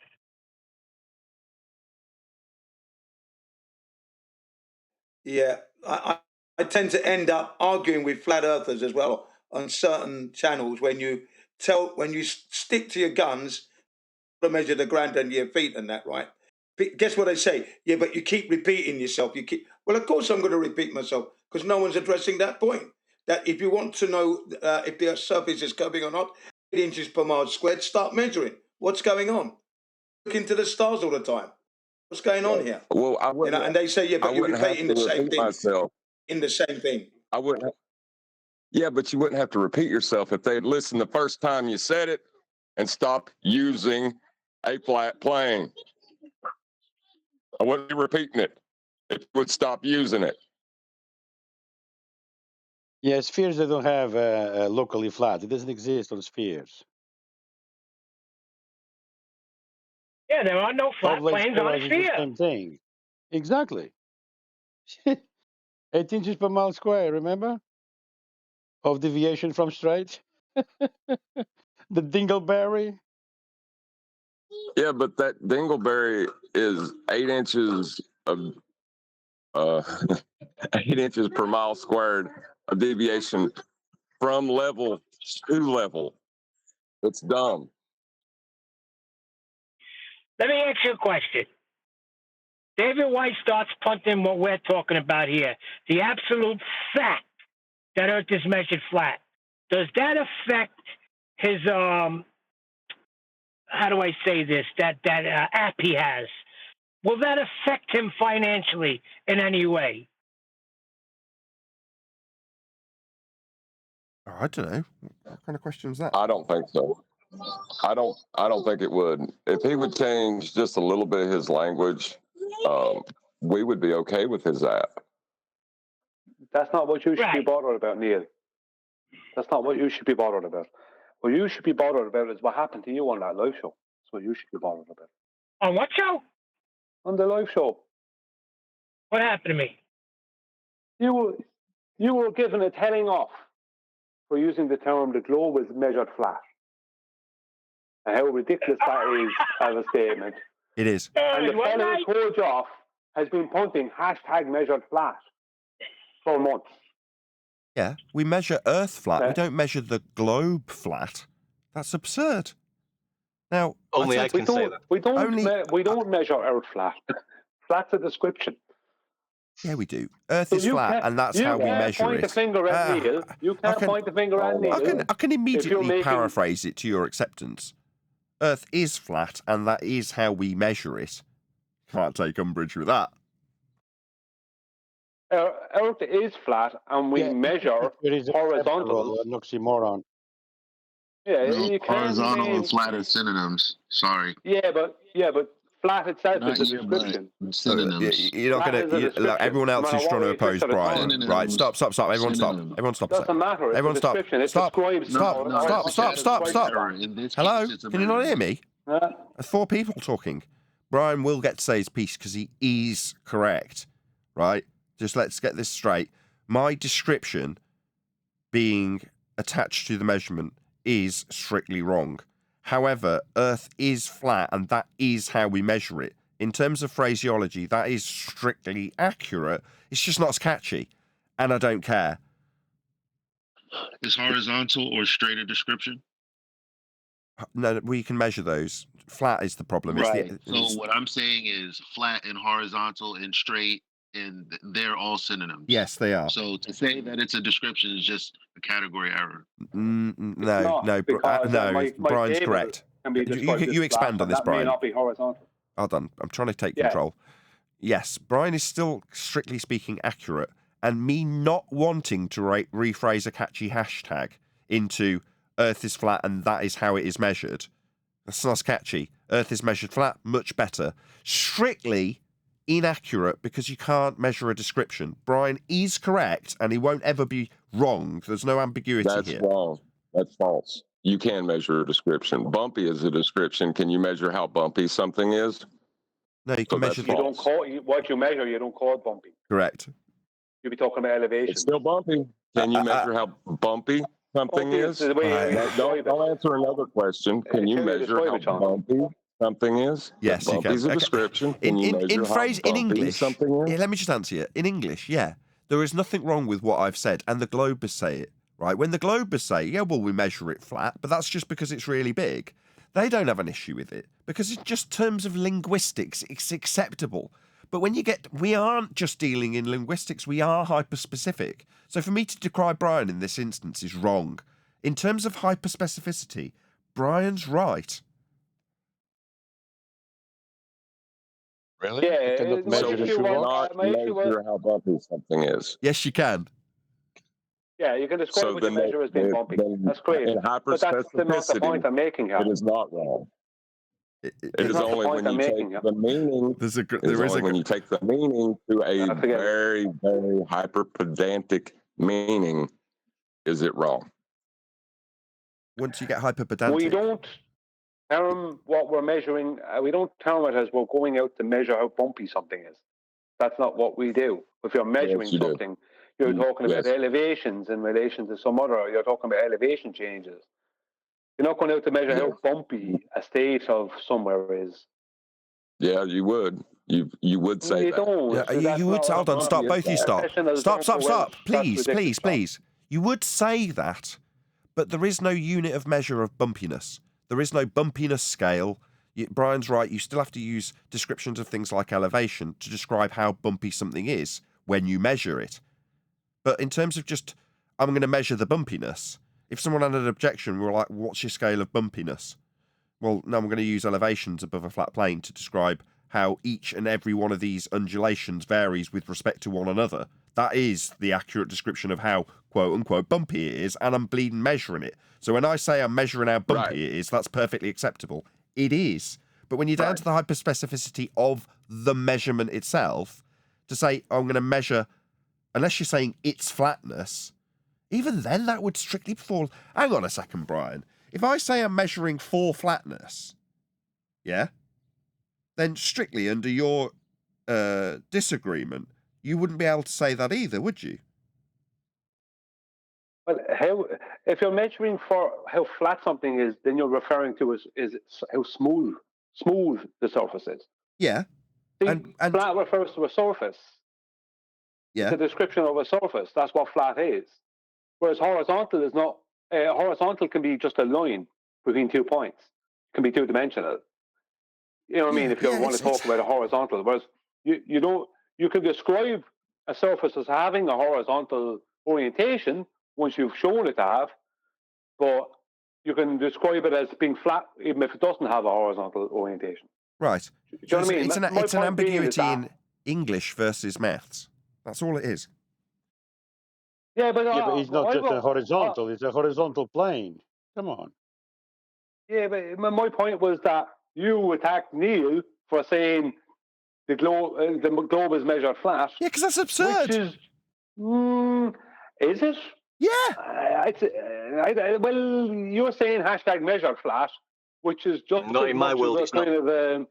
Yeah, I tend to end up arguing with flat earthers as well on certain channels when you stick to your guns to measure the ground under your feet and that, right? Guess what they say? Yeah, but you keep repeating yourself. Well, of course I'm going to repeat myself because no one's addressing that point. That if you want to know if the surface is curving or not, 8 inches per mile squared, start measuring. What's going on? Look into the stars all the time. What's going on here? Well, I wouldn't, and they say, yeah, but you're repeating the same thing. In the same thing. I wouldn't. Yeah, but you wouldn't have to repeat yourself if they'd listened the first time you said it and stopped using a flat plane. I wouldn't be repeating it. It would stop using it. Yeah, spheres that don't have locally flat. It doesn't exist on spheres. Yeah, there are no flat planes on a sphere. The same thing. Exactly. 8 inches per mile square, remember? Of deviation from straight. The dingleberry. Yeah, but that dingleberry is 8 inches of 8 inches per mile squared of deviation from level to level. It's dumb. Let me ask you a question. David White starts punting what we're talking about here. The absolute fact that Earth is measured flat. Does that affect his, how do I say this, that app he has? Will that affect him financially in any way? I don't know. What kind of question is that? I don't think so. I don't think it would. If he would change just a little bit of his language, we would be okay with his app. That's not what you should be bothered about, Neil. That's not what you should be bothered about. What you should be bothered about is what happened to you on that live show. That's what you should be bothered about. On what show? On the live show. What happened to me? You were given a telling off for using the term the globe is measured flat. And how ridiculous that is as a statement. It is. And the fellow who told you off has been punting #measured flat for months. Yeah, we measure Earth flat. We don't measure the globe flat. That's absurd. Now, only I can say that. We don't measure Earth flat. Flat's a description. Yeah, we do. Earth is flat, and that's how we measure point it. The finger at Neil. You can't point the finger at Neil. I can immediately paraphrase it to your acceptance. Earth is flat, and that is how we measure it. Can't take umbrage with that. Earth is flat, and we measure horizontal. An oxymoron. Yeah, no, you horizontal and flat are synonyms. Sorry. Yeah, but flat itself Not is a yeah, but description. synonyms. You're not Flat going is a to. description. Everyone else No matter is what trying to way you twist oppose or turn Brian. it. Right? Stop. Everyone stop. Synonyms. Everyone stop a Doesn't sec. matter. It's Everyone a stop. description. It Stop. describes Stop. No, how it's a Stop. describes error. In this Hello? case, it's a Can you not hear verb. me? There's 4 people talking. Brian will get to say his piece because he is correct. Right? Just let's get this straight. My description being attached to the measurement is strictly wrong. However, Earth is flat and that is how we measure it. In terms of phraseology, that is strictly accurate. It's just not as catchy. And I don't care. Is horizontal or straight a description? No, we can measure those. Flat is the problem. Right. So what I'm saying is flat and horizontal and straight, and they're all synonyms. Yes, they are. So to say that it's a description is just a category error. No, because, my Brian's table correct. can be described You as expand flat, on this, that Brian. may not be horizontal. Hold on. I'm trying to take Yeah. control. Yes, Brian is still, strictly speaking, accurate. And me not wanting to rephrase a catchy hashtag into Earth is flat and that is how it is measured. That's not as catchy. Earth is measured flat, much better. Strictly inaccurate because you can't measure a description. Brian is correct and he won't ever be wrong. There's no ambiguity That's here. wrong. That's false. You can measure a description. Bumpy is a description. Can you measure how bumpy something is? No, you can measure. You don't call what you measure. You don't call it bumpy. Correct. You'll be talking about elevation. It's still bumpy. Can you measure how bumpy something bumpy is? is the way you Don't answer another question. Can you measure how bumpy something is? Yes, you can. Bumpy's a description. Can you measure how in bumpy English, something is? yeah, let me just answer you. In English, yeah, there is nothing wrong with what I've said, and the Globers say it, right? When the Globers say, yeah, well, we measure it flat, but that's just because it's really big. They don't have an issue with it because it's just terms of linguistics. It's acceptable. But when we aren't just dealing in linguistics, we are hyperspecific. So for me to decry Brian in this instance is wrong. In terms of hyperspecificity, Brian's right. Really? Yeah, You cannot measure how bumpy something is. Yes, you can. Yeah, you can describe what you measure as being bumpy. That's great. In But that's not the point I'm making here. It is not wrong. It is not the only point when you I'm take making. the meaning. When you take the meaning to a very, very hyper pedantic meaning, is it wrong? Once you get hyper pedantic, We don't term what we're measuring. We don't term it as we're going out to measure how bumpy something is. That's not what we do. If you're measuring you do. something, you're talking about elevations in relation to some other. You're talking about elevation changes. You're not going out to measure how bumpy a state of somewhere is. Yeah, you would. You would say You that. don't. Yeah, you would. Hold on. Stop. Both of you stop. Stop. Please. You would say that, but there is no unit of measure of bumpiness. There is no bumpiness scale. Brian's right. You still have to use descriptions of things like elevation to describe how bumpy something is when you measure it. But in terms of just, I'm going to measure the bumpiness. If someone had an objection, we're like, what's your scale of bumpiness? Well, no, I'm going to use elevations above a flat plane to describe how each and every one of these undulations varies with respect to one another. That is the accurate description of how, quote unquote, bumpy it is, and I'm bleeding measuring it. So when I say I'm measuring how bumpy it is, that's perfectly acceptable. It is. But when you're down to the hyperspecificity of the measurement itself, to say, I'm going to measure, unless you're saying its flatness, even then that would strictly fall. Hang on a second, Brian. If I say I'm measuring for flatness, yeah, then strictly under your disagreement, you wouldn't be able to say that either, would you? Well, if you're measuring for how flat something is, then you're referring to is how smooth the surface is. Yeah. See, flat refers to a surface. Yeah. It's a description of a surface. That's what flat is. Whereas horizontal is not. Horizontal can be just a line between 2 points. It can be two-dimensional. You know what I mean? If you want to talk about a horizontal, whereas you can describe a surface as having a horizontal orientation once you've shown it to have, but you can describe it as being flat even if it doesn't have a horizontal orientation. Right. Do you know what I mean? It's an ambiguity in English versus maths. That's all it is. Yeah, but it's not just a horizontal; it's a horizontal plane. Come on. Yeah, but my point was that you attacked Neil for saying the globe is measured flat. Yeah, because that's absurd. Which is it? Yeah. Well, you're saying hashtag measured flat, which is just Not as in my much world, as it's a kind of you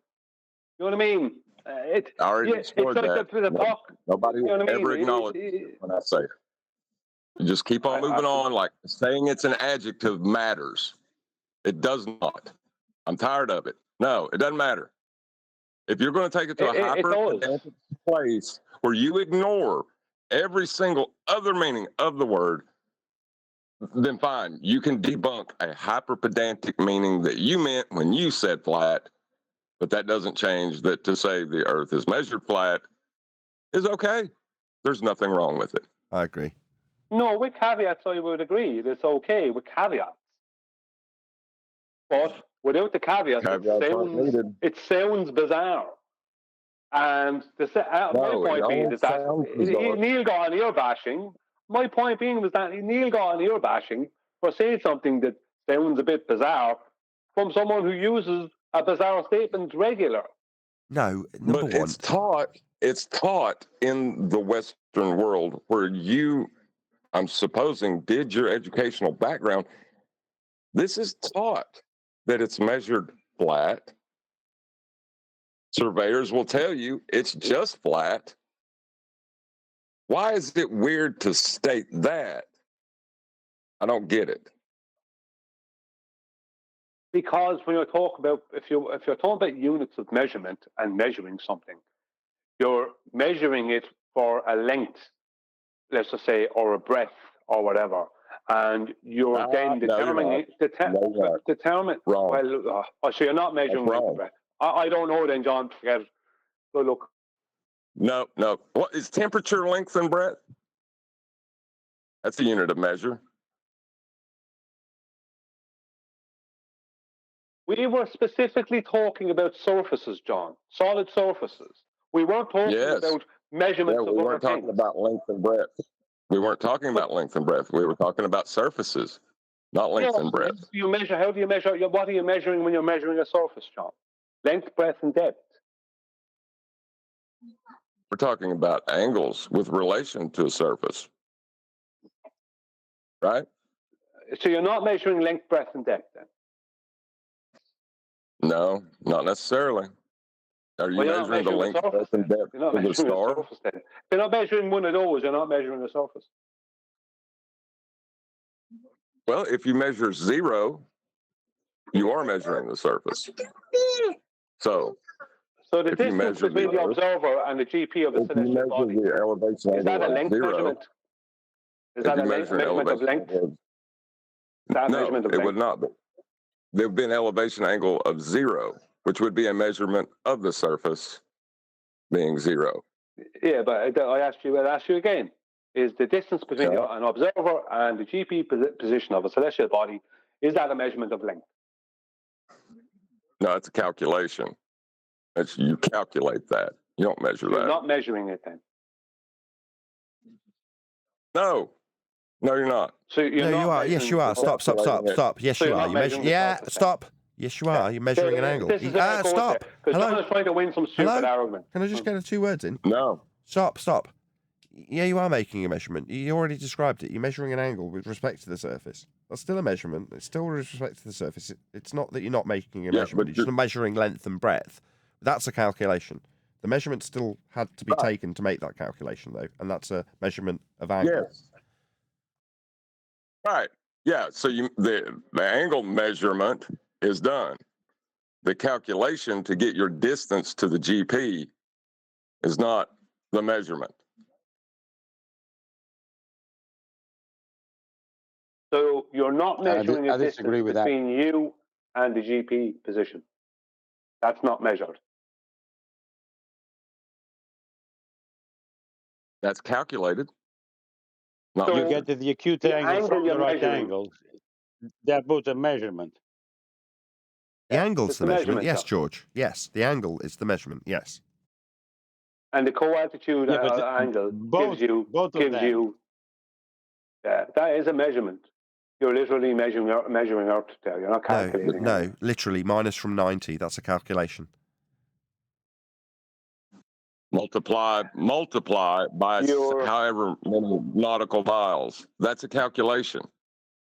know what I mean? I already It's explored like that. the buck. Nobody You know what I mean? ever acknowledged it when I say it. You just keep on moving on, like saying it's an adjective matters. It does not. I'm tired of it. No, it doesn't matter. If you're going to take it to a hyper-pedantic place where you ignore every single other meaning of the word, then fine. You can debunk a hyper-pedantic meaning that you meant when you said flat, but that doesn't change that to say the earth is measured flat is okay. There's nothing wrong with it. I agree. No, with caveats, I would agree. It's okay with caveats. But without the caveats, it sounds bizarre. And my point being is that Neil got an ear bashing. My point being was that Neil got an ear bashing for saying something that sounds a bit bizarre from someone who uses a bizarre statement regular. No, number one. It's taught in the Western world where you, I'm supposing, did your educational background. This is taught that it's measured flat. Surveyors will tell you it's just flat. Why is it weird to state that? I don't get it. Because when you're talking about if you're talking about units of measurement and measuring something, you're measuring it for a length, let's just say, or a breadth or whatever, and you're then determining Wrong. Well, so you're not measuring length and breadth. I don't know then, John. Forget it. Go look. No. What is temperature, length, and breadth? That's a unit of measure. We were specifically talking about surfaces, John. Solid surfaces. We weren't talking about measurements of other things. We weren't talking about length and breadth. We weren't talking about length and breadth. We were talking about surfaces, not length and breadth. How do you measure? What are you measuring when you're measuring a surface, John? Length, breadth, and depth. We're talking about angles with relation to a surface, right? So you're not measuring length, breadth, and depth then? No, not necessarily. Are you measuring the length, breadth, and depth of the star? If you're not measuring one of those, you're not measuring the surface. Well, if you measure 0, you are measuring the surface. So the distance between the observer and the GP of the celestial body, is that a length measurement? Is that a measurement of length? No, it would not be. There would be an elevation angle of 0, which would be a measurement of the surface being 0. Yeah, but I'll ask you again. Is the distance between an observer and the GP position of a celestial body, is that a measurement of length? No, it's a calculation. You calculate that. You don't measure that. You're not measuring it then? No, you're not. So you are. Yes, you are. Stop. Yes, you are. You measure. Yeah, stop. Yes, you are. You're measuring an angle. Stop. Hello. John is trying to win some stupid argument. Can I just get 2 words in? No. Stop. Yeah, you are making a measurement. You already described it. You're measuring an angle with respect to the surface. That's still a measurement. It's still with respect to the surface. It's not that you're not making a measurement. You're just measuring length and breadth. That's a calculation. The measurement still had to be taken to make that calculation, though, and that's a measurement of angle. Yes. Right. Yeah. So the angle measurement is done. The calculation to get your distance to the GP is not the measurement. So you're not measuring the distance between you and the GP position. That's not measured. That's calculated. So you get the acute angle from the right angle. That was a measurement. The angle's the measurement. Yes, George. Yes, the angle is the measurement. Yes. And the co-attitude angle gives you. Yeah, that is a measurement. You're literally measuring Earth there. You're not calculating. No, literally minus from 90. That's a calculation. multiply by however many nautical miles. That's a calculation.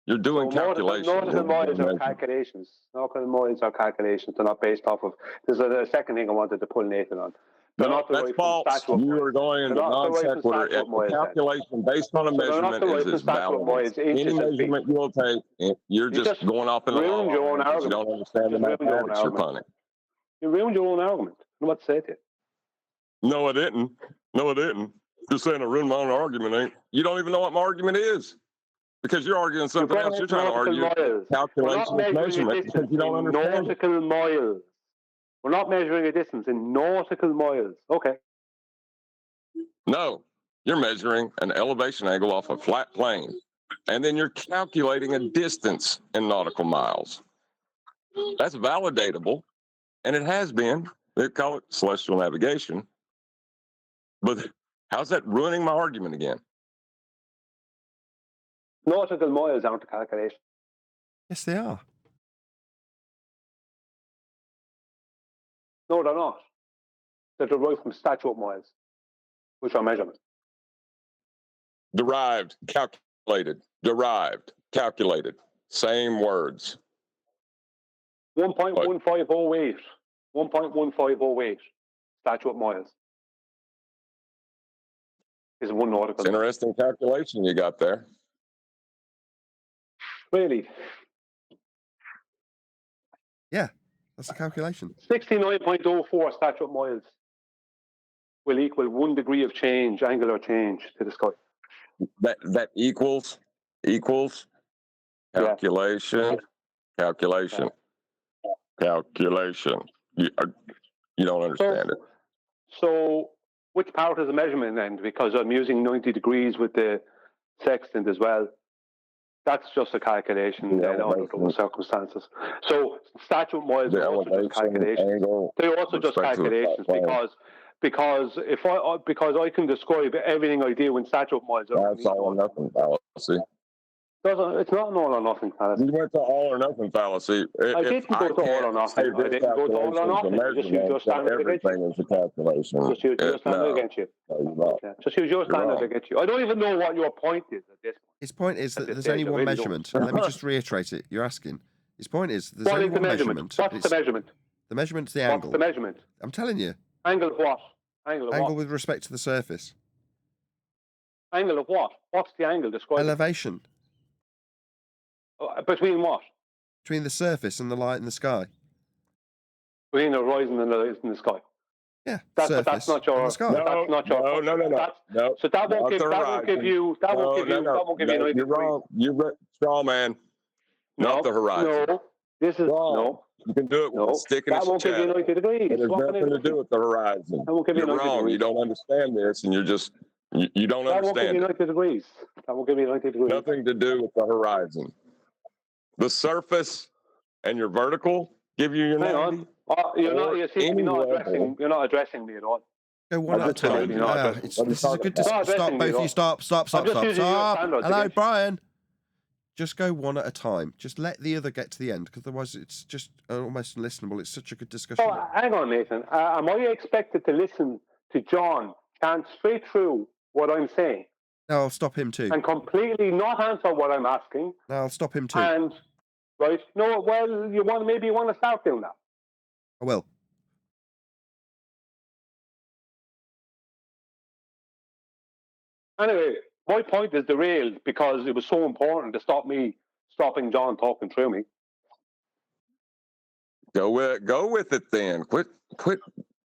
You're doing calculations. Nautical miles are calculations. Nautical miles are calculations. They're not based off of. There's a second thing I wanted to pull Nathan on. They're No, not that's false. You are going into non sequitur. A calculation based on a measurement is as valid as any measurement you will take. You're just going off in the ruined your own because you argument. don't understand the mathematics you're punning. You ruined your own argument. I don't know what to say to you. No, I didn't. No, I didn't. Just saying I ruined my own argument, ain't. You don't even know what my argument is. Because you're arguing something else. You're trying to argue calculation of measurement because you don't understand nautical miles. We're not measuring a distance in nautical miles. Okay. No, you're measuring an elevation angle off a flat plane. And then you're calculating a distance in nautical miles. That's validatable. And it has been. They call it celestial navigation. But how's that ruining my argument again? Nautical miles aren't a calculation. Yes, they are. No, they're not. They're derived from statute miles, which are measurements. Derived, calculated, same words. 1.1508. 1.1508 statute miles is one nautical. It's interesting calculation you got there. Really? Yeah, that's a calculation. 69.04 statute miles will equal 1 degree of change, angular change to the sky. That equals calculation, calculation. You don't understand it. So which part is a measurement then? Because I'm using 90 degrees with the sextant as well. That's just a calculation then under those circumstances. So statute miles are also just calculations. They're also just calculations because I can describe everything I do in statute miles. That's all or nothing fallacy. It's not an all or nothing fallacy. You went to all or nothing fallacy. I didn't go to all or nothing. I didn't go to all or nothing. Just use your standard against you. Everything is a calculation. Just use your standard against you. Just use your standard against you. I don't even know what your point is at this point. His point is that there's only one measurement. Let me just reiterate it. You're asking. His point is there's only one measurement. What's the measurement? The measurement's the angle. What's the measurement? I'm telling you. Angle of what? Angle of Angle what? with respect to the surface. Angle of what? What's the angle described? Elevation. Between what? Between the surface and the light in the sky. Between the horizon and the light in the sky. Yeah, that's not your. That's not your. No. So that won't give you. That won't give you. You're wrong. You're straw man. Not the horizon. No. This is no. You can do it with a stick in his chest. That won't give you 90 degrees. It has nothing to do with the horizon. That won't give you 90 wrong. degrees. You don't understand this, and you're just you don't understand. That won't give you 90 degrees. That won't give you 90 degrees. Nothing to do with the horizon. The surface and your vertical give you your 90. You're not addressing me at all. Go one at a time. This is a good discussion. Stop, both of you. Stop. Hello, Brian. Just go one at a time. Just let the other get to the end, because otherwise it's just almost unlistenable. It's such a good discussion. Oh, hang on, Nathan. Am I expected to listen to John chant straight through what I'm saying? No, I'll stop him too. And completely not answer what I'm asking. No, I'll stop him too. And, right, no, well, maybe you want to start doing that. I will. Anyway, my point is derailed because it was so important to stopping John talking through me. Go with it then. Quit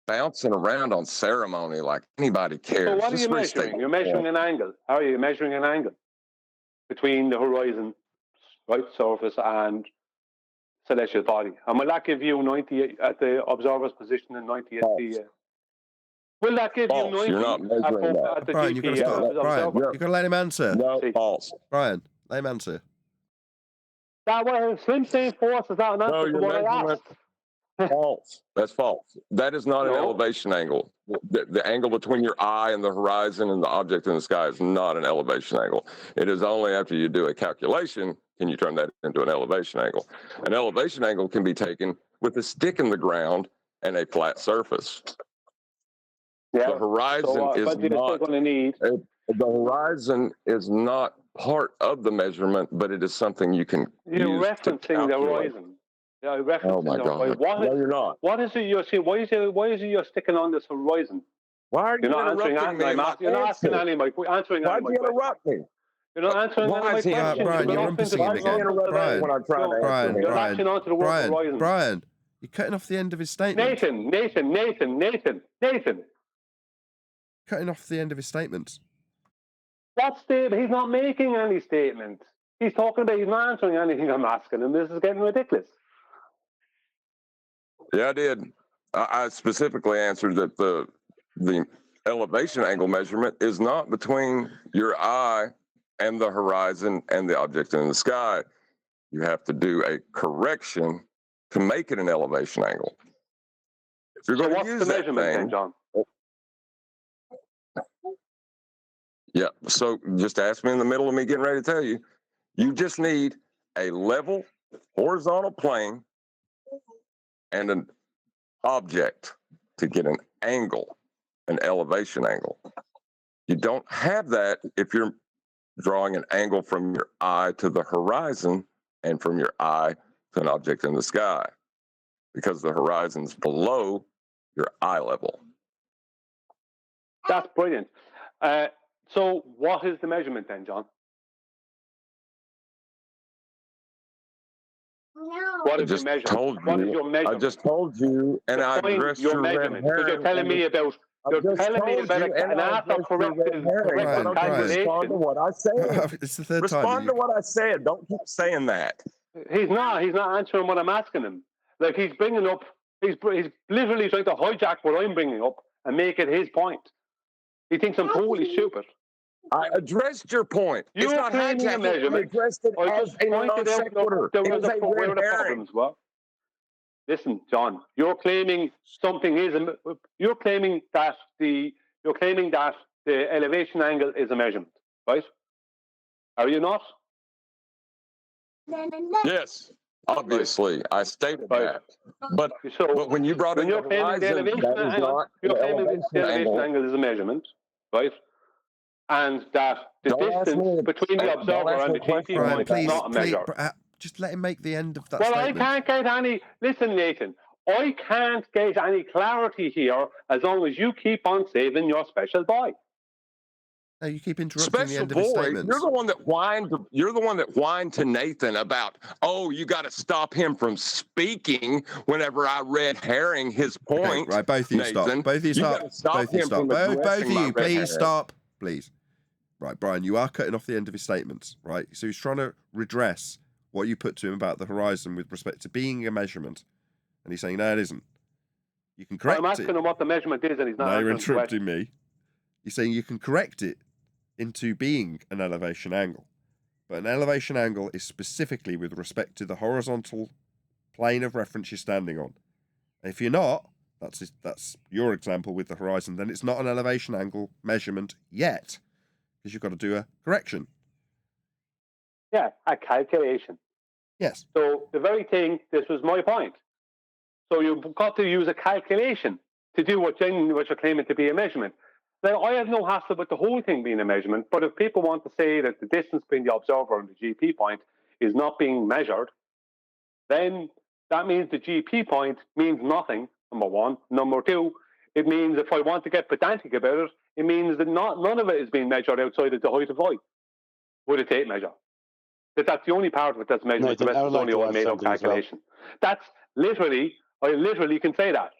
bouncing around on ceremony like anybody cares. So what are you measuring? You're measuring an angle. How are you measuring an angle between the horizon, right, surface and celestial body? And will that give you 90 at the observer's position and 90 at the... Will that give you 90 You're not measuring at the Brian, GP? you've got to stop. Brian, you've got to let him answer. No, false. Brian, let him answer. That was Slim saying false. Is that an answer to what I asked? False. That's false. That is not an elevation angle. The angle between your eye and the horizon and the object in the sky is not an elevation angle. It is only after you do a calculation can you turn that into an elevation angle. An elevation angle can be taken with a stick in the ground and a flat surface. Yeah. The horizon is but you're still not. going to need. The horizon is not part of the measurement, but it is something you can You're use to referencing the calculate. horizon. Yeah, referencing Oh my the God! horizon. No, you're not. What is it you're seeing? Why is it you're sticking on this horizon? Why are you You're not interrupting answering me? You're not asking any of my answering any Why of do my you questions. interrupt me? You're not answering any of my questions. Brian, you're You're rumpusing him again. Brian, You're latching onto the word horizon. Brian, you're cutting off the end of his statement. Nathan. Cutting off the end of his statements. What statement? He's not making any statement. He's talking about. He's not answering anything I'm asking him. This is getting ridiculous. Yeah, I did. I specifically answered that the elevation angle measurement is not between your eye and the horizon and the object in the sky. You have to do a correction to make it an elevation angle. If you're going to use that thing, John? Yeah, so just ask me in the middle of me getting ready to tell you. You just need a level horizontal plane and an object to get an angle, an elevation angle. You don't have that if you're drawing an angle from your eye to the horizon and from your eye to an object in the sky, because the horizon's below your eye level. That's brilliant. So what is the measurement then, John? What is your measurement? What is your measurement? I just told you, and I addressed your measurement. Because you're telling me about an auto-corrective calculation. Respond to what I said. It's the third Respond to what I said. Don't keep saying that. He's not answering what I'm asking him. Like he's literally trying to hijack what I'm bringing up and make it his point. He thinks I'm totally stupid. I addressed your point. It's not hijacking. I addressed it as a non sequitur. It was a red herring. Listen, John, you're claiming something is. You're claiming that the elevation angle is a measurement, right? Are you not? Yes, obviously, I stated that. But when you brought in the horizon, that is not the elevation angle is a measurement, right? And that the distance between the observer and the GP point is not a measure. Just let him make the end of that statement. Well, I can't get any... Listen, Nathan, I can't get any clarity here as long as you keep on saving your special boy. No, you keep interrupting the end of his statements. You're the one that whined. You're the one that whined to Nathan about, oh, you got to stop him from speaking. Whenever I red herring his point, okay, right? Both of you Nathan, stop. Both of you stop. Both of you stop. Both of you, please stop. Please. Right, Brian, you are cutting off the end of his statements, right? So he's trying to redress what you put to him about the horizon with respect to being a measurement, and he's saying no, it isn't. You can correct it. I'm asking him what the measurement is, and he's not. No, you're interrupting me. You're saying you can correct it into being an elevation angle, but an elevation angle is specifically with respect to the horizontal plane of reference you're standing on. And if you're not, that's your example with the horizon, then it's not an elevation angle measurement yet, because you've got to do a correction. Yeah, a calculation. Yes. So the very thing, this was my point. So you've got to use a calculation to do what you're claiming to be a measurement. Now, I have no hassle with the whole thing being a measurement, but if people want to say that the distance between the observer and the GP point is not being measured, then that means the GP point means nothing, number one. Number two, it means if I want to get pedantic about it, it means that none of it is being measured outside of the height of eye with a tape measure. That's the only part of it that's measured. Nathan, the rest is only a made-up calculation. That's literally, I literally can say that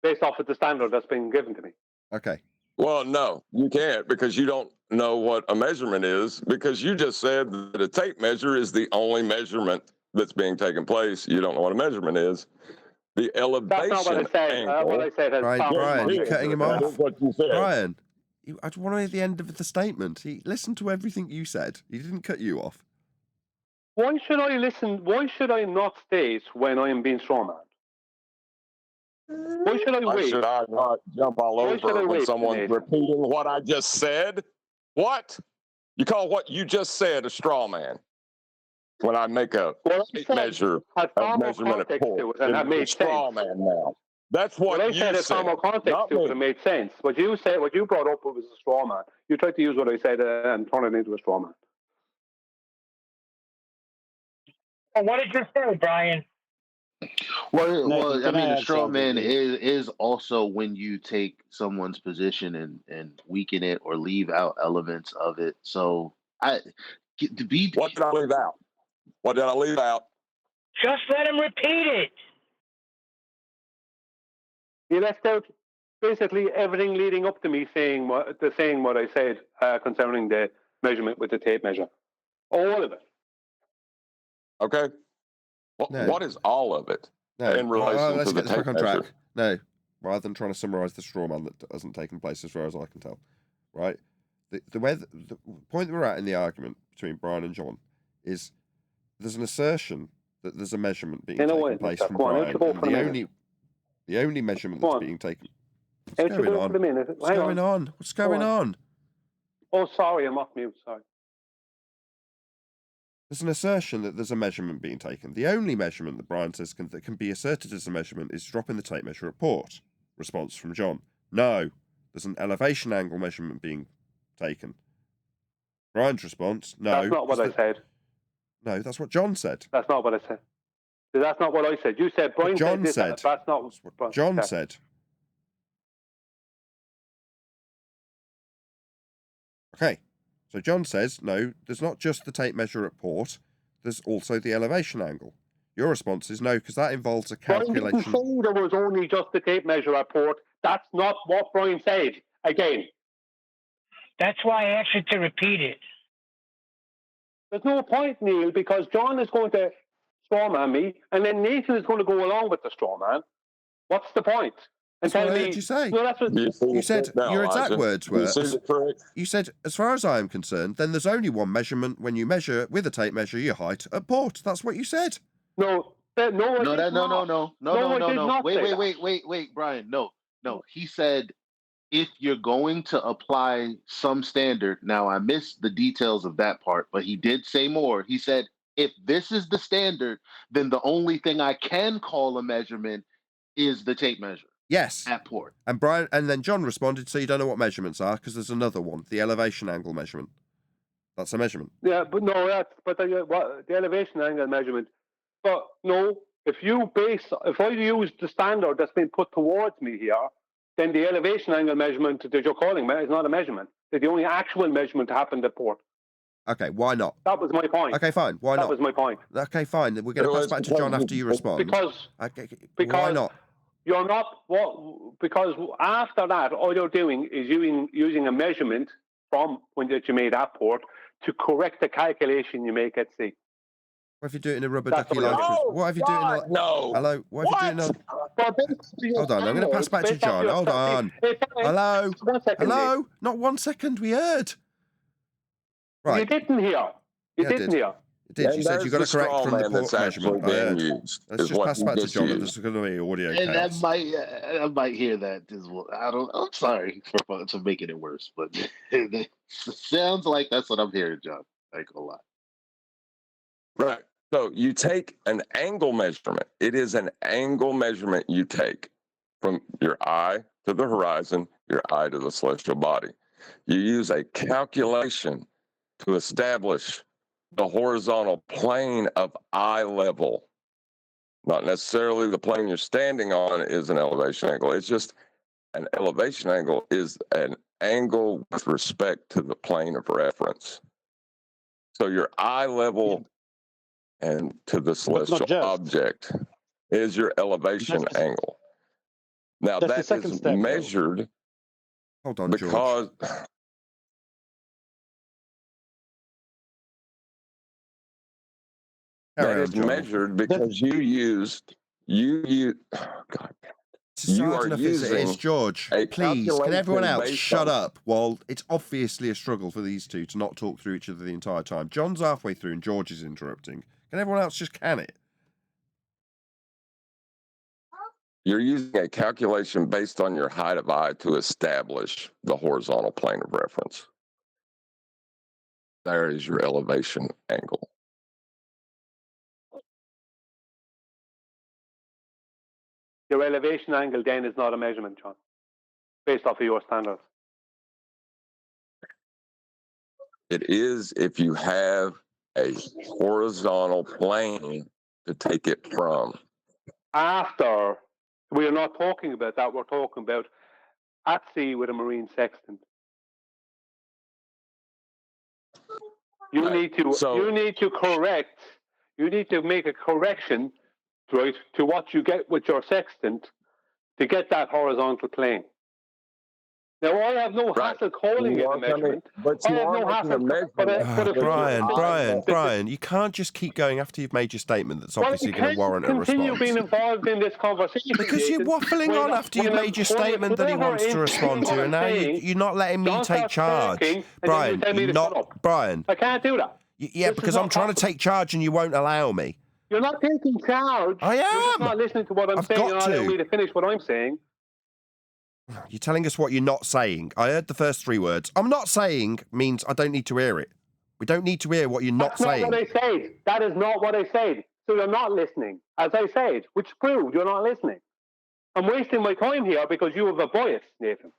based off of the standard that's been given to me. Okay. Well, no, you can't, because you don't know what a measurement is, because you just said that a tape measure is the only measurement that's being taken place. You don't know what a measurement is. The elevation That's not what I said. angle, what I said is Brian, you're cutting him off. That is what you said. Brian, I just want to hear the end of the statement. He listened to everything you said. He didn't cut you off. Why should I listen? Why should I not state when I am being strawmanned? Why should I wait? Why should I not jump all over when someone's repeating what I just said? What? You call what you just said a straw man? When I make a measurement at port, it's a straw man now. That's what I you said. It's far more context not to it, me. but it made sense. What you said, what you brought up was a straw man. You tried to use what I said and turn it into a straw man. And what did you say, Brian? Well, I can I mean, a add straw something, man please? is also when you take someone's position and weaken it or leave out elements of it. So to be What did I leave out? What did I leave out? Just let him repeat it. You left out basically everything leading up to me saying what I said concerning the measurement with the tape measure. All of it. Okay. What is all of it in relation let's to the get this back tape on measure? track. No, rather than trying to summarise the straw man that hasn't taken place as far as I can tell, right? The point that we're at in the argument between Brian and John is there's an assertion that there's a measurement being taken place from Brian, and the only measurement that's being taken. What's going on? What's going on? What's going on? Oh, sorry, I'm off mute. Sorry. There's an assertion that there's a measurement being taken. The only measurement that Brian says that can be asserted as a measurement is dropping the tape measure at port. Response from John: no, there's an elevation angle measurement being taken. Brian's response: no. That's not what I said. No, that's what John said. That's not what I said. That's not what I said. You said Brian John said this. said. That's not what John said. Okay. So John says, no, there's not just the tape measure at port, there's also the elevation angle. Your response is no, because that involves a calculation. Brian didn't say there was only just the tape measure at port. That's not what Brian said. Again. That's why I asked you to repeat it. There's no point, Neil, because John is going to strawman me, and then Nathan is going to go along with the strawman. What's the point? And That's tell what I me, heard you say. No, that's what You said, your exact words were, you said, as far as I am concerned, then there's only one measurement when you measure with a tape measure your height at port. That's what you said. No. No, wait, Brian. No. He said if you're going to apply some standard. Now I missed the details of that part, but he did say more. He said if this is the standard, then the only thing I can call a measurement is the tape measure. Yes. At port. And Brian, and then John responded, so you don't know what measurements are because there's another one, the elevation angle measurement. That's a measurement. Yeah, but no, the elevation angle measurement. But no, if I use the standard that's been put towards me here, then the elevation angle measurement that you're calling is not a measurement. It's the only actual measurement happened at port. Okay, why not? That was my point. Okay, fine. Why not? That was my point. Okay, fine. We're going to pass back to John after you respond. Because why not? You're not because after that, all you're doing is using a measurement from when that you made at port to correct the calculation you make at sea. What if you do it in a rubber ducky like? What if you do it in a? No. Hello. What if you do it in a? Hold on. I'm going to pass back to John. Hold on. Hello. Hello. Not 1 second. We heard. Right. You didn't hear. You didn't hear. It did. You said you got to correct from the port measurement. I heard. Let's just pass back to John. This is going to be audio chaos. I might hear that as well. I'm sorry for making it worse, but it sounds like that's what I'm hearing, John. I ain't gonna lie. Right. So you take an angle measurement. It is an angle measurement you take from your eye to the horizon, your eye to the celestial body. You use a calculation to establish the horizontal plane of eye level. Not necessarily the plane you're standing on is an elevation angle. It's just an elevation angle is an angle with respect to the plane of reference. So your eye level and to the celestial object is your elevation angle. Now that is measured. Hold on, because George. That is measured because you God. You are using George. Please, can everyone else shut up while it's obviously a struggle for these two to not talk through each other the entire time. John's halfway through and George is interrupting. Can everyone else just can it? You're using a calculation based on your height of eye to establish the horizontal plane of reference. There is your elevation angle. your elevation angle then is not a measurement, John, based off of your standards. It is if you have a horizontal plane to take it from. After, we are not talking about that. We're talking about at sea with a marine sextant. You need to correct. You need to make a correction, right, to what you get with your sextant to get that horizontal plane. Now, I have no hassle calling it a measurement. I have no hassle. Brian, you can't just keep going after you've made your statement that's obviously going to warrant a response. Continue being involved in this conversation. Because you're waffling on after you've made your statement that he wants to respond to, and now you're not letting me take charge. Brian, Brian. I can't do that. Yeah, because I'm trying to take charge and you won't allow me. You're not taking charge. I am. You're just not listening to what I'm saying. You're not allowing me to finish what I'm saying. You're telling us what you're not saying. I heard the first 3 words. I'm not saying means I don't need to hear it. We don't need to hear what you're not saying. That's not what I said. That is not what I said. So you're not listening, as I said, which proves you're not listening. I'm wasting my time here because you have a bias, Nathan.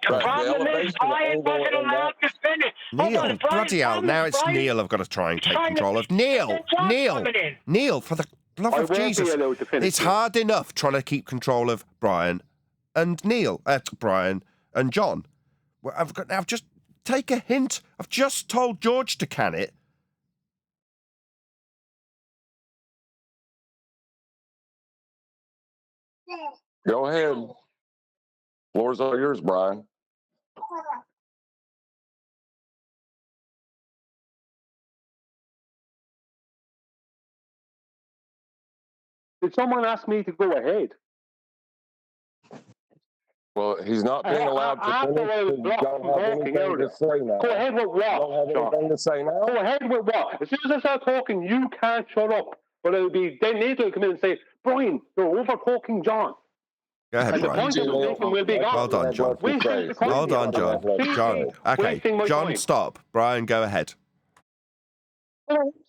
The problem is I wasn't allowed to finish. Neil, bloody hell. Now it's Neil I've got to try and take control of. Neil, for the love of Jesus. It's hard enough trying to keep control of Brian and Neil, Brian and John. Well, I've just take a hint. I've just told George to can it. Go ahead. Floor's all yours, Brian. Did someone ask me to go ahead? Well, he's not being allowed to finish. You don't have anything to say now. Go ahead with what? You don't have anything to say now? Go ahead with what? As soon as I start talking, you can't shut up. But it'll be then Nathan will come in and say, Brian, you're over talking John. Go ahead, and Brian. The point of the making will be gone. Well done, John. Well done, John. John. Okay, John, stop. Brian, go ahead.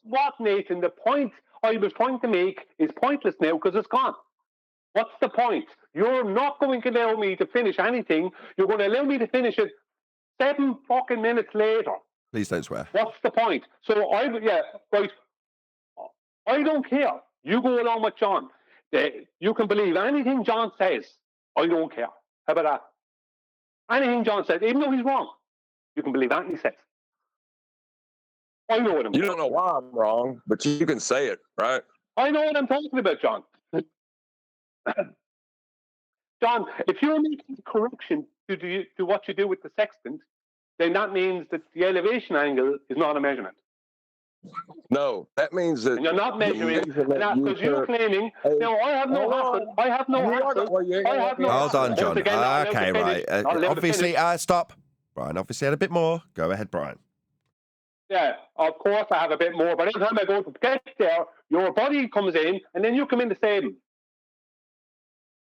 What, Nathan? The point I was trying to make is pointless now because it's gone. What's the point? You're not going to allow me to finish anything. You're going to allow me to finish it 7 fucking minutes later. Please don't swear. What's the point? So right. I don't care. You go along with John. You can believe anything John says. I don't care. How about that? Anything John says, even though he's wrong, you can believe anything he says. I know what I'm You don't know why I'm wrong, but you can say it, right? I know what I'm talking about, John. John, if you're making a correction to what you do with the sextant, then that means that the elevation angle is not a measurement. No, that means that... And you're not measuring, because you're claiming... No, I have no hassle. I have no hassle. Hold on, John. Okay, right. Obviously, stop. Brian obviously had a bit more. Go ahead, Brian. Yeah, of course I have a bit more, but every time I go to get there, your body comes in, and then you come in the same.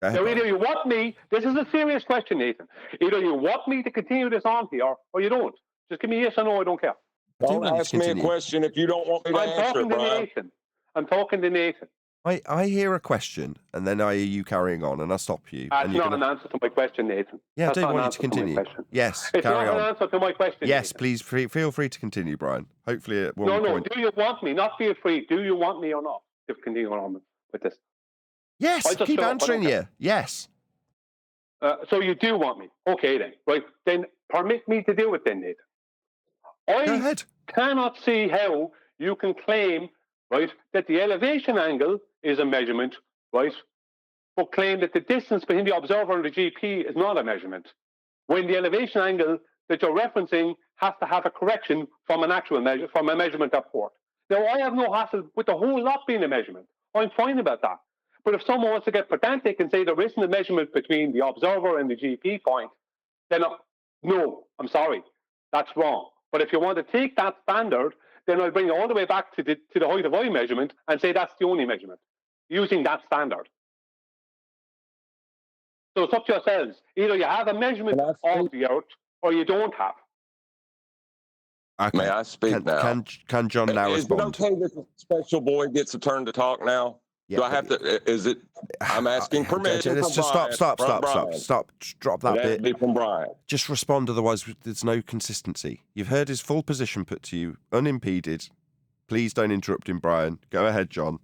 Now, either you want me, this is a serious question, Nathan. Either you want me to continue this on here, or you don't. Just give me yes or no, I don't care. Don't ask me a question if you don't want me to answer it, Brian. I'm talking to Nathan. I hear a question, and then I hear you carrying on, and I stop you. That's not an answer to my question, Nathan. Yeah, I do want you to continue. Yes, it's carry on. It's not an answer to my question. Yes, Nathan. Please feel free to continue, Brian. Hopefully it will. No, do you want me? Not feel free. Do you want me or not to continue on with this? Yes, keep answering you. Yes. So you do want me. Okay, then. Right. Then permit me to do it then, Nathan. Go ahead. Cannot see how you can claim, right, that the elevation angle is a measurement, right, but claim that the distance between the observer and the GP is not a measurement, when the elevation angle that you're referencing has to have a correction from an actual measure, from a measurement upward. Now, I have no hassle with the whole lot being a measurement. I'm fine about that. But if someone wants to get pedantic and say there isn't a measurement between the observer and the GP point, then no, I'm sorry, that's wrong. But if you want to take that standard, then I'll bring it all the way back to the height of eye measurement and say that's the only measurement, using that standard. So it's up to yourselves. Either you have a measurement of the Earth or you don't have. Okay. May I speak now? Can John now respond? Is it okay that the special boy gets a turn to talk now? Yeah, Do I have to? Is it? I'm asking permission. Just stop. Just drop that bit. Be from Brian. Just respond, otherwise there's no consistency. You've heard his full position put to you, unimpeded. Please don't interrupt him, Brian. Go ahead, John.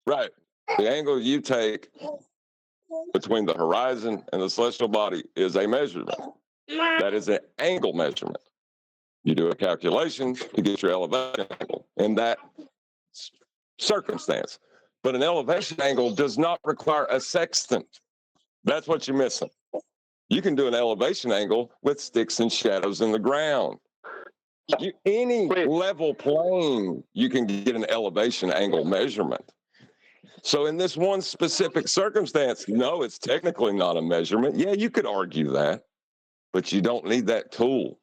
Right. The angle you take between the horizon and the celestial body is a measurement. That is an angle measurement. You do a calculation to get your elevation angle in that circumstance. But an elevation angle does not require a sextant. That's what you're missing. You can do an elevation angle with sticks and shadows in the ground. Any level plane, you can get an elevation angle measurement. So in this one specific circumstance, no, it's technically not a measurement. Yeah, you could argue that, but you don't need that tool.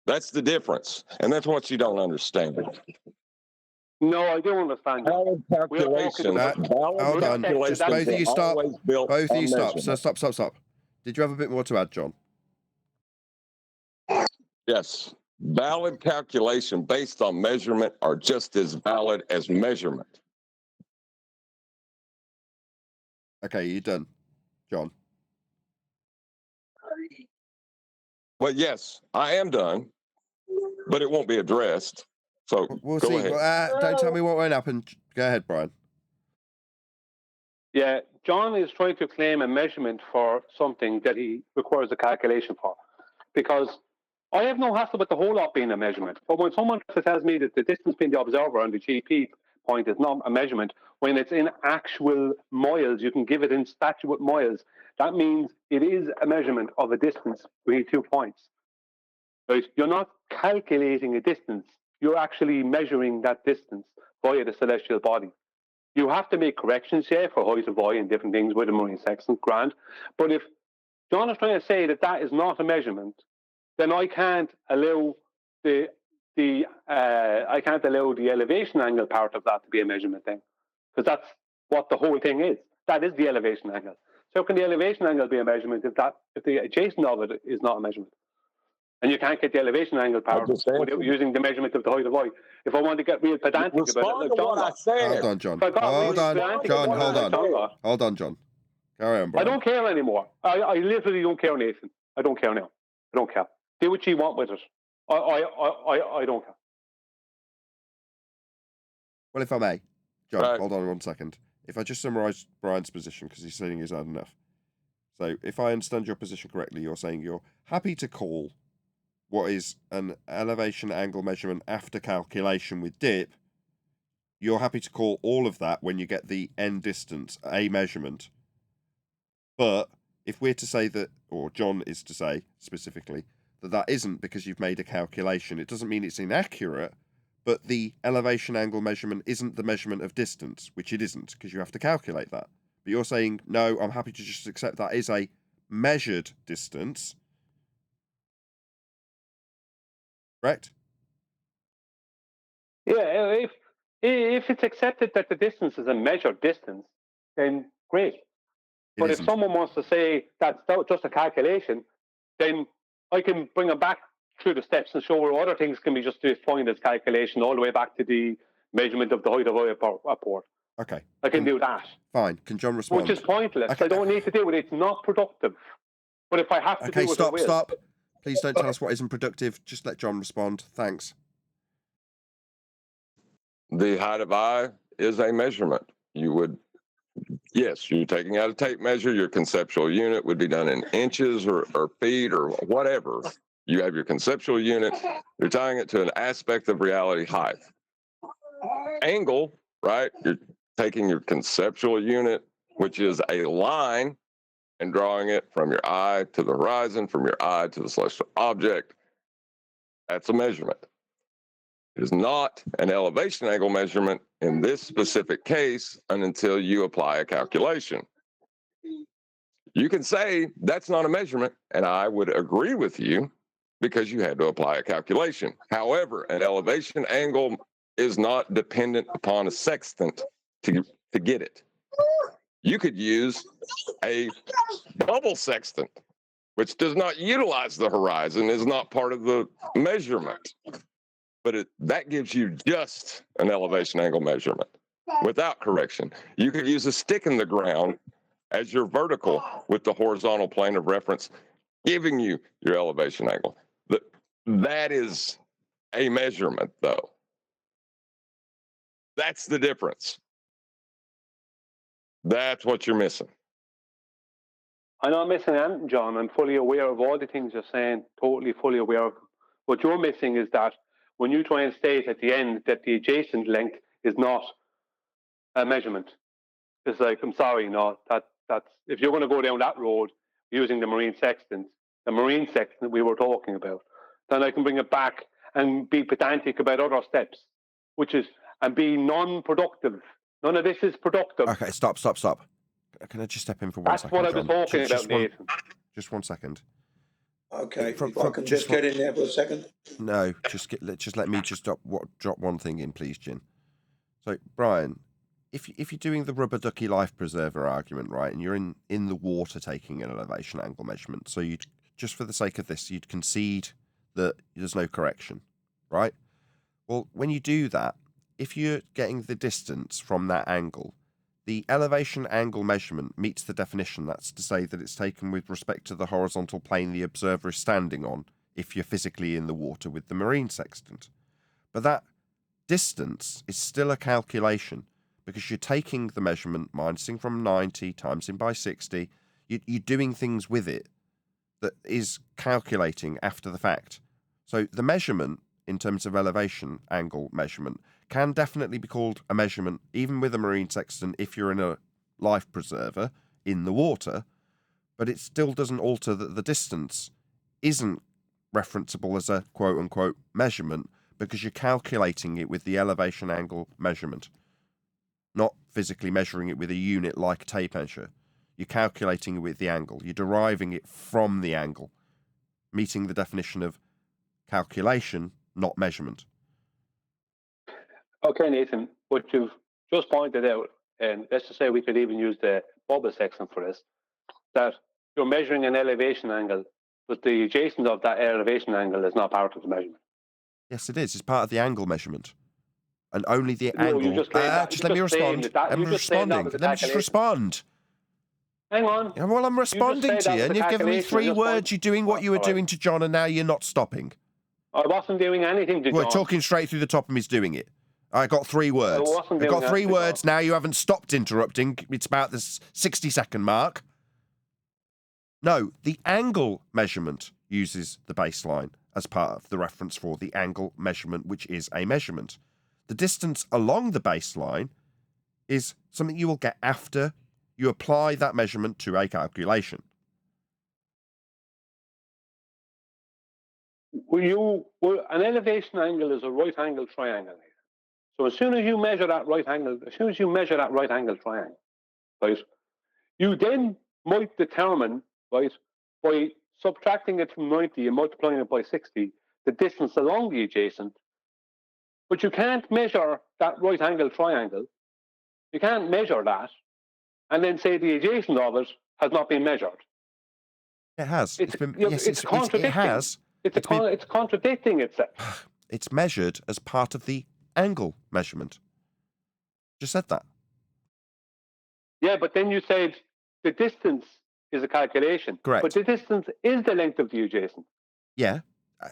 That's the difference, and that's what you don't understand. No, I don't understand. Valid calculations. Hold on. Just both of you stop. Both of you stop. So stop. Did you have a bit more to add, John? Yes. Valid calculation based on measurement are just as valid as measurement. Okay, you done, John? Well, yes, I am done, but it won't be addressed. So we'll go see. ahead. Don't tell me what won't happen. Go ahead, Brian. Yeah, John is trying to claim a measurement for something that he requires a calculation for. Because I have no hassle with the whole lot being a measurement. But when someone tells me that the distance between the observer and the GP point is not a measurement, when it's in actual miles, you can give it in statute miles. That means it is a measurement of a distance between 2 points. Right? You're not calculating a distance. You're actually measuring that distance via the celestial body. You have to make corrections here for height of eye and different things with the marine sextant, grand. But if John is trying to say that that is not a measurement, then I can't allow the elevation angle part of that to be a measurement then, because that's what the whole thing is. That is the elevation angle. So can the elevation angle be a measurement if the adjacent of it is not a measurement? And you can't get the elevation angle part without using the measurement of the height of eye. If I want to get real pedantic about it, Hold on, John. Hold on, John. Carry on, Brian. I don't care anymore. I literally don't care, Nathan. I don't care now. I don't care. Do what you want with it. I don't care. Well, if I may, John, hold on 1 second. If I just summarise Brian's position, because he's saying he's had enough. So, if I understand your position correctly, you're saying you're happy to call what is an elevation angle measurement after calculation with dip. You're happy to call all of that when you get the end distance a measurement. But if we're to say that, or John is to say specifically, that isn't because you've made a calculation, it doesn't mean it's inaccurate, but the elevation angle measurement isn't the measurement of distance, which it isn't, because you have to calculate that. But you're saying, no, I'm happy to just accept that is a measured distance. Correct? Yeah, if it's accepted that the distance is a measured distance, then great. But if someone wants to say that's just a calculation, then I can bring them back through the steps and show where other things can be just defined as calculation all the way back to the measurement of the height of a port. Okay. I can do that. Fine. Can John respond? Which is pointless. Okay. I don't need to do it. It's not productive. But if I have to do it, I will. Stop. Please don't tell us what isn't productive. Just let John respond. Thanks. The height of eye is a measurement. Yes, you're taking out a tape measure. Your conceptual unit would be done in inches or feet or whatever. You have your conceptual unit. You're tying it to an aspect of reality, height. Angle, right? You're taking your conceptual unit, which is a line, and drawing it from your eye to the horizon, from your eye to the celestial object. That's a measurement. It is not an elevation angle measurement in this specific case until you apply a calculation. You can say that's not a measurement, and I would agree with you because you had to apply a calculation. However, an elevation angle is not dependent upon a sextant to get it. You could use a bubble sextant, which does not utilize the horizon, is not part of the measurement. But that gives you just an elevation angle measurement. without correction. You could use a stick in the ground as your vertical with the horizontal plane of reference, giving you your elevation angle. That is a measurement, though. That's the difference. That's what you're missing. I'm not missing anything, John. I'm fully aware of all the things you're saying, totally fully aware of them. What you're missing is that when you try and state at the end that the adjacent length is not a measurement, it's like, I'm sorry, no, that's if you're going to go down that road using the marine sextant that we were talking about, then I can bring it back and be pedantic about other steps, and be non-productive. None of this is productive. Okay, stop. Can I just step in for 1 second? That's what I was talking about, Nathan. Just 1 second. Okay, if I can just get in there for a second. No, just let me just drop one thing in, please, Jin. So, Brian, if you're doing the rubber ducky life preserver argument, right, and you're in the water taking an elevation angle measurement, so you'd, just for the sake of this, you'd concede that there's no correction, right? Well, when you do that, if you're getting the distance from that angle, the elevation angle measurement meets the definition. That's to say that it's taken with respect to the horizontal plane the observer is standing on if you're physically in the water with the marine sextant. But that distance is still a calculation because you're taking the measurement, minusing from 90, timesing by 60. You're doing things with it that is calculating after the fact. So the measurement in terms of elevation angle measurement can definitely be called a measurement, even with a marine sextant, if you're in a life preserver in the water, but it still doesn't alter that the distance isn't referenceable as a quote-unquote measurement because you're calculating it with the elevation angle measurement, not physically measuring it with a unit like a tape measure. You're calculating it with the angle. You're deriving it from the angle, meeting the definition of calculation, not measurement. Okay, Nathan, what you've just pointed out, and let's just say we could even use the bubble section for this, that you're measuring an elevation angle, but the adjacent of that elevation angle is not part of the measurement. Yes, it is. It's part of the angle measurement. And only the angle... You just let me respond. I'm responding. Let me just respond. Hang on. Yeah, well, I'm responding to you, and you've given me 3 words. You're doing what you were doing to John, and now you're not stopping. I wasn't doing anything to John. We're talking straight through the top of him. He's doing it. I got 3 words. I got 3 words. Now you haven't stopped interrupting. It's about the 60-second mark. No, the angle measurement uses the baseline as part of the reference for the angle measurement, which is a measurement. The distance along the baseline is something you will get after you apply that measurement to a calculation. An elevation angle is a right angle triangle. So as soon as you measure that right angle triangle, right, you then might determine, right, by subtracting it from 90 and multiplying it by 60, the distance along the adjacent. But you can't measure that right angle triangle. You can't measure that and then say the adjacent of it has not been measured. It has. It's contradicting. It has. It's contradicting itself. It's measured as part of the angle measurement. Just said that. Yeah, but then you said the distance is a calculation. Correct. But the distance is the length of the adjacent. Yeah,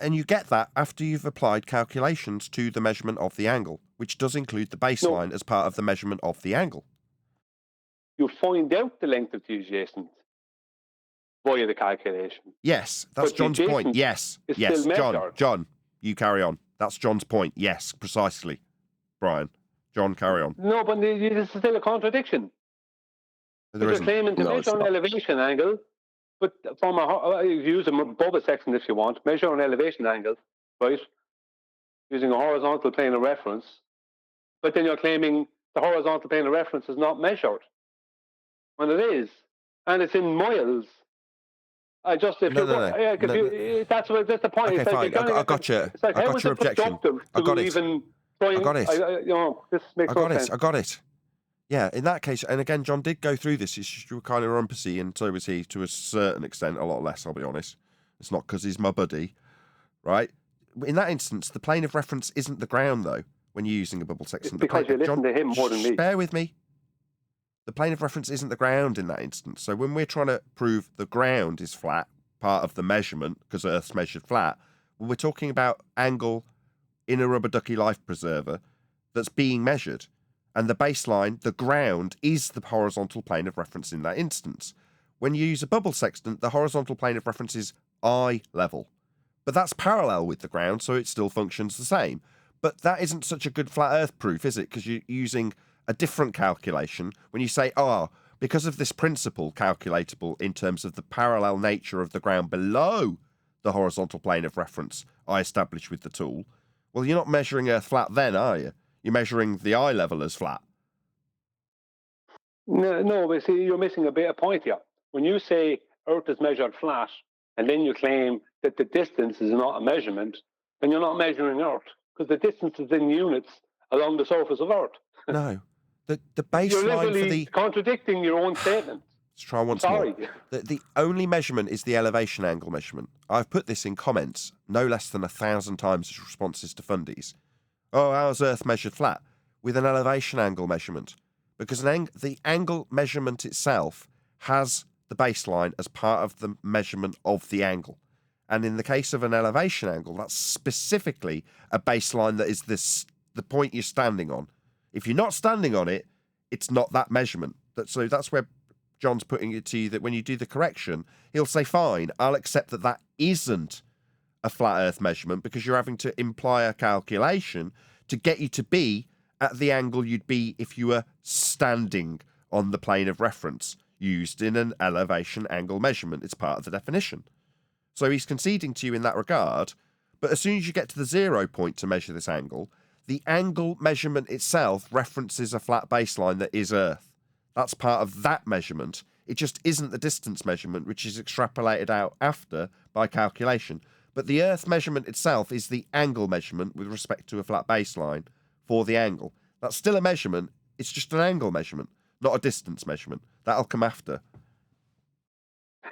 and you get that after you've applied calculations to the measurement of the angle, which does include the baseline as part of the measurement of the angle. You find out the length of the adjacent via the calculation. Yes, that's John's point. Yes, yes, John, you carry on. That's John's point. Yes, precisely. Brian, John, carry on. No, but this is still a contradiction. You're claiming to measure an elevation angle, but from use a bubble section if you want, measure an elevation angle, right, using a horizontal plane of reference, but then you're claiming the horizontal plane of reference is not measured. When it is, and it's in miles. That's the point. Okay, fine. I got you. It's like, I got your objection. I got it. I got it. This makes no sense. I got it. Yeah, in that case, and again, John did go through this. It's just you were kind of rumpusy, and so was he to a certain extent, a lot less, I'll be honest. It's not because he's my buddy, right? In that instance, the plane of reference isn't the ground, though. when you're using a bubble sextant. Because you listen to him more than me. Bear with me. The plane of reference isn't the ground in that instance. So when we're trying to prove the ground is flat, part of the measurement, because Earth's measured flat, well, we're talking about angle in a rubber ducky life preserver that's being measured. And the baseline, the ground, is the horizontal plane of reference in that instance. When you use a bubble sextant, the horizontal plane of reference is eye level. But that's parallel with the ground, so it still functions the same. But that isn't such a good flat Earth proof, is it? Because you're using a different calculation when you say, because of this principle calculatable in terms of the parallel nature of the ground below the horizontal plane of reference I established with the tool. Well, you're not measuring Earth flat then, are you? You're measuring the eye level as flat. No, but see, you're missing a bit of point here. When you say Earth is measured flat, and then you claim that the distance is not a measurement, then you're not measuring Earth, because the distance is in units along the surface of Earth. No. The baseline You're literally for the... contradicting your own statement. Let's try once more. The only measurement is the elevation angle measurement. I've put this in comments no less than 1,000 times as responses to fundies. How's Earth measured flat? With an elevation angle measurement. Because the angle measurement itself has the baseline as part of the measurement of the angle. And in the case of an elevation angle, that's specifically a baseline that is the point you're standing on. If you're not standing on it, it's not that measurement. So that's where John's putting it to you, that when you do the correction, he'll say, fine, I'll accept that that isn't a flat Earth measurement because you're having to imply a calculation to get you to be at the angle you'd be if you were standing on the plane of reference used in an elevation angle measurement. It's part of the definition. So he's conceding to you in that regard, but as soon as you get to the 0 point to measure this angle, the angle measurement itself references a flat baseline that is Earth. That's part of that measurement. It just isn't the distance measurement, which is extrapolated out after by calculation. But the Earth measurement itself is the angle measurement with respect to a flat baseline for the angle. That's still a measurement. It's just an angle measurement, not a distance measurement. That'll come after.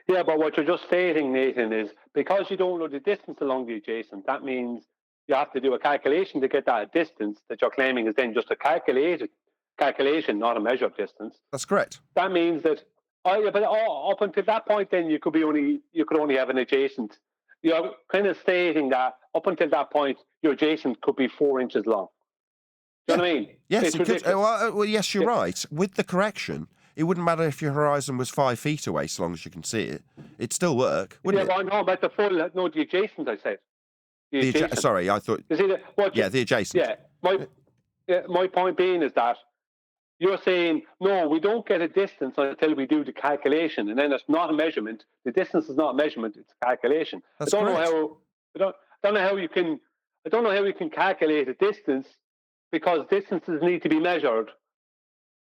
Yeah, but what you're just stating, Nathan, is because you don't know the distance along the adjacent, that means you have to do a calculation to get that distance that you're claiming is then just a calculation, not a measured distance. That's correct. That means that up until that point, then you could only have an adjacent. You're kind of stating that up until that point, your adjacent could be 4 inches long. Do you know what I mean? Yes, it could. Well, yes, you're right. With the correction, it wouldn't matter if your horizon was 5 feet away, so long as you can see it. It'd still work, wouldn't it? Yeah, but no, about the adjacent, I said. Sorry, I thought... the adjacent. Yeah, my point being is that you're saying, no, we don't get a distance until we do the calculation, and then it's not a measurement. The distance is not a measurement, it's a calculation. That's I don't know how you can calculate a distance, because distances need to be measured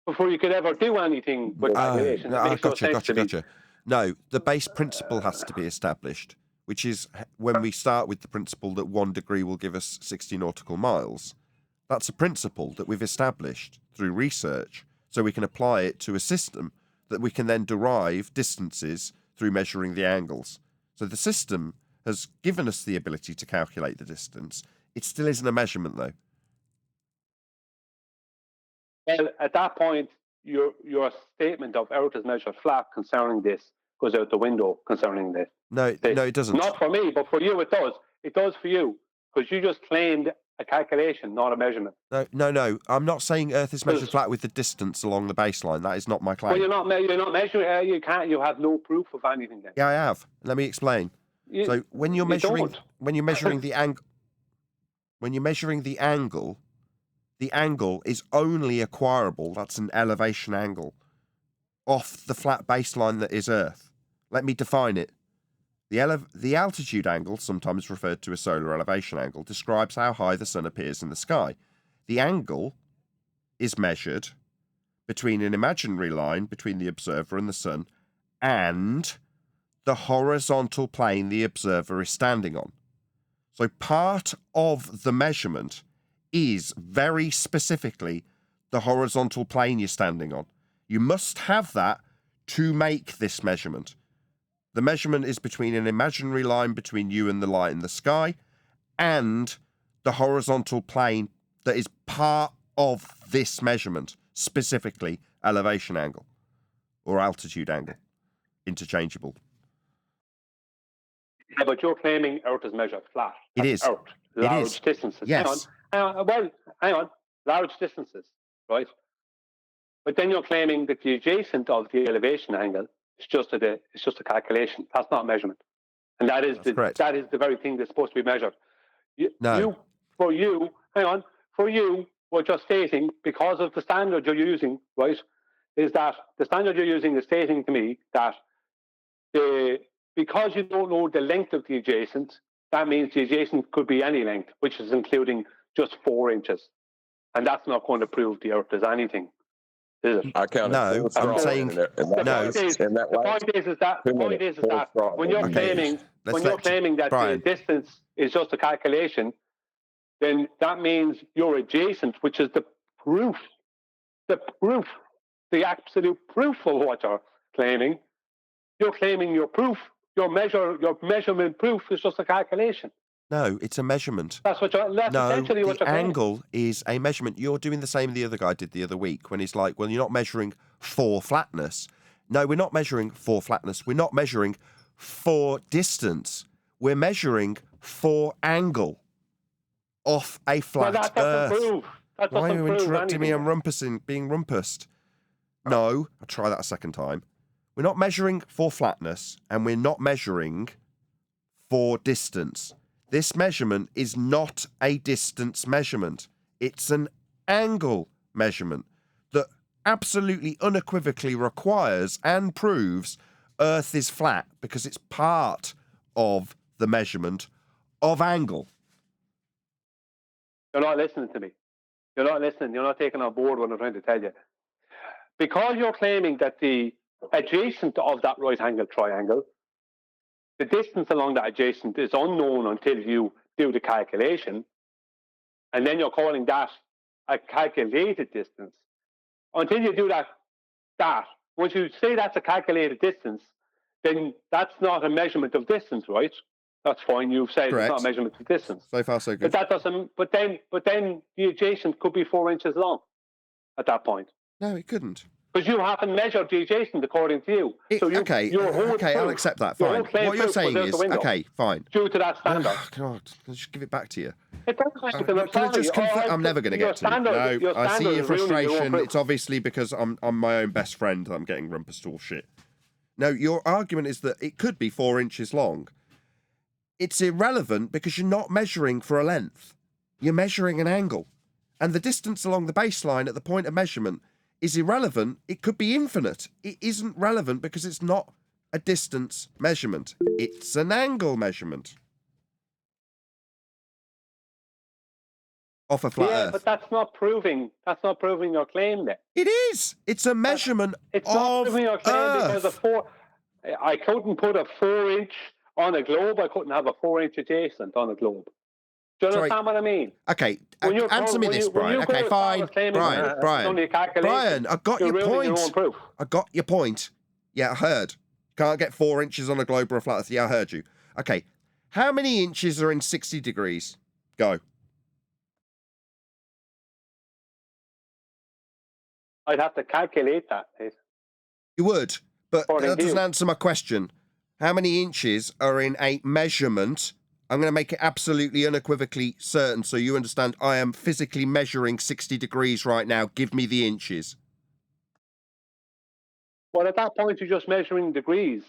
before you could ever do anything with calculation. Gotcha. No, the base principle has to be established, which is when we start with the principle that 1 degree will give us 60 nautical miles. That's a principle that we've established through research, so we can apply it to a system that we can then derive distances through measuring the angles. So the system has given us the ability to calculate the distance. It still isn't a measurement, though. Well, at that point, your statement of Earth is measured flat concerning this goes out the window concerning this. No, it doesn't. Not for me, but for you it does. It does for you, because you just claimed a calculation, not a measurement. No. I'm not saying Earth is measured flat with the distance along the baseline. That is not my claim. Well, you're not measuring. You have no proof of anything then. Yeah, I have. Let me explain. So when you're measuring the angle, the angle is only acquirable. That's an elevation angle off the flat baseline that is Earth. Let me define it. The altitude angle, sometimes referred to as solar elevation angle, describes how high the sun appears in the sky. The angle is measured between an imaginary line between the observer and the sun and the horizontal plane the observer is standing on. So part of the measurement is very specifically the horizontal plane you're standing on. You must have that to make this measurement. The measurement is between an imaginary line between you and the light in the sky and the horizontal plane that is part of this measurement, specifically elevation angle or altitude angle, interchangeable. Yeah, but you're claiming Earth is measured flat. It is. Earth, large It is. distances. Yes. Hang on. Large distances, right? But then you're claiming that the adjacent of the elevation angle is just a calculation. That's not measurement, and that is the very thing that's supposed to be measured. For you, what you're stating, because of the standard you're using, right, is that the standard you're using is stating to me that because you don't know the length of the adjacent, that means the adjacent could be any length, which is including just 4 inches. And that's not going to prove the Earth is anything, is it? I counted no, I'm saying the point is that when you're claiming that the distance is just a calculation, then that means your adjacent, which is the absolute proof of what you're claiming. You're claiming your proof, your measurement proof is just a calculation. No, it's a measurement. That's essentially what you're claiming. Angle is a measurement. You're doing the same the other guy did the other week when he's like, well, you're not measuring for flatness. No, we're not measuring for flatness. We're not measuring for distance. We're measuring for angle off a flat that doesn't Earth. prove. That Why are doesn't you prove interrupting me? anything. I'm being rumpused. No, I'll try that a second time. We're not measuring for flatness, and we're not measuring for distance. This measurement is not a distance measurement. It's an angle measurement that absolutely unequivocally requires and proves Earth is flat because it's part of the measurement of angle. You're not listening to me. You're not listening. You're not taking on board what I'm trying to tell you. Because you're claiming that the adjacent of that right angle triangle, the distance along that adjacent is unknown until you do the calculation, and then you're calling that a calculated distance. Until you do that, once you say that's a calculated distance, then that's not a measurement of distance, right? That's fine. You've said Correct. It's not a measurement of distance. So far, so good. But that doesn't. But then the adjacent could be 4 inches long at that point. No, it couldn't. Because you haven't measured the adjacent according to you. Okay, I'll accept that. Fine. What you're saying is, okay, fine. Due to that standard. Oh, God, I'll just give it back to you. I'm I'm never going to get to it. No, I see your frustration. It's obviously because I'm my own best friend that I'm getting rumpus all shit. No, your argument is that it could be 4 inches long. It's irrelevant because you're not measuring for a length. You're measuring an angle. And the distance along the baseline at the point of measurement is irrelevant. It could be infinite. It isn't relevant because it's not a distance measurement. It's an angle measurement. Off a flat Earth. But that's not proving your claim there. It is. It's a measurement it's not proving your claim Earth. Because I couldn't put a 4 inch on a globe. I couldn't have a 4 inch adjacent on a globe. Do you understand what I mean? Okay, answer me this, Brian. Okay, fine. Brian, I got your point. I got your point. Yeah, I heard. Can't get 4 inches on a globe or a flat Earth. Yeah, I heard you. Okay, how many inches are in 60 degrees? Go. I'd have to calculate that. You would, but that doesn't answer my question. How many inches are in a measurement? I'm going to make it absolutely unequivocally certain so you understand I am physically measuring 60 degrees right now. Give me the inches. Well, at that point, you're just measuring degrees.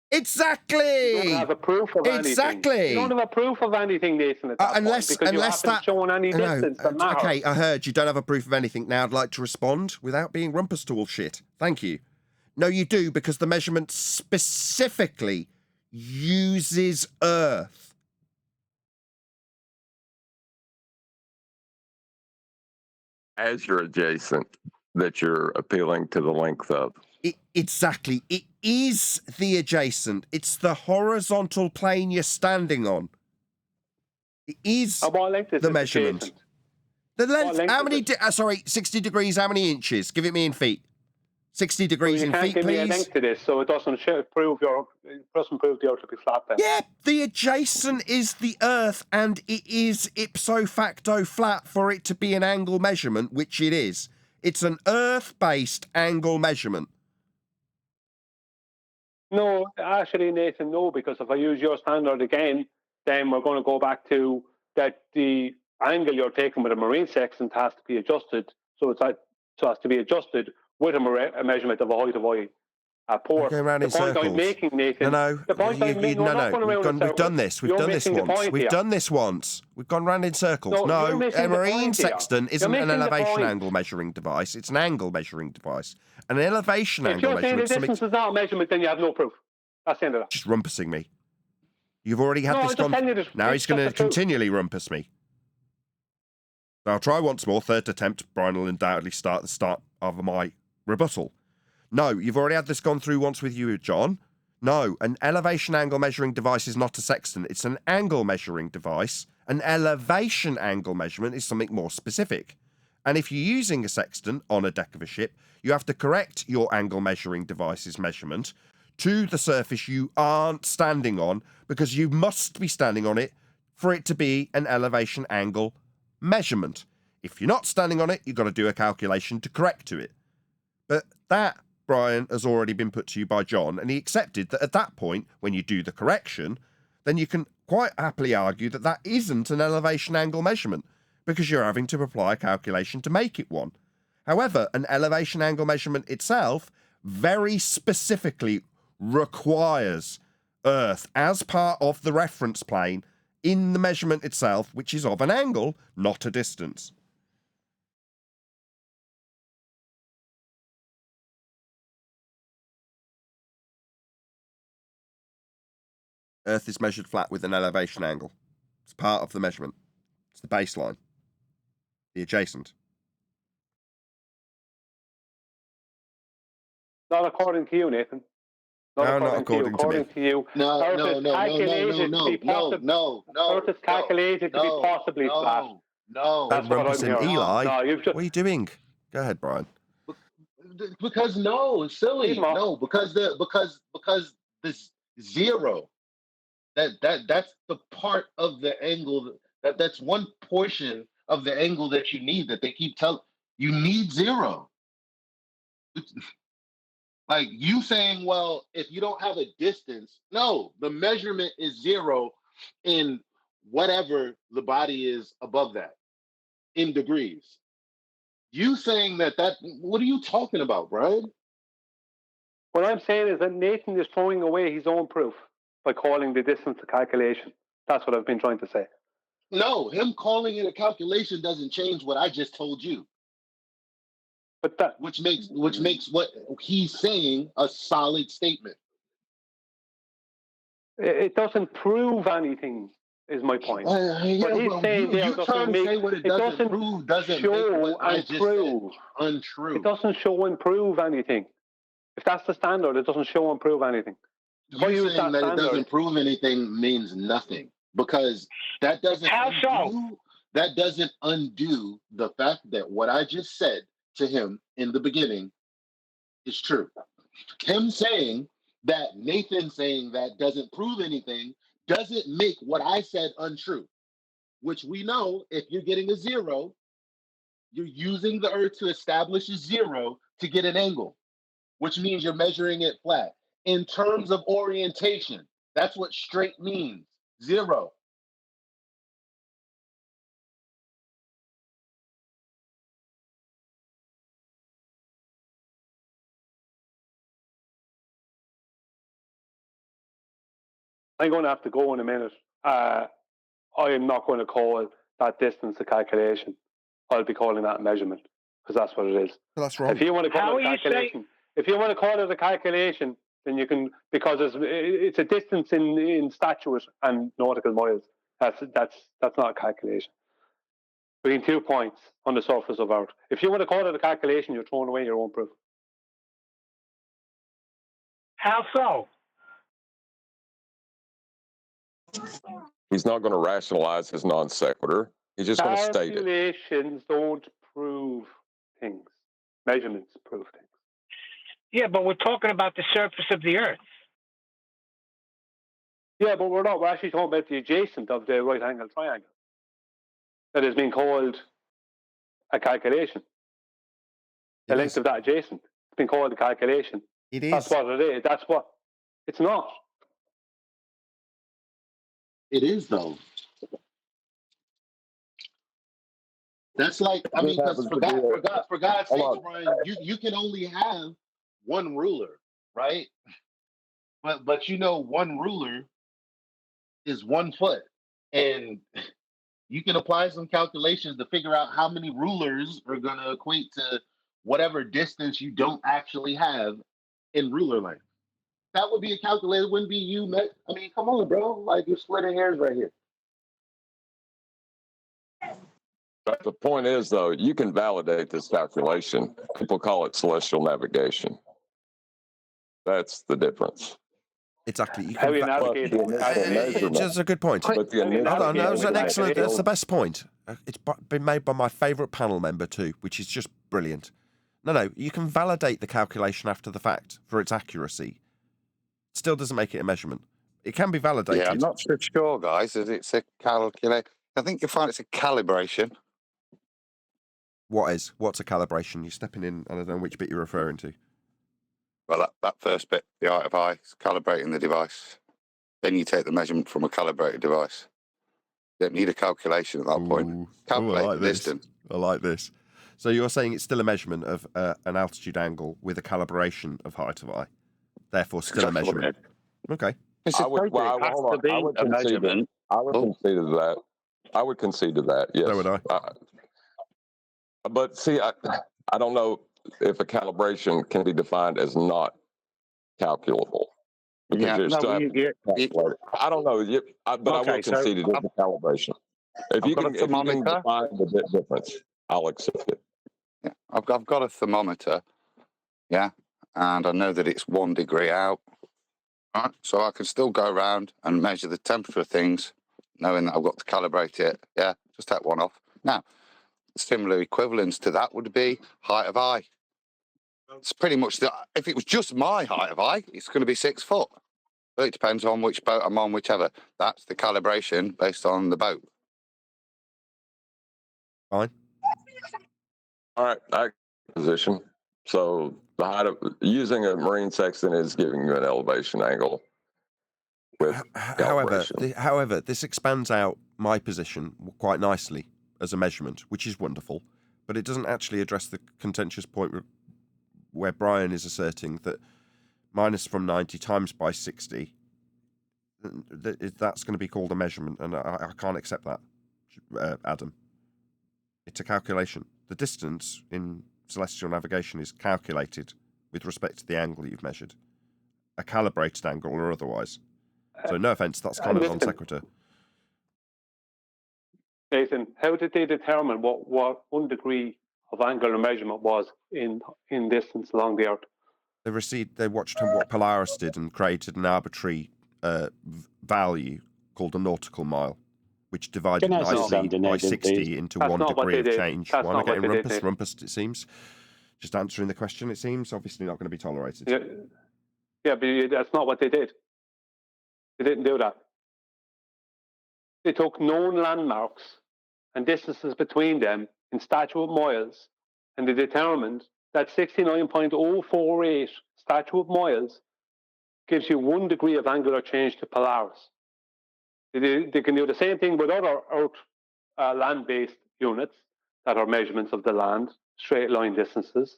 Exactly. You don't have a proof of anything. Exactly. You don't have a proof of anything, Nathan, at that point, because you haven't shown any distance that matters. Okay, I heard you don't have a proof of anything. Now I'd like to respond without being rumpus to all shit. Thank you. No, you do, because the measurement specifically uses Earth. As your adjacent that you're appealing to the length of. Exactly. It is the adjacent. It's the horizontal plane you're standing on. It is the measurement. Adjacent? The length, how many, 60 degrees, how many inches? Give it me in feet. 60 degrees you in can't feet, give me a please. link to this, so it doesn't prove the Earth to be flat. Then. Yeah, the adjacent is the Earth, and it is ipso facto flat for it to be an angle measurement, which it is. It's an Earth-based angle measurement. No, actually, Nathan, no, because if I use your standard again, then we're going to go back to that the angle you're taking with a marine sextant has to be adjusted, so it has to be adjusted with a measurement of a height of a port. Going round the in point circles. I'm making, Nathan. No, the point I'm making. We've done this. We've done this once. We've done this once. We've gone round in circles. No, a marine sextant isn't an elevation point. angle measuring device. It's an angle measuring device. An elevation angle If you're saying the measurement. distance is not a measurement, then you have no proof. That's the end of that. Just rumpusing me. You've already had this gone. Now he's going to continually rumpus me. I'll try once more. Third attempt. Brian will undoubtedly start the start of my rebuttal. No, you've already had this gone through once with you, John. No, an elevation angle measuring device is not a sextant. It's an angle measuring device. An elevation angle measurement is something more specific. And if you're using a sextant on a deck of a ship, you have to correct your angle measuring device's measurement to the surface you aren't standing on, because you must be standing on it for it to be an elevation angle measurement. If you're not standing on it, you've got to do a calculation to correct to it. But that, Brian, has already been put to you by John, and he accepted that at that point, when you do the correction, then you can quite happily argue that that isn't an elevation angle measurement, because you're having to apply a calculation to make it one. However, an elevation angle measurement itself very specifically requires Earth as part of the reference plane in the measurement itself, which is of an angle, not a distance. Earth is measured flat with an elevation angle. It's part of the measurement. It's the baseline. The adjacent. Not according to you, Nathan. Not according to me. According to you, No. Earth is calculated to be possibly flat. No. That rumpus in Eli. No, What are you doing? Go ahead, Brian. Because no, it's silly. No, because this zero. That's the part of the angle that's one portion of the angle that you need that they keep telling you need zero. Like you saying, well, if you don't have a distance, no, the measurement is zero in whatever the body is above that in degrees. You saying that what are you talking about, Brian? What I'm saying is that Nathan is throwing away his own proof by calling the distance a calculation. That's what I've been trying to say. No, him calling it a calculation doesn't change what I just told you. But that which makes what he's saying a solid statement. It doesn't prove anything, is my point. What he's saying there doesn't make it doesn't prove doesn't show make what I just said untrue. It doesn't show and prove anything. If that's the standard, it doesn't show and prove anything. You saying that it doesn't prove anything means nothing, because that doesn't undo the fact that what I just said to him in the beginning is true. Him saying that, Nathan saying that doesn't prove anything doesn't make what I said untrue, which we know if you're getting a zero, you're using the Earth to establish a zero to get an angle, which means you're measuring it flat. In terms of orientation, that's what straight means, zero. I'm going to have to go in a minute. I am not going to call that distance a calculation. I'll be calling that a measurement, because that's what it is. That's wrong. If you want to call it a calculation, then you can, because it's a distance in statute and nautical miles. That's not a calculation. Between 2 points on the surface of Earth. If you want to call it a calculation, you're throwing away your own proof. How so? He's not going to rationalize his non sequitur. He's just going to state it. Calculations don't prove things. Measurements prove things. Yeah, but we're talking about the surface of the Earth. Yeah, but we're not. We're actually talking about the adjacent of the right-angle triangle. That has been called a calculation. The length of that adjacent. It's been called a calculation. It is. That's what it is. That's what. It's not. It is, though. That's like, I mean, because for God's sake, Brian, you can only have one ruler, right? But you know, one ruler is 1 foot, and you can apply some calculations to figure out how many rulers are going to equate to whatever distance you don't actually have in ruler length. That would be a calculator. It wouldn't be you. I mean, come on, bro. Like, you're splitting hairs right here. But the point is, though, you can validate this calculation. People call it celestial navigation. That's the difference. Exactly. You How can you navigate it. That's a good point. Hold on, that was an excellent. That's the best point. It's been made by my favourite panel member too, which is just brilliant. No, you can validate the calculation after the fact for its accuracy. Still doesn't make it a measurement. It can be validated. Yeah, I'm not so sure, guys, that it's a calculation. I think you'll find it's a calibration. What's a calibration? You're stepping in, I don't know which bit you're referring to. Well, that first bit, the height of eye, is calibrating the device. Then you take the measurement from a calibrated device. You don't need a calculation at that point. Calculate the distance. I like this. So you're saying it's still a measurement of an altitude angle with a calibration of height of eye. Therefore, still a measurement. Okay. I would concede to that. I would concede to that, yes. So would I. But see, I don't know if a calibration can be defined as not calculable. Because I don't know, but I will concede it is a calibration. If you can define the difference, I'll accept it. Yeah, I've got a thermometer, and I know that it's 1 degree out. Right, so I can still go around and measure the temperature of things, knowing that I've got to calibrate it. Yeah, just take one off. Now, similar equivalents to that would be height of eye. It's pretty much if it was just my height of eye, it's going to be 6 foot. But it depends on which boat I'm on, whichever. That's the calibration based on the boat. Fine. All right, position. So the height of using a marine sextant is giving you an elevation angle. However, this expands out my position quite nicely as a measurement, which is wonderful, but it doesn't actually address the contentious point where Brian is asserting that minus from 90 times by 60, that's going to be called a measurement, and I can't accept that, Adam. It's a calculation. The distance in celestial navigation is calculated with respect to the angle you've measured, a calibrated angle or otherwise. So no offence, that's kind of non sequitur. Nathan, how did they determine what 1 degree of angular measurement was in distance along the Earth? They watched what Polaris did and created an arbitrary value called a nautical mile, which divided nicely by 60 into 1 degree of change. Why not getting rumpus, it seems? Just answering the question, it seems. Obviously not going to be tolerated. Yeah, but that's not what they did. They didn't do that. They took known landmarks and distances between them in statute miles, and they determined that 69.048 statute miles gives you 1 degree of angular change to Polaris. They can do the same thing with other Earth land-based units that are measurements of the land, straight line distances,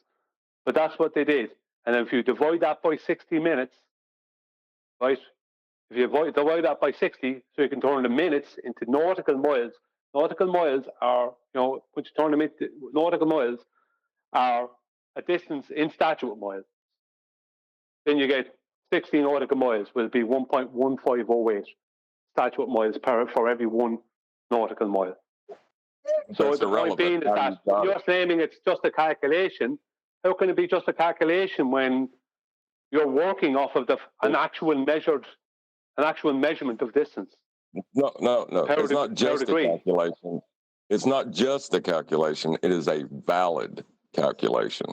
but that's what they did. And if you divide that by 60 minutes, right? If you divide that by 60, so you can turn the minutes into nautical miles. Nautical miles are, when you turn them into nautical miles, are a distance in statute miles. Then you get 60 nautical miles will be 1.1508 statute miles for every 1 nautical mile. So the point being is that you're claiming it's just a calculation. How can it be just a calculation when you're working off of an actual measurement of distance? No. It's not just a calculation. It's not just a calculation. It is a valid calculation.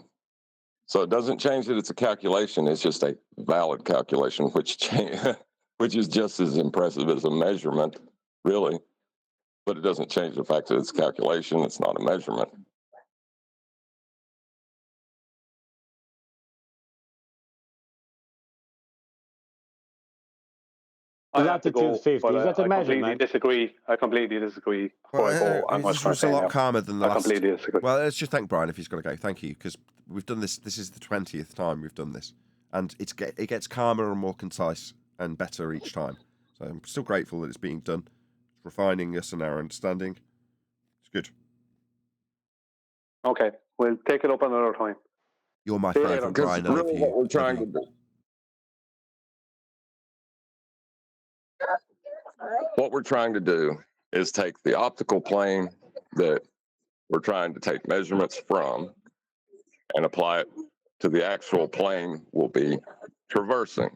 So it doesn't change that it's a calculation. It's just a valid calculation, which is just as impressive as a measurement, really. But it doesn't change the fact that it's a calculation. It's not a measurement. I have to Latitude go, 50, but is that a I completely measurement? disagree. I completely disagree. Before I go, I'm This just going was to a say lot now. calmer than the I last. completely disagree. Well, let's just thank Brian if he's got to go. Thank you, because we've done this. This is the 20th time we've done this, and it gets calmer and more concise and better each time. So I'm still grateful that it's being done. It's refining us and our understanding. It's good. Okay, we'll take it up another time. You're my See you favourite, later. Brian. I love Really, you. what we're Love trying you. to do. What we're trying to do is take the optical plane that we're trying to take measurements from and apply it to the actual plane we'll be traversing.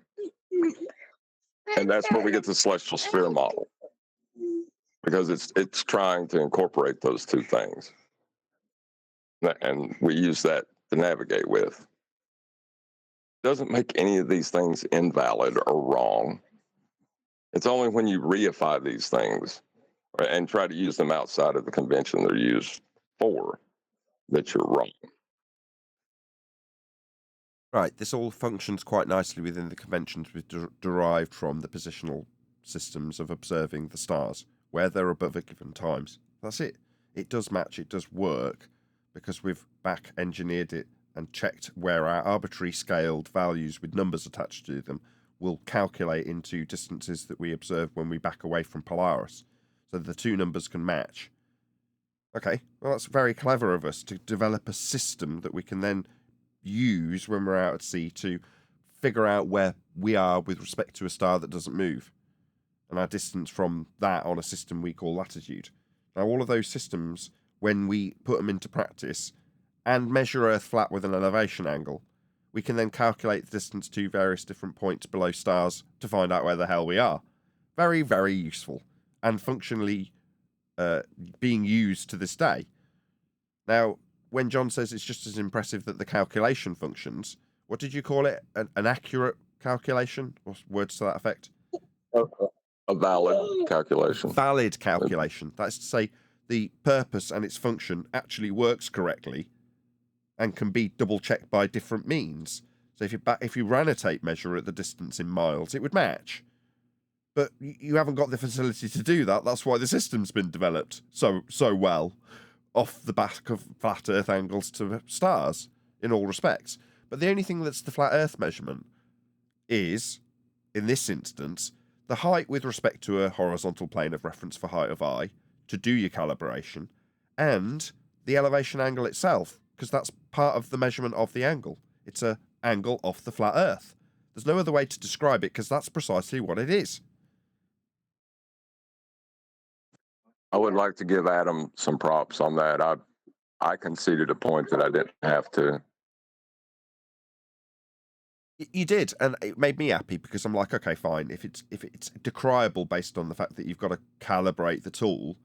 And that's where we get the celestial sphere model, because it's trying to incorporate those two things. And we use that to navigate with. Doesn't make any of these things invalid or wrong. It's only when you reify these things and try to use them outside of the convention they're used for that you're wrong. Right, this all functions quite nicely within the conventions we've derived from the positional systems of observing the stars, where they're above at given times. That's it. It does match, it does work, because we've back engineered it and checked where our arbitrary scaled values with numbers attached to them will calculate into distances that we observe when we back away from Polaris. So the two numbers can match. Okay, well, that's very clever of us to develop a system that we can then use when we're out at sea to figure out where we are with respect to a star that doesn't move, and our distance from that on a system we call latitude. Now, all of those systems, when we put them into practice and measure Earth flat with an elevation angle, we can then calculate the distance to various different points below stars to find out where the hell we are. Very, very useful and functionally being used to this day. Now, when John says it's just as impressive that the calculation functions, what did you call it? An accurate calculation? Or words to that effect? A valid calculation. Valid calculation. That's to say the purpose and its function actually works correctly and can be double-checked by different means. So if you ran a tape measure at the distance in miles, it would match. But you haven't got the facility to do that. That's why the system's been developed so well, off the back of flat Earth angles to stars in all respects. But the only thing that's the flat Earth measurement is, in this instance, the height with respect to a horizontal plane of reference for height of eye to do your calibration, and the elevation angle itself, because that's part of the measurement of the angle. It's an angle off the flat Earth. There's no other way to describe it, because that's precisely what it is. I would like to give Adam some props on that. I conceded a point that I didn't have to. You did, and it made me happy, because I'm like, okay, fine. If it's decriable based on the fact that you've got to calibrate the tool,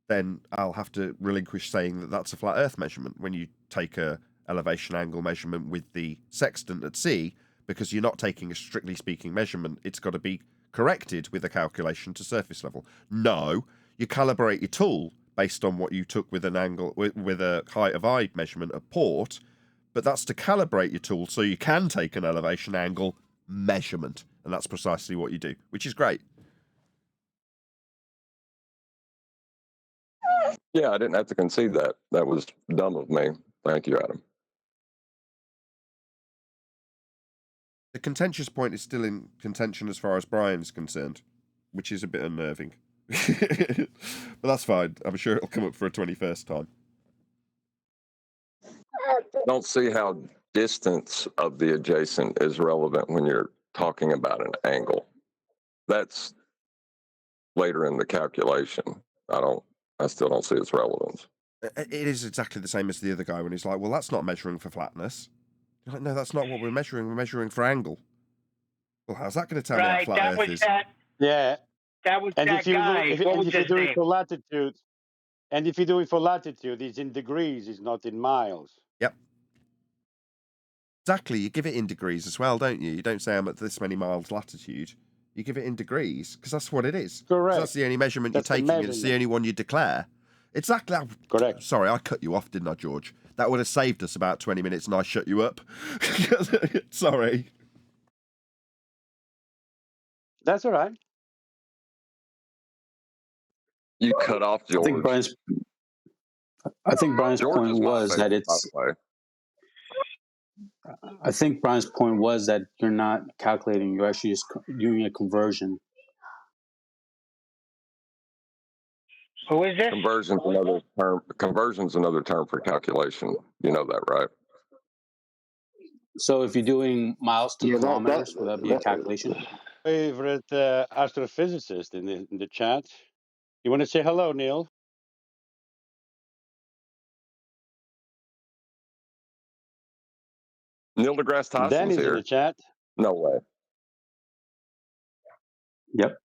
then I'll have to relinquish saying that that's a flat Earth measurement when you take a elevation angle measurement with the sextant at sea, because you're not taking a strictly speaking measurement. It's got to be corrected with a calculation to surface level. No, you calibrate your tool based on what you took with an angle with a height of eye measurement at port, but that's to calibrate your tool so you can take an elevation angle measurement, and that's precisely what you do, which is great. Yeah, I didn't have to concede that. That was dumb of me. Thank you, Adam. The contentious point is still in contention as far as Brian is concerned, which is a bit unnerving. But that's fine. I'm sure it'll come up for a 21st time. Don't see how distance of the adjacent is relevant when you're talking about an angle. That's later in the calculation. I still don't see its relevance. It is exactly the same as the other guy when he's like, well, that's not measuring for flatness. You're like, no, that's not what we're measuring. We're measuring for angle. Well, how's that going to tell me how flat Earth is? Yeah. That was And that if you guy. if, What and was if you his do name? it for latitude, and if you do it for latitude, it's in degrees, it's not in miles. Yep. Exactly. You give it in degrees as well, don't you? You don't say I'm at this many miles latitude. You give it in degrees because that's what it is. 'Cause Correct. that's the only measurement That's you're the taking, and it's the measurement. only one you declare. Exactly. Correct. Sorry, I cut you off, didn't I, George? That would have saved us about 20 minutes, and I shut you up. Sorry. That's all right. You cut off George. I think Brian's George point is my was that favorite, by it's. the way. I think Brian's point was that you're not calculating; you're actually just doing a conversion. Who is this? Conversion's another term for calculation. You know that, right? So if you're doing miles to Yeah, kilometers, would that be a calculation? Favorite astrophysicist in the chat. You want to say hello, Neil? Neil deGrasse Tyson's Danny's here. in the chat. No way. Yep.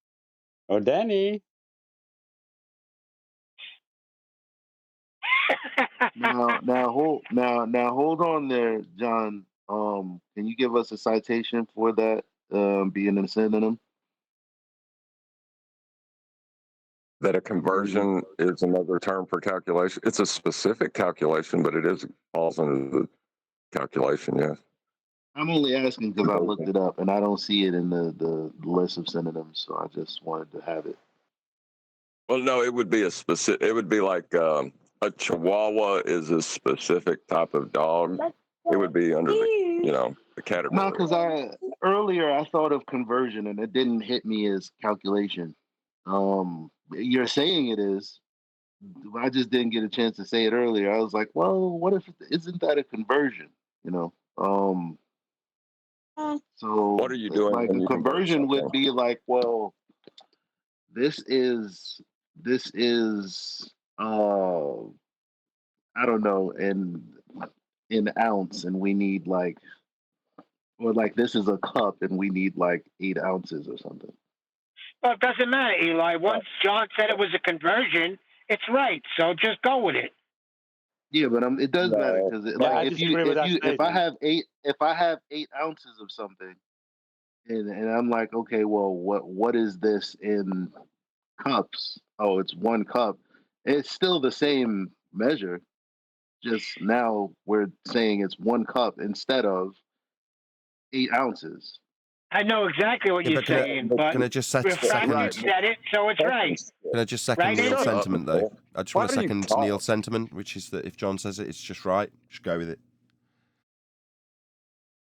Oh, Danny. Now hold on there, John. Can you give us a citation for that being a synonym? That a conversion is another term for calculation. It's a specific calculation, but it falls under the calculation, yes. I'm only asking because I looked it up and I don't see it in the list of synonyms, so I just wanted to have it. Well, no, it would be a specific. It would be like a Chihuahua is a specific type of dog. It would be under the category. No, because earlier I thought of conversion and it didn't hit me as calculation. You're saying it is. I just didn't get a chance to say it earlier. I was like, well, what if isn't that a conversion? So what are you doing? Like a conversion would be like, well, this is I don't know, in ounce, and we need like, or like this is a cup and we need like 8 ounces or something. Well, it doesn't matter, Eli. Once John said it was a conversion, it's right. So just go with it. Yeah, but it does matter because like if I have 8 ounces of something, and I'm like, okay, well, what is this in cups? Oh, it's 1 cup. It's still the same measure. Just now we're saying it's 1 cup instead of 8 ounces. I know exactly what you're saying, but can I just second? you said it, so it's right. Can I just second Right, Neil's Nathan? sentiment, though? I just want to second Neil's sentiment, which is that if John says it, it's just right. Just go with it.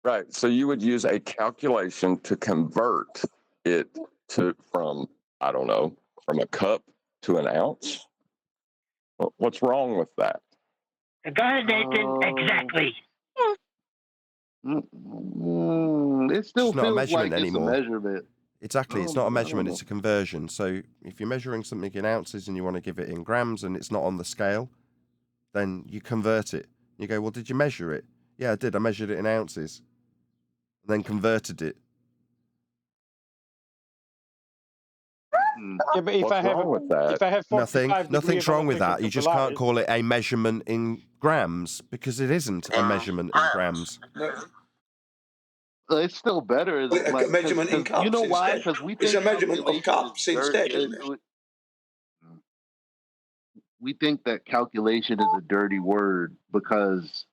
Right. So you would use a calculation to convert it from a cup to an ounce. What's wrong with that? Go ahead, Nathan. Exactly. It still It's not a feels measurement like anymore. it's a measurement. Exactly. It's not a measurement. It's a conversion. So if you're measuring something in ounces and you want to give it in grams and it's not on the scale, then you convert it. You go, well, did you measure it? Yeah, I did. I measured it in ounces. And then converted it. Yeah, but if I have 45 Nothing's wrong with that. You just can't Pilates, call it a measurement in grams because it isn't a measurement in grams. It's still better. A measurement in cups. You know why? Instead. Because we It's think a measurement of cups instead, isn't it? We think that calculation is a dirty word because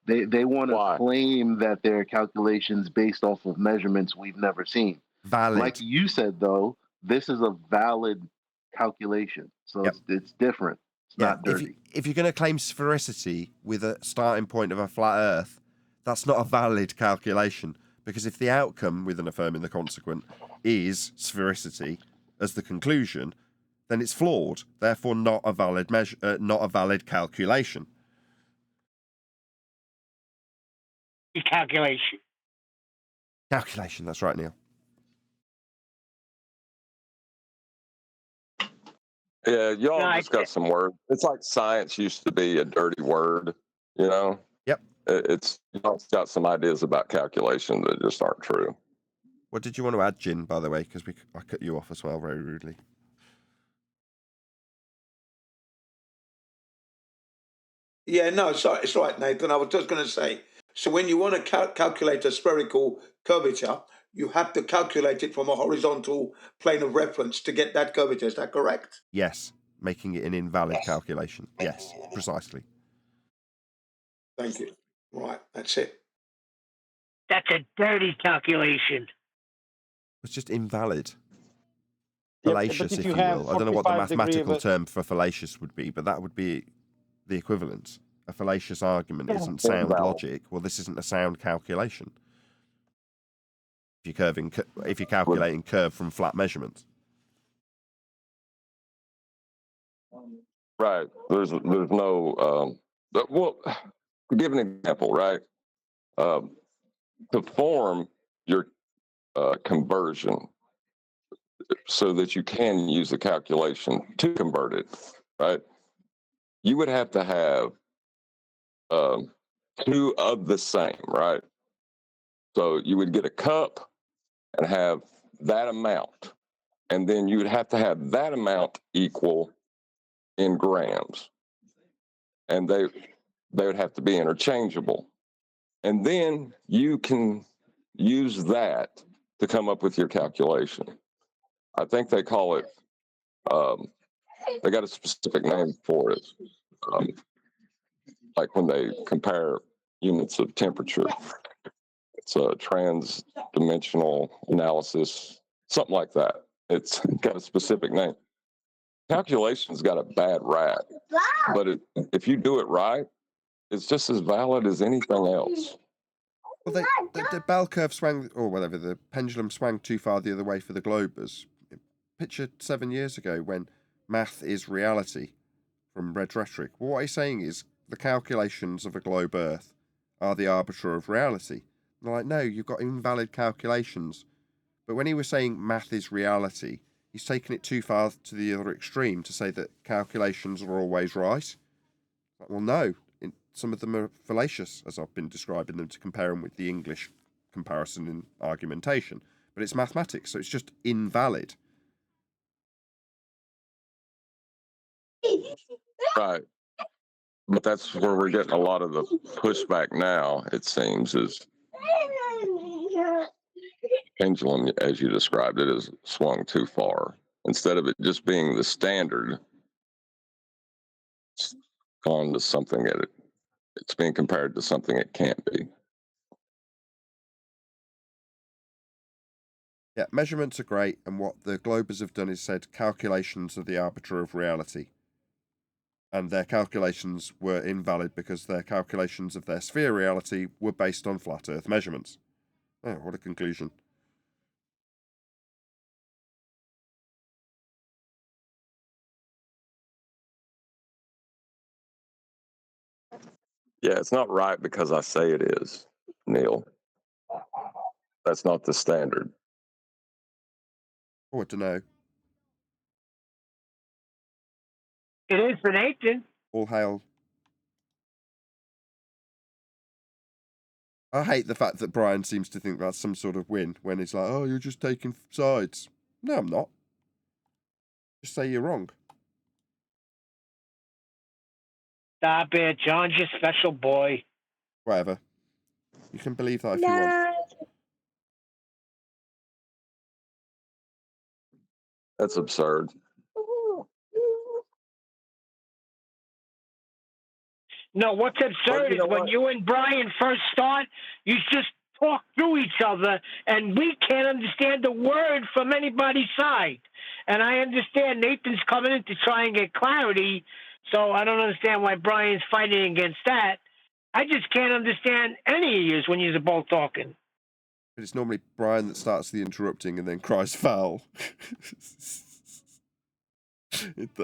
they want to claim that their calculations based off of measurements we've never seen. Valid. Like you said, though, this is a valid calculation, so it's different. It's not dirty. If you're going to claim sphericity with a starting point of a flat Earth, that's not a valid calculation. Because if the outcome, with an affirming the consequent, is sphericity as the conclusion, then it's flawed. Therefore, not a valid measure, not a valid calculation. Calculation. Calculation. That's right, Neil. Yeah, y'all just got some words. It's like science used to be a dirty word, you know? Yep. Y'all got some ideas about calculation that just aren't true. What did you want to add, Jin, by the way? Because I cut you off as well very rudely. Yeah, no, sorry, it's right, Nathan. I was just going to say, So when you want to calculate a spherical curvature, you have to calculate it from a horizontal plane of reference to get that curvature. Is that correct? Yes, making it an invalid calculation. Yes, precisely. Thank you. Right, that's it. That's a dirty calculation. It's just invalid. Yeah, Fallacious, but if if you you have will. I don't know what the 45 degree of mathematical a, term for fallacious would be, but that would be the equivalent. A fallacious argument isn't sound logic. Well, this isn't a sound calculation. If you're calculating curve from flat measurements. Right. There's no well, to give an example, right? To form your conversion so that you can use the calculation to convert it, right? You would have to have two of the same, right? So you would get a cup and have that amount, and then you would have to have that amount equal in grams, and they would have to be interchangeable, and then you can use that to come up with your calculation. I think they call it, they got a specific name for it, like when they compare units of temperature. It's a trans-dimensional analysis, something like that. It's got a specific name. Calculation's got a bad rap, but if you do it right, it's just as valid as anything else. Well, the bell curve swung, or whatever, the pendulum swung too far the other way for the Globers. Picture 7 years ago when math is reality from Red Rhetoric. Well, what he's saying is the calculations of a globe Earth are the arbiter of reality. And they're like, no, you've got invalid calculations. But when he was saying math is reality, he's taken it too far to the other extreme to say that calculations are always right. Well, no. Some of them are fallacious, as I've been describing them, to compare them with the English comparison in argumentation. But it's mathematics, so it's just invalid. Right. But that's where we're getting a lot of the pushback now, it seems, is pendulum, as you described it, is swung too far. Instead of it just being the standard, it's gone to something that it's being compared to something it can't be. Yeah, measurements are great, and what the Globers have done is said calculations are the arbiter of reality. And their calculations were invalid because their calculations of their sphere reality were based on flat Earth measurements. Oh, what a conclusion. Yeah, it's not right because I say it is, Neil. That's not the standard. Oh, I don't know. It is for Nathan. All hail. I hate the fact that Brian seems to think that's some sort of win when it's like, oh, you're just taking sides. No, I'm not. Just say you're wrong. Stop it. John's your special boy. Whatever. You can believe that if you want. That's absurd. No, what's absurd is when you and Brian first start, you just talk through each other, and we can't understand a word from anybody's side. And I understand Nathan's coming in to try and get clarity, so I don't understand why Brian's fighting against that. I just can't understand any of you when you're both talking. But it's normally Brian that starts the interrupting and then cries foul.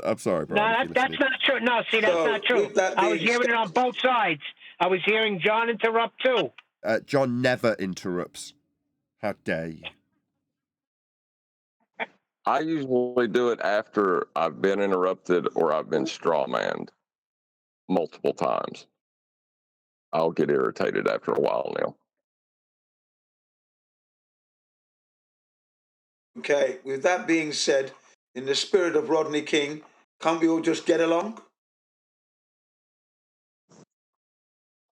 I'm sorry, Brian. No, that's not true. No, see, that's not true. I was hearing it on both sides. I was hearing John interrupt too. John never interrupts. How dare you? I usually do it after I've been interrupted or I've been strawmanned multiple times. I'll get irritated after a while now. Okay, with that being said, in the spirit of Rodney King, can't we all just get along?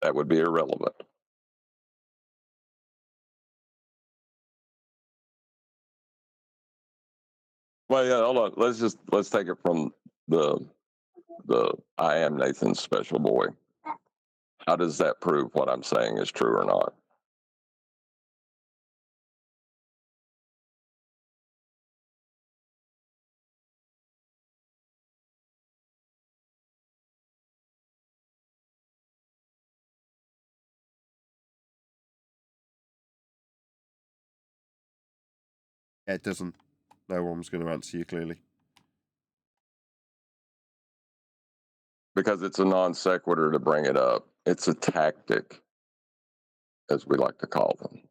That would be irrelevant. Well, yeah, hold on. Let's take it from the I am Nathan's special boy. How does that prove what I'm saying is true or not? Yeah, it doesn't. No one's going to answer you clearly. Because it's a non sequitur to bring it up. It's a tactic, as we like to call them.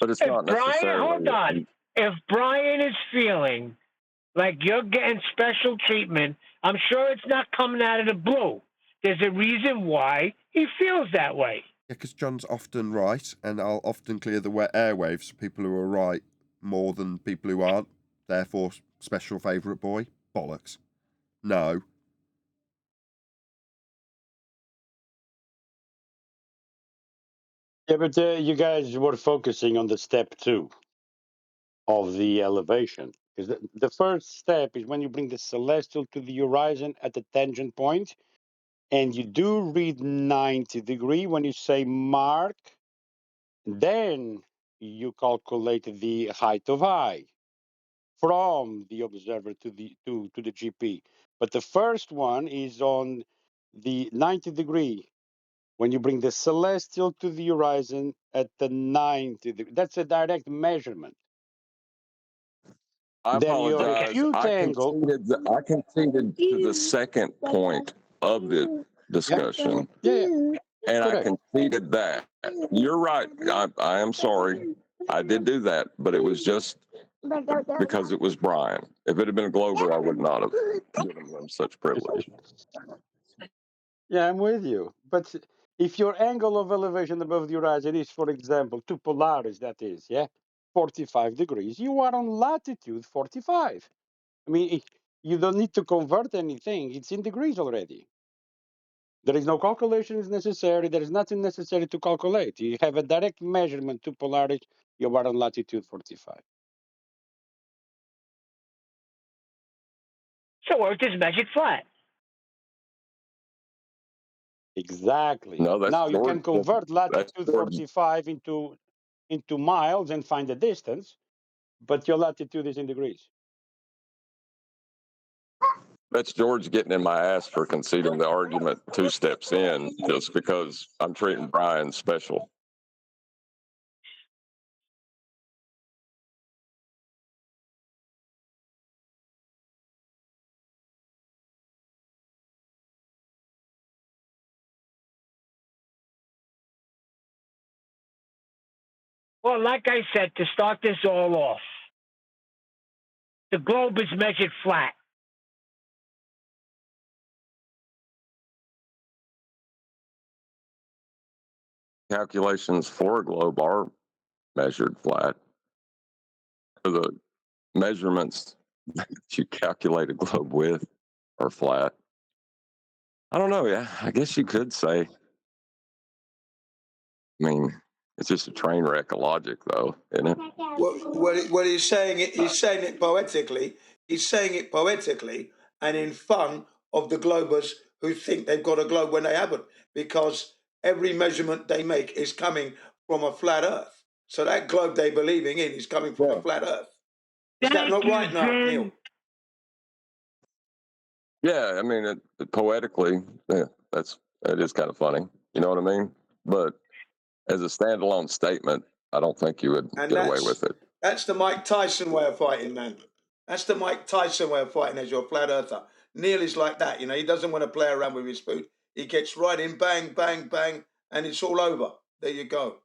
But it's not necessarily. Hold on. If Brian is feeling like you're getting special treatment, I'm sure it's not coming out of the blue. There's a reason why he feels that way. Yeah, because John's often right, and I'll often clear the airwaves for people who are right more than people who aren't. Therefore, special favourite boy? Bollocks. No. Yeah, but you guys were focusing on the step 2 of the elevation. Because the first step is when you bring the celestial to the horizon at the tangent point, and you do read 90 degree when you say mark, then you calculate the height of eye from the observer to the GP. But the first one is on the 90 degree when you bring the celestial to the horizon at the 90 degree. That's a direct measurement. I Then your apologize. acute angle. I conceded to the second point of the discussion. Yeah. And correct. I conceded that. You're right. I am sorry. I did do that, but it was just because it was Brian. If it had been a Glover, I would not have given him such privilege. Yeah, I'm with you. But if your angle of elevation above the horizon is, for example, 2 Polaris, that is, 45 degrees, you are on latitude 45. I mean, you don't need to convert anything. It's in degrees already. There is no calculations necessary. There is nothing necessary to calculate. You have a direct measurement to Polaris, you are on latitude 45. So Earth is measured flat. Exactly. No, that's now you can George. convert latitude That's George. 45 into miles and find the distance, but your latitude is in degrees. That's George getting in my ass for conceding the argument 2 steps in, just because I'm treating Brian special. Well, like I said, to start this all off, the globe is measured flat. Calculations for a globe are measured flat. For the measurements that you calculate a globe with are flat. I don't know. Yeah, I guess you could say. I mean, it's just a train wreck of logic, though, isn't it? Well, he's saying it poetically. He's saying it poetically and in fun of the globers who think they've got a globe when they haven't, because every measurement they make is coming from a flat Earth. So that globe they're believing in is coming from a flat Earth. Is that not right, Neil? Yeah, I mean, poetically, yeah, it is kind of funny. You know what I mean? But as a standalone statement, I don't think you would get away with it. That's the Mike Tyson way of fighting, man. That's the Mike Tyson way of fighting as your flat earther. Neil is like that, he doesn't want to play around with his food. He gets right in, bang, bang, bang, and it's all over. There you go.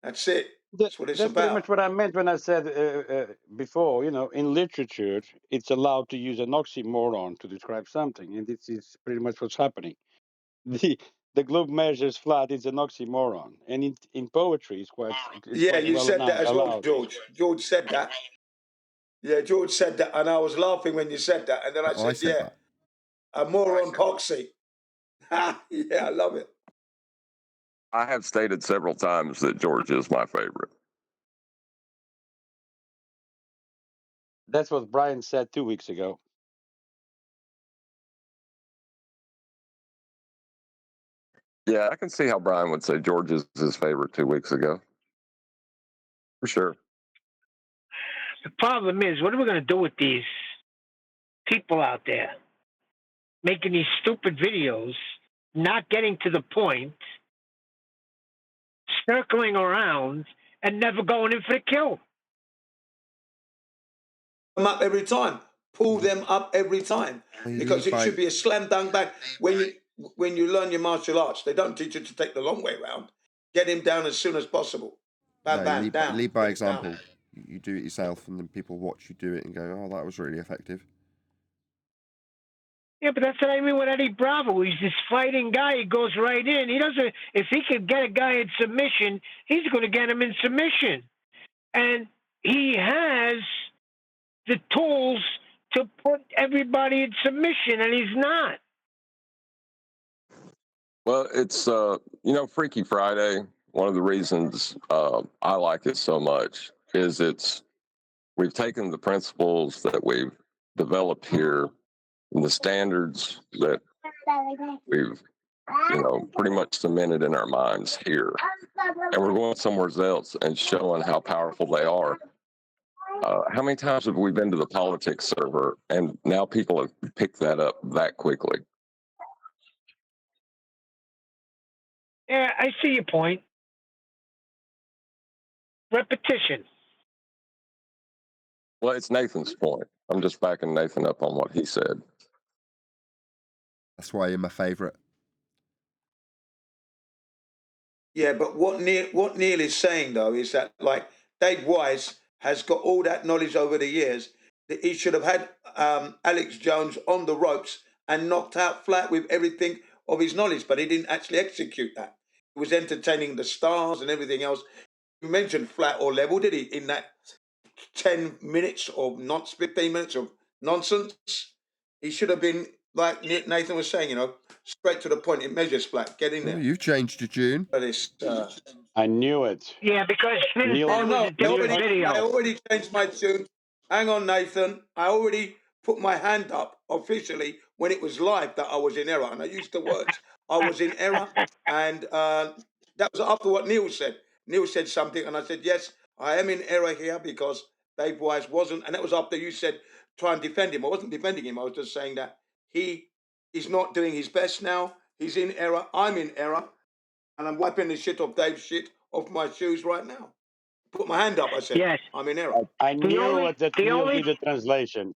That's it. That's what it's That's pretty about. much what I meant when I said before, in literature, it's allowed to use an oxymoron to describe something. And this is pretty much what's happening. The globe measures flat is an oxymoron. And in poetry, it's quite You well said that as well, allowed. George. George said that. Yeah, George said that. And I was laughing when you said that. And then I said, that. A moron poxy. Yeah, I love it. I have stated several times that George is my favorite. That's what Brian said 2 weeks ago. Yeah, I can see how Brian would say George is his favorite 2 weeks ago. For sure. The problem is, what are we going to do with these people out there making these stupid videos, not getting to the point, circling around, and never going in for the kill? Them up every time. Pull them up every time, because it should be a slam dunk back. When you learn your martial arts, they don't teach you to take the long way around. Get him down as soon as possible. Bam, No, bam, down. lead by Get example. down. You do it yourself, and then people watch you do it and go, "Oh, that was really effective." Yeah, but that's what I mean with Eddie Bravo. He's this fighting guy. He goes right in. He doesn't. If he could get a guy in submission, he's going to get him in submission, and he has the tools to put everybody in submission, and he's not. Well, it's Freaky Friday. One of the reasons I like it so much is we've taken the principles that we've developed here and the standards that we've pretty much cemented in our minds here, and we're going somewhere else and showing how powerful they are. How many times have we been to the politics server, and now people have picked that up that quickly? Yeah, I see your point. Repetition. Well, it's Nathan's point. I'm just backing Nathan up on what he said. That's why you're my favorite. Yeah, but what Neil is saying though is that, like, Dave Wise has got all that knowledge over the years that he should have had Alex Jones on the ropes and knocked out flat with everything of his knowledge, but he didn't actually execute that. He was entertaining the stars and everything else. You mentioned flat or level, did he? In that 10 minutes or not 15 minutes of nonsense, he should have been, like Nathan was saying, straight to the point. It measures flat. Get in Oh, there. you've changed your tune. But it's, I knew it. Yeah, because Neil, oh no, was a different video. I already changed my tune. Hang on, Nathan. I already put my hand up officially when it was live that I was in error, and I used the words I was in error, and that was after what Neil said. Neil said something, and I said yes, I am in error here because Dave Wise wasn't, and that was after you said try and defend him. I wasn't defending him. I was just saying that he is not doing his best now. He's in error. I'm in error. And I'm wiping the shit off Dave's shit off my shoes right now. Put my hand up, I said. Yes. I'm in error. I knew that Neil did the translation.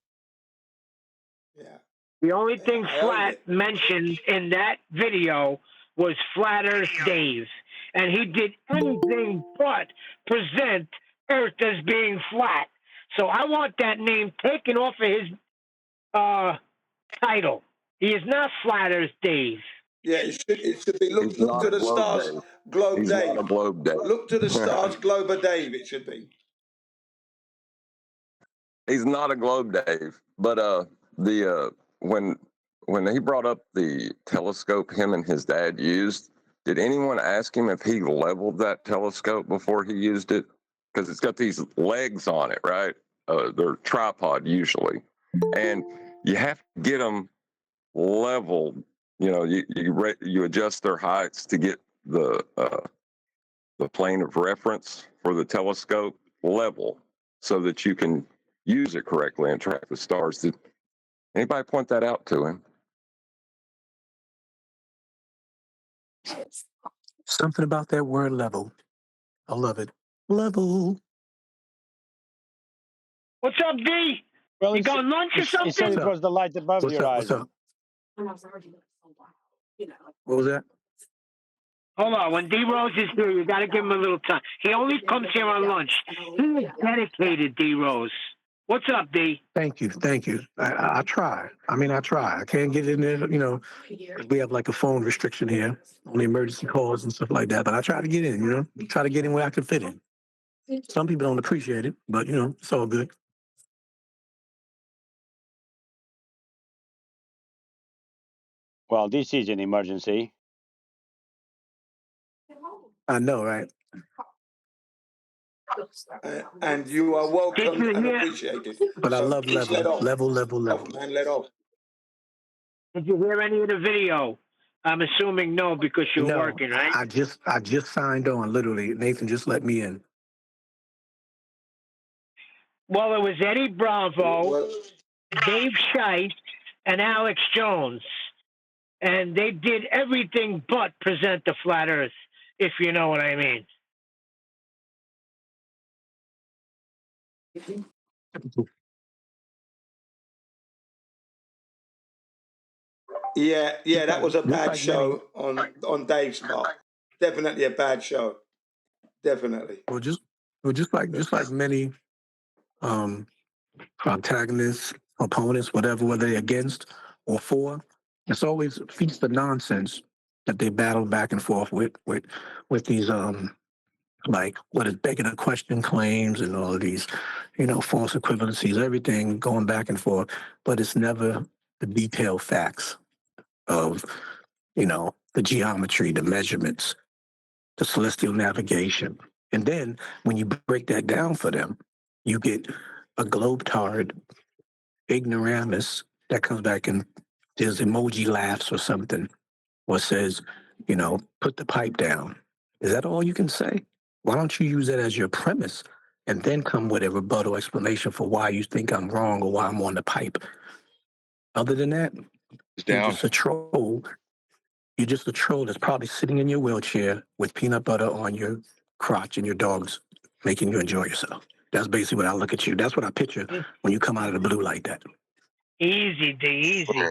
Yeah. The only thing I owned Flat it. mentioned in that video was Flat Earth Dave. And he did anything but present Earth as being flat. So I want that name taken off of his title. He is not Flat Earth Dave. Yeah, it should be look to the stars, Dave. Globe He's Dave. not a globe Dave. Look to the stars, Globe Dave, it should be. He's not a globe Dave. But when he brought up the telescope him and his dad used, did anyone ask him if he leveled that telescope before he used it? Because it's got these legs on it, right? They're tripod usually, and you have to get them leveled. You adjust their heights to get the plane of reference for the telescope level, so that you can use it correctly and track the stars. Did anybody point that out to him? Something about that word level. I love it. Level. What's up, D? Well, you got lunch or something? He said it was the light above the horizon. What's up? What was that? Hold on. When D Rose is here, you got to give him a little time. He only comes here on lunch. He is dedicated, D Rose. What's up, D? Thank you. I try. I try. I can't get in there, we have like a phone restriction here on the emergency calls and stuff like that. But I try to get in, try to get in where I can fit in. Some people don't appreciate it, but, it's all good. Well, this is an emergency. I know, right? And you are welcome and appreciated. But I So love please let off. level. Man, let off. Did you hear any of the video? I'm assuming no, because you're No, working, right? I just signed on. Literally, Nathan just let me in. Well, it was Eddie Bravo, Dave Scheist, and Alex Jones. And they did everything but present the flat Earth, if you know what I mean. Yeah, that was a bad show on Dave's part. Definitely a bad show. Definitely. Well, just like many protagonists, opponents, whatever, whether they're against or for, it's always feeds the nonsense that they battle back and forth with these like what is begging a question claims and all of these, false equivalencies, everything going back and forth, but it's never the detailed facts of, the geometry, the measurements, the celestial navigation. And then when you break that down for them, you get a globetard ignoramus that comes back and there's emoji laughs or something, or says, put the pipe down. Is that all you can say? Why don't you use that as your premise and then come with a rebuttal explanation for why you think I'm wrong or why I'm on the pipe? Other than that, you're just a troll. You're just a troll that's probably sitting in your wheelchair with peanut butter on your crotch and your dog's making you enjoy yourself. That's basically what I look at you. That's what I picture when you come out of the blue like that. Easy, D, easy.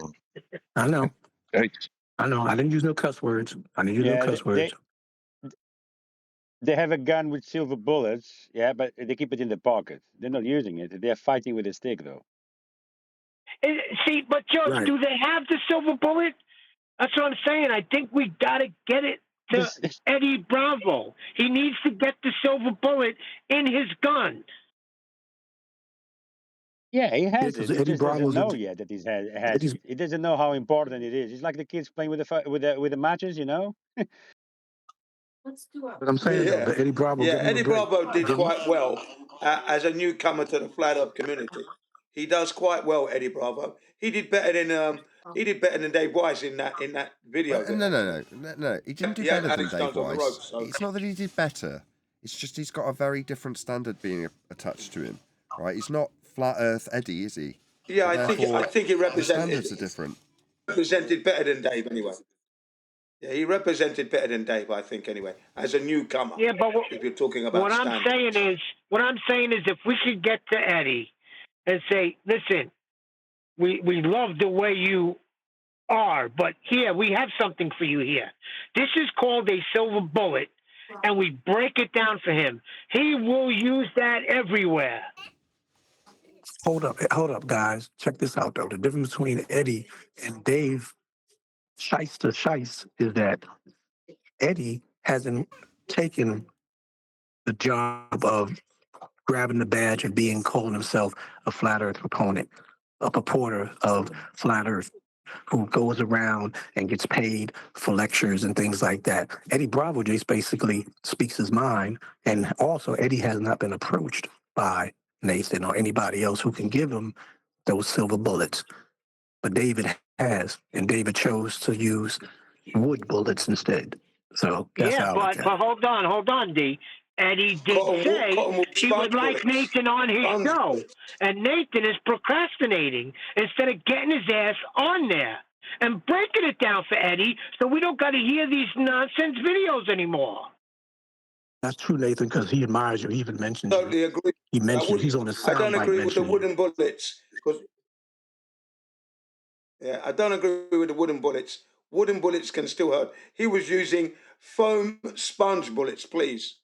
I know. I know. I didn't use no cuss words. They have a gun with silver bullets, but they keep it in the pocket. They're not using it. They're fighting with a stick, though. See, but George, Right. do they have the silver bullet? That's what I'm saying. I think we got to get it to Eddie Bravo. He needs to get the silver bullet in his gun. Yeah, he has because it. He Eddie just doesn't Bravo's know yet that he has it. He doesn't know how important it is. It's like the kids playing with the matches, But I'm saying though, the Eddie Bravo. Yeah, give him a Eddie break. Bravo did Give him- quite well as a newcomer to the flat Earth community. He does quite well, Eddie Bravo. He did better than Dave Wise in that video. Well, no. He didn't do better than Dave Wise. It's not that he did better. It's just he's got a very different standard being attached to him, right? He's not flat Earth Eddie, is he? Yeah, So I think he the represented. standards are different. Represented better than Dave anyway. Yeah, he represented better than Dave, I think, anyway, as a newcomer. Yeah, but if you're talking about what I'm saying is, if we could get to Eddie and say, listen, we love the way you are, but here we have something for you here. This is called a silver bullet, and we break it down for him. He will use that everywhere. Hold up, guys. Check this out though. The difference between Eddie and Dave Scheist is that Eddie hasn't taken the job of grabbing the badge and calling himself a flat Earth proponent, a purporter of flat Earth, who goes around and gets paid for lectures and things like that. Eddie Bravo just basically speaks his mind, and also Eddie has not been approached by Nathan or anybody else who can give him those silver bullets. But David has, and David chose to use wood bullets instead. So that's how I look at it. But hold on, D. Eddie did say he would like Nathan on his show, and Nathan is procrastinating instead of getting his ass on there and breaking it down for Eddie, so we don't got to hear these nonsense videos anymore. That's true, Nathan, because he admires you. He even mentioned you. Totally agree. He mentioned he's on the soundbite. I don't agree with the mentioning wooden bullets. Yeah, I don't agree with the wooden bullets. Wooden bullets can still hurt. He was using foam sponge bullets, please.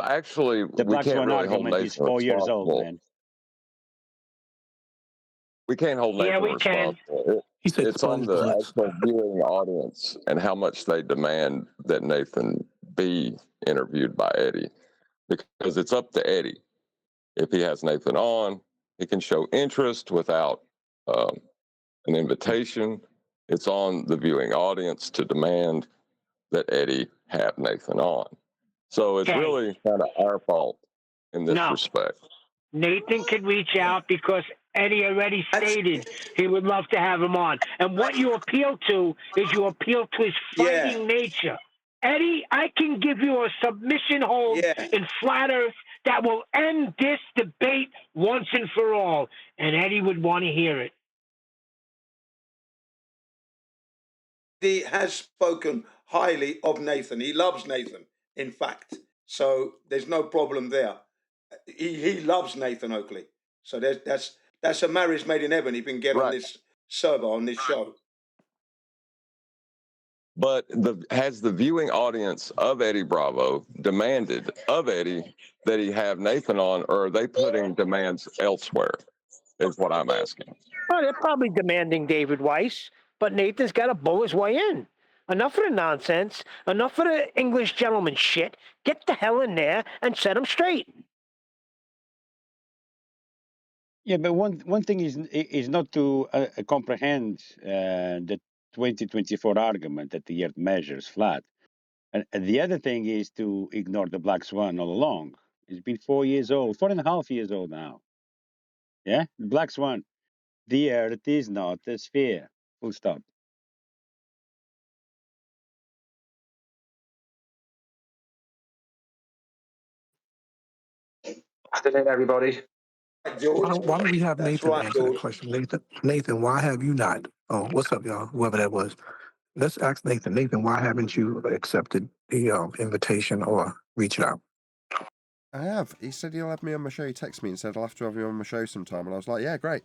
Actually, The we Black can't Swan really hold argument is Nathan 4 years old, responsible. man. We can't hold Nathan we can. responsible. It's on the actual viewing audience and how much they demand that Nathan be interviewed by Eddie, because it's up to Eddie. If he has Nathan on, he can show interest without an invitation. It's on the viewing audience to demand that Eddie have Nathan on. So it's Okay. really kind of our fault in this No. respect. Nathan could reach out because Eddie already stated he would love to have him on. And what you appeal to is you appeal to his fighting nature. Eddie, I can give you a submission hold in Flat Earth that will end this debate once and for all. And Eddie would want to hear it. He has spoken highly of Nathan. He loves Nathan, in fact. So there's no problem there. He loves Nathan Oakley. So that's a marriage made in heaven. He can get on this server, on this show. But has the viewing audience of Eddie Bravo demanded of Eddie that he have Nathan on, or are they putting demands elsewhere, is what I'm asking. Well, they're probably demanding David Weiss, but Nathan's got to bull his way in. Enough of the nonsense. Enough of the English gentleman shit. Get the hell in there and set him straight. Yeah, but one thing is not to comprehend the 2024 argument that the Earth measures flat, and the other thing is to ignore the black swan all along. It's been 4 years old, 4.5 years old now. Yeah, the black swan. The Earth is not a sphere. Full stop. Afternoon, everybody. Why don't we have That's Nathan right, answer that George. question? Nathan, why have you not? Oh, what's up, y'all? Whoever that was. Let's ask Nathan. Nathan, why haven't you accepted the invitation or reached out? I have. He said he'll have me on my show. He texted me and said I'll have to have you on my show sometime. And I was like, yeah, great.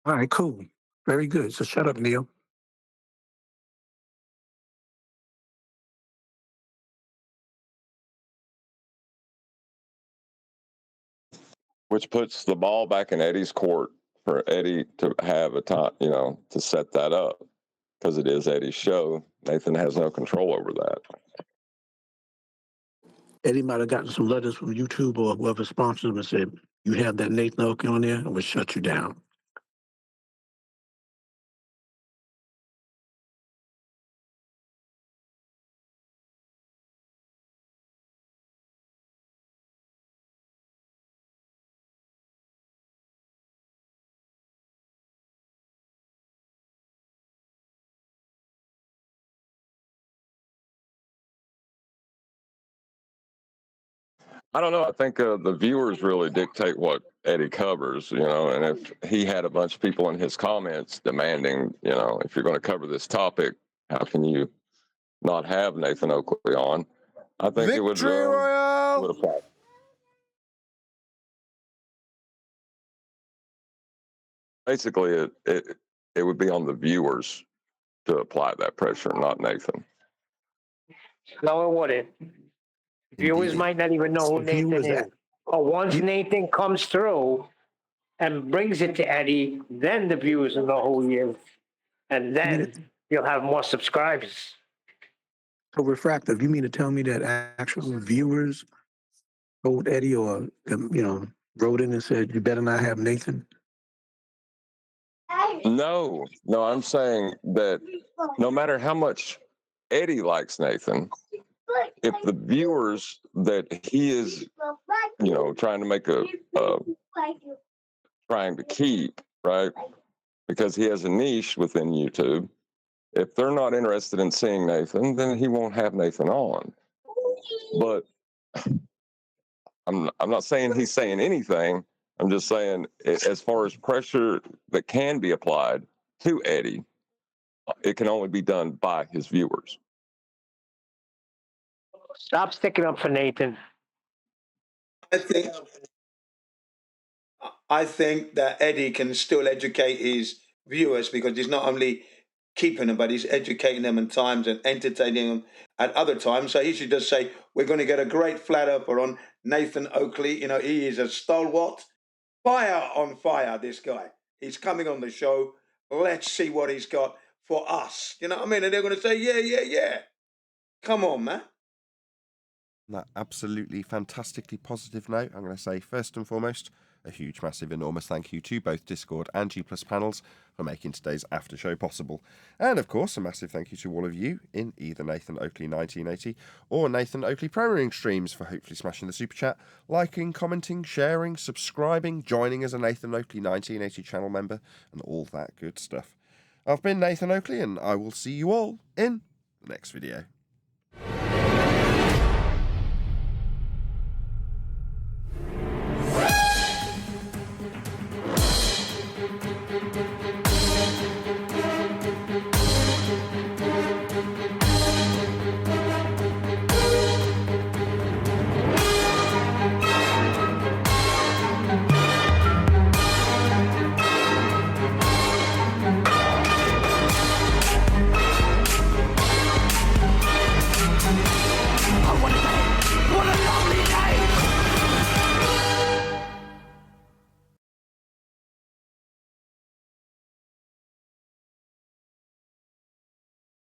All right, cool. Very good. So shut up, Neil. Which puts the ball back in Eddie's court for Eddie to have a time, to set that up, because it is Eddie's show. Nathan has no control over that. Eddie might have gotten some letters from YouTube or whoever sponsors him and said, you have that Nathan Oakley on there, and we'll shut you down. I don't know. I think the viewers really dictate what Eddie covers, and if he had a bunch of people in his comments demanding, if you're going to cover this topic, how can you not have Nathan Oakley on? I think it would apply. Basically, it would be on the viewers to apply that pressure, not Nathan. No, it wouldn't. Viewers might not even know who Nathan is. But once Nathan comes through and brings it to Eddie, then the viewers will know who he is. And then you'll have more subscribers. So Refractive, you mean to tell me that actual viewers told Eddie or, wrote in and said, you better not have Nathan? No, I'm saying that no matter how much Eddie likes Nathan, if the viewers that he is, trying to make trying to keep, right, because he has a niche within YouTube, if they're not interested in seeing Nathan, then he won't have Nathan on. But I'm not saying he's saying anything. I'm just saying, as far as pressure that can be applied to Eddie, it can only be done by his viewers. Stop sticking up for Nathan. I think that Eddie can still educate his viewers because he's not only keeping them, but he's educating them at times and entertaining them at other times. So he should just say, we're going to get a great flat earther on, Nathan Oakley. He is a stalwart. Fire on fire, this guy. He's coming on the show. Let's see what he's got for us. You know what I mean? And they're going to say, yeah. Come on, man. On that absolutely fantastically positive note, I'm going to say, first and foremost, A huge, massive, enormous thank you to both Discord and G Plus panels for making today's after show possible. And of course, a massive thank you to all of you in either Nathan Oakley 1980 or Nathan Oakley Premiering streams for hopefully smashing the super chat, liking, commenting, sharing, subscribing, joining as a Nathan Oakley 1980 channel member, and all that good stuff. I've been Nathan Oakley, and I will see you all in the next video.